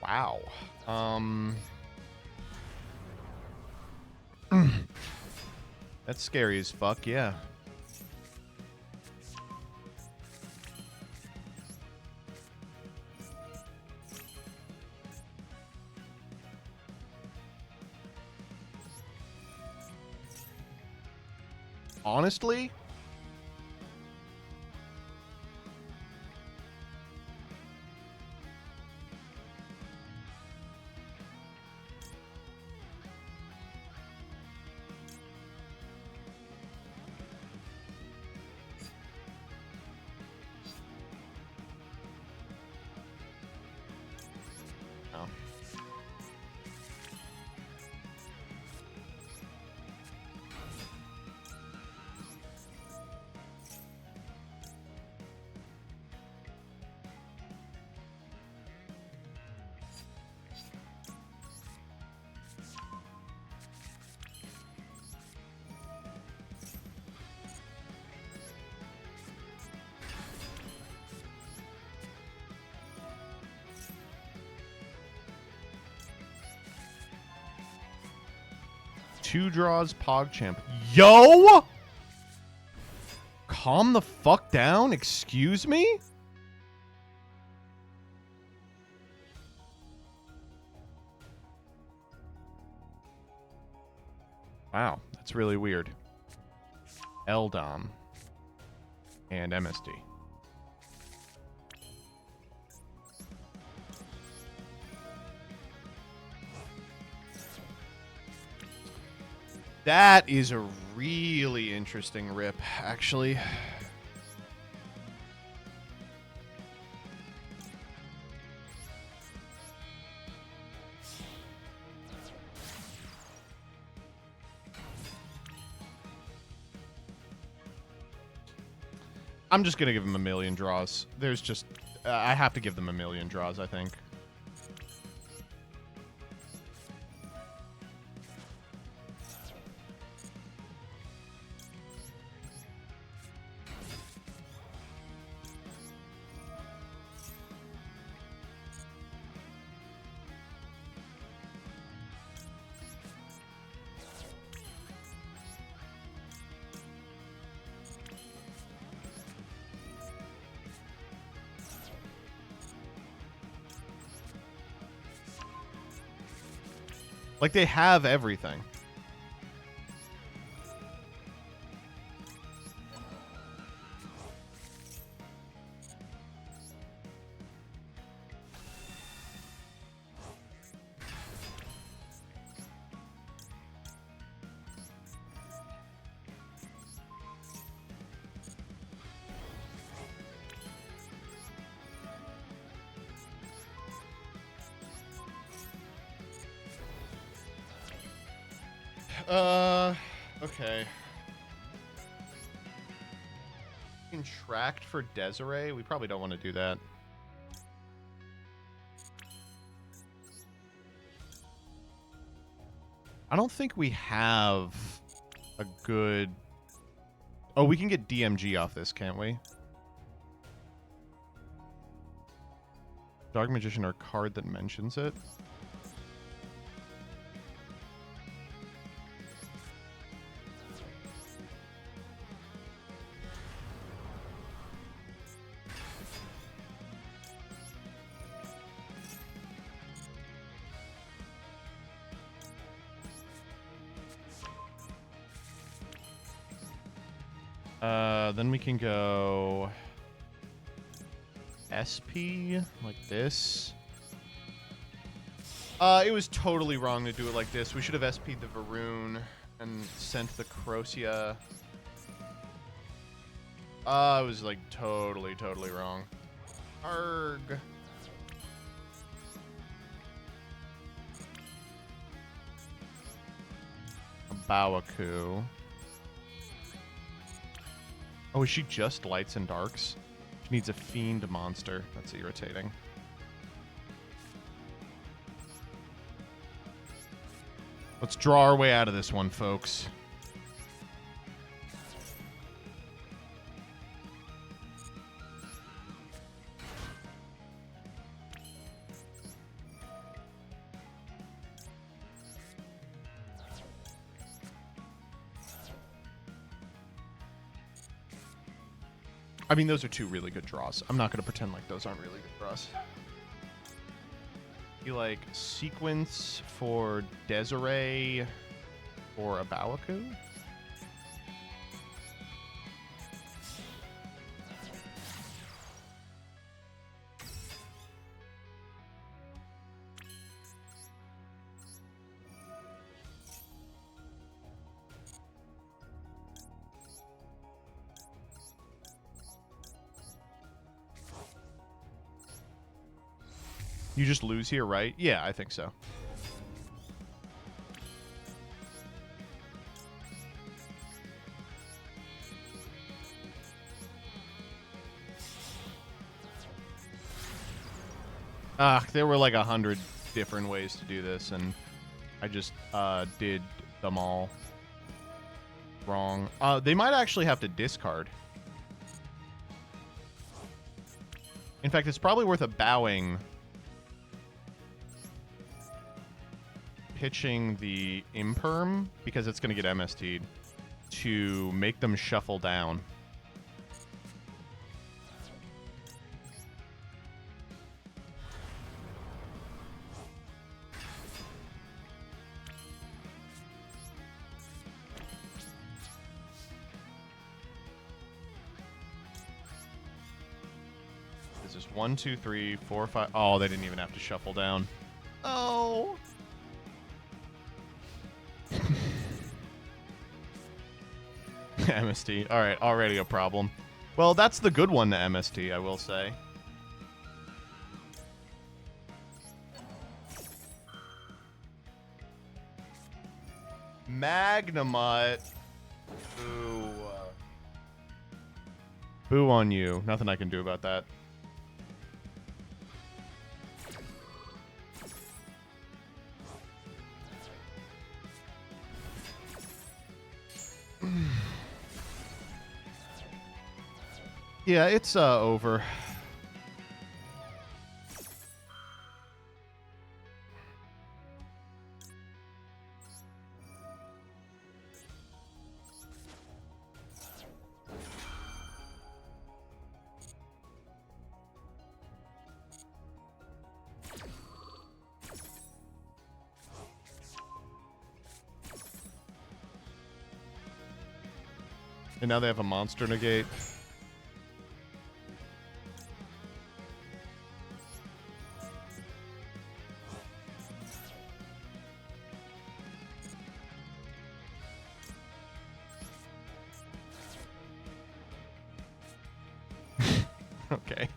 Wow. That's scary as fuck, yeah. Honestly, no. Two draws, PogChamp. Yo! Calm the fuck down? Excuse me? Wow, that's really weird. Eldom. And MSD. That is a really interesting rip, actually. I'm just going to give him a million draws. There's just... I have to give them a million draws, I think. Like, they have everything. Okay. Contract for Desiree? We probably don't want to do that. I don't think we have a good... Oh, we can get DMG off this, can't we? Dark Magician or card that mentions it? Then we can go SP like this. It was totally wrong to do it like this. We should have SP'd the Varun and sent the Crocia. It was like totally wrong. Arg. Bawaku. Oh, is she just lights and darks? She needs a fiend monster. That's irritating. Let's draw our way out of this one, folks. I mean, those are two really good draws. I'm not going to pretend like those aren't really good draws. You like sequence for Desiree or Abawaku? You just lose here, right? Yeah, I think so. There were like 100 different ways to do this, and I just did them all wrong. They might actually have to discard. In fact, it's probably worth a bowing. Pitching the imperm because it's going to get MST'd to make them shuffle down. This is 1, 2, 3, 4, 5. Oh, they didn't even have to shuffle down. Oh. MST. All right, already a problem. Well, that's the good one to MST, I will say. Magnamut. Boo. Boo on you. Nothing I can do about that. Yeah, it's over. And now they have a monster negate. Okay.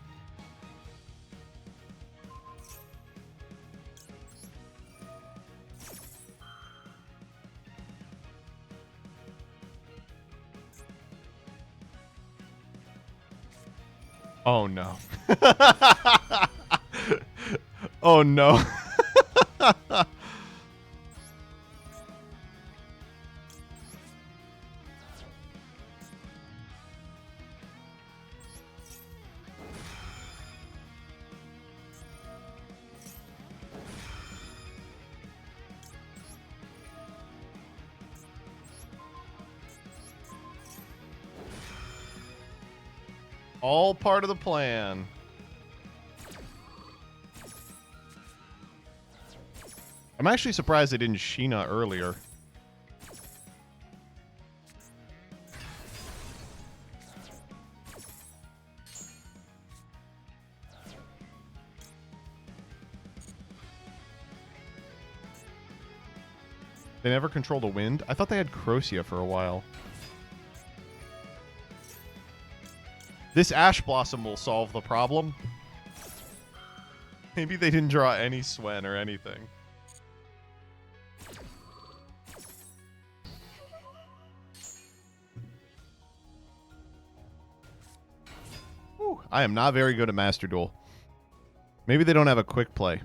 Oh no. Oh no. All part of the plan. I'm actually surprised they didn't Sheena earlier. They never control the wind? I thought they had Crocia for a while. This Ash Blossom will solve the problem. Maybe they didn't draw any Swen or anything. Whew, I am not very good at Master Duel. Maybe they don't have a quick play.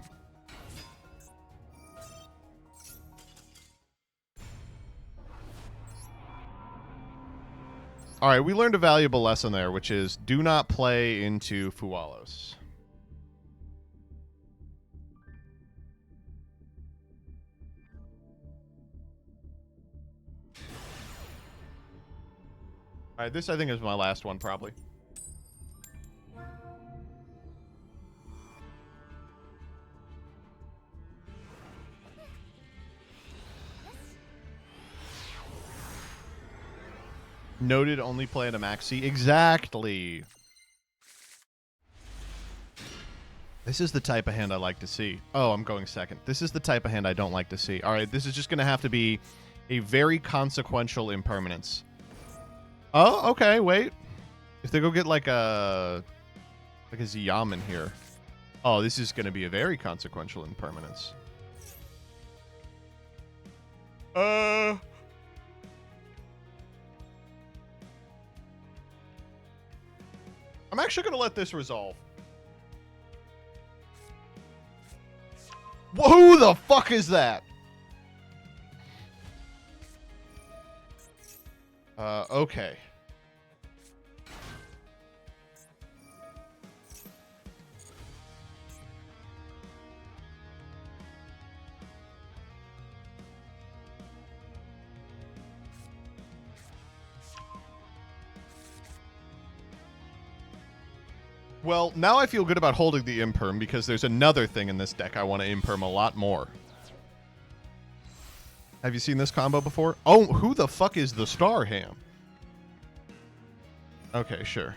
All right, we learned a valuable lesson there, which is do not play into Fualos. All right, this I think is my last one, probably. Noted only play at a maxi. Exactly. This is the type of hand I like to see. Oh, I'm going second. This is the type of hand I don't like to see. All right, this is just going to have to be a very consequential impermanence. Oh, okay, wait. If they go get like a Ziyaman here. Oh, this is going to be a very consequential impermanence. I'm actually going to let this resolve. Who the fuck is that? Okay. Well, now I feel good about holding the imperm because there's another thing in this deck I want to imperm a lot more. Have you seen this combo before? Oh, who the fuck is the Star Ham? Okay, sure.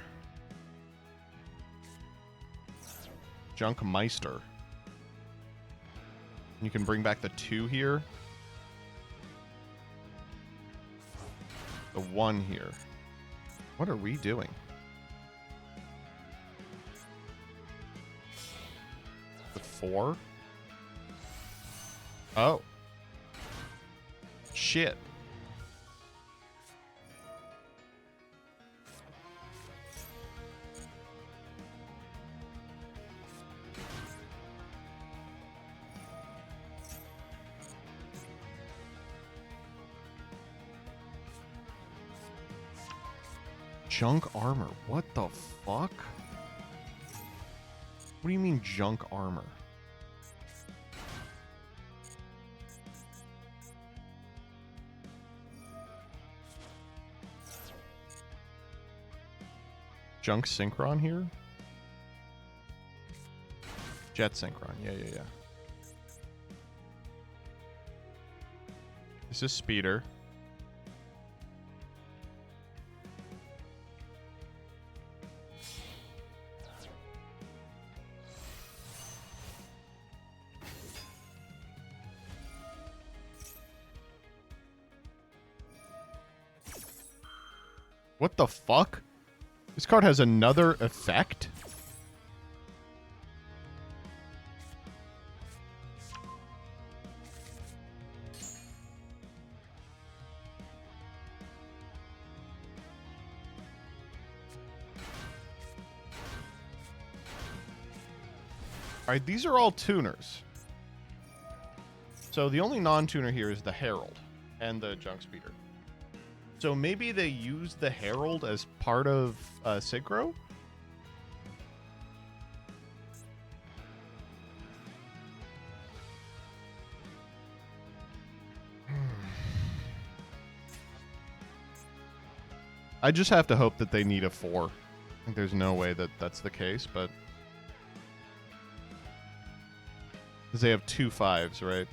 Junk Meister. You can bring back the 2 here. The 1 here. What are we doing? The 4? Oh. Shit. Junk armor. What the fuck? What do you mean junk armor? Junk Synchron here? Jet Synchron. Yeah. This is Speeder. What the fuck? This card has another effect? Alright, these are all tuners. So the only non-tuner here is the Herald and the Junk Speeder. So maybe they use the Herald as part of Synchro? I just have to hope that they need a 4. I think there's no way that that's the case, but... Because they have 2 5s, right?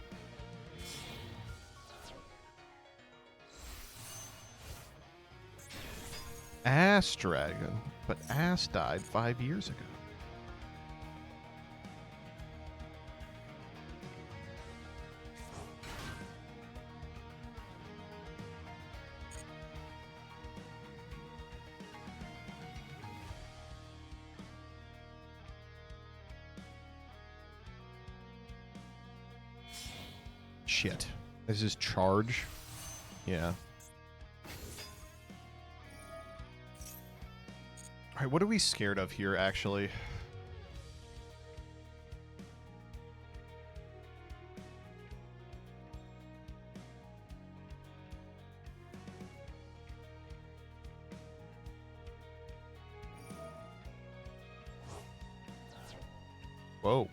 Ass Dragon, but Ass died 5 years ago. Shit. Is this charge? Yeah. Alright, what are we scared of here, actually? Whoa.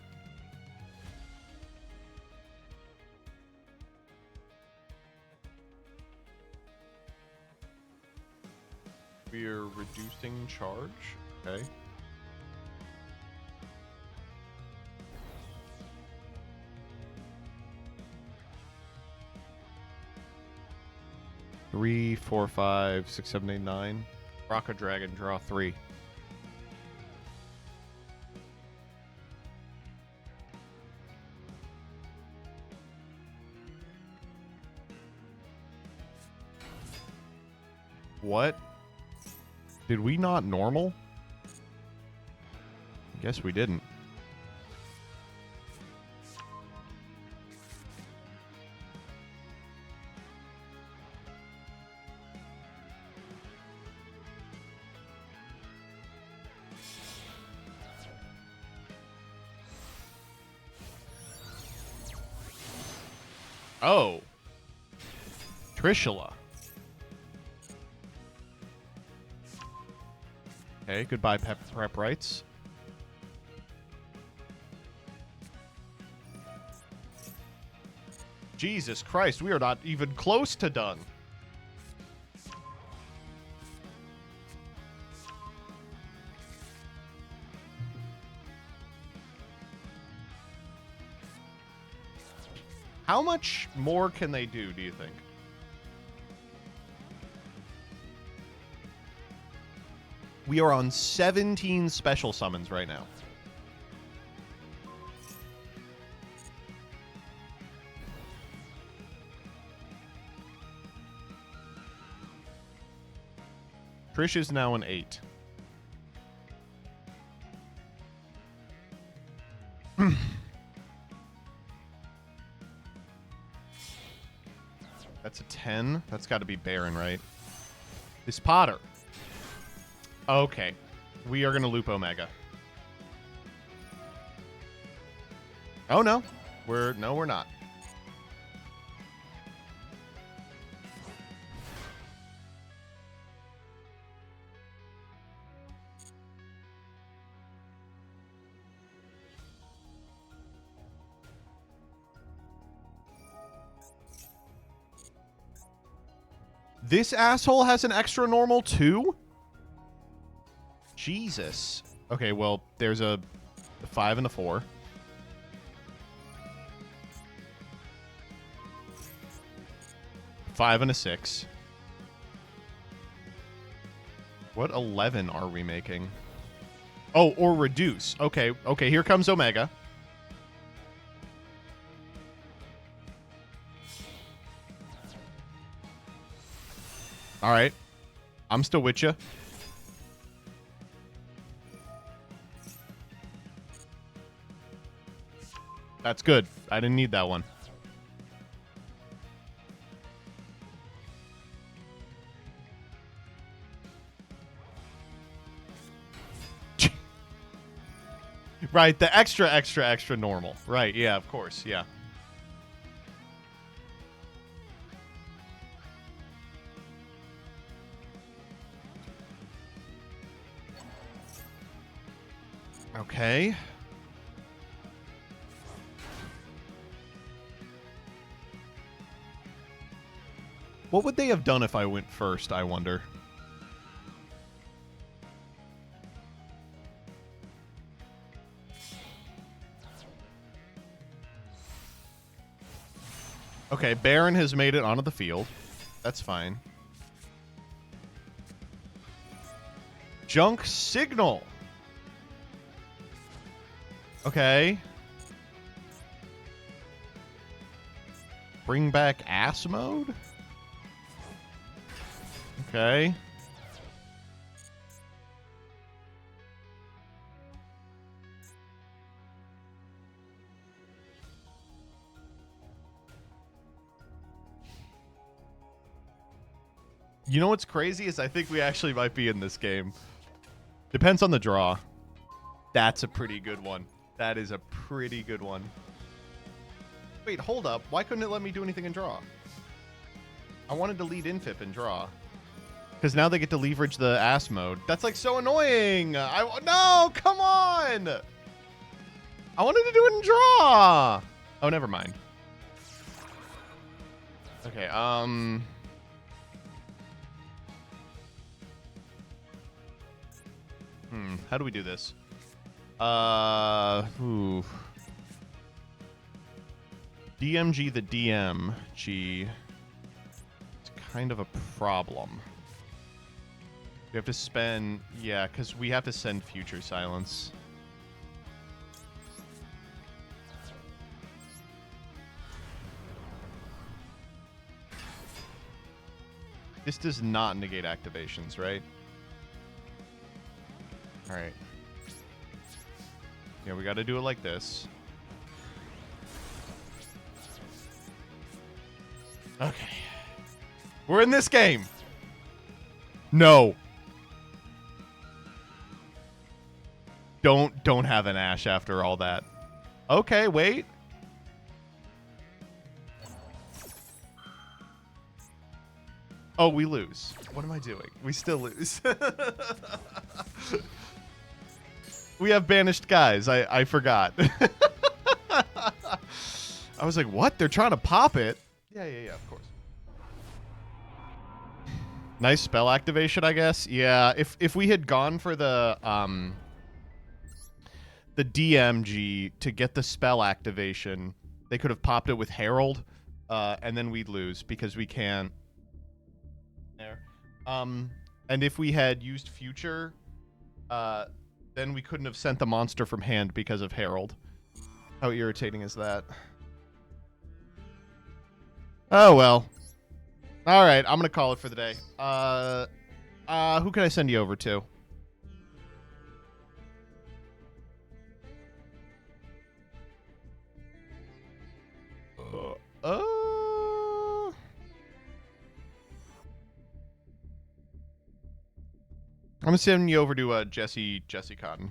We're reducing charge. Okay. Three, 4, 5, 6, 7, 8, 9. Rock a dragon, draw 3. What? Did we not normal? I guess we didn't. Oh. Trishula. Okay, goodbye prep rights. Jesus Christ, we are not even close to done. How much more can they do you think? We are on 17 special summons right now. Trish is now an 8. That's a 10. That's got to be Baron, right? Is Potter. Okay. We are going to loop Omega. Oh, no. We're not. This asshole has an extra normal too? Jesus. Okay, well, there's a 5 and a 4. Five and a 6. What 11 are we making? Oh, or reduce. Okay, okay, here comes Omega. All right. I'm still with you. That's good. I didn't need that one. Right, the extra normal. Right, yeah, of course, yeah. Okay. What would they have done if I went first, I wonder? Okay, Baron has made it onto the field. That's fine. Junk Signal. Okay. Bring back ass mode? Okay. You know what's crazy is I think we actually might be in this game. Depends on the draw. That's a pretty good one. That is a pretty good one. Wait, hold up. Why couldn't it let me do anything in draw? I wanted to lead infip in draw. Because now they get to leverage the ass mode. That's like so annoying. No, come on. I wanted to do it in draw. Oh, never mind. Okay, how do we do this? DMG the DMG. It's kind of a problem. We have to spend... Yeah, because we have to send Future Silence. This does not negate activations, right? Alright. Yeah, we gotta do it like this. Okay. We're in this game! No. Don't have an Ashe after all that. Okay, wait. Oh, we lose. What am I doing? We still lose. We have banished guys. I forgot. I was like, what? They're trying to pop it? Yeah, of course. Nice spell activation, I guess. Yeah, if we had gone for the DMG to get the spell activation, they could have popped it with Herald, and then we'd lose because we can't. There. And if we had used Future, then we couldn't have sent the monster from hand because of Herald. How irritating is that? Oh, well. All right, I'm going to call it for the day. Who can I send you over to? I'm going to send you over to Jesse Cotton.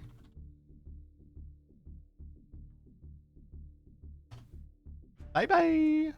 Bye-bye.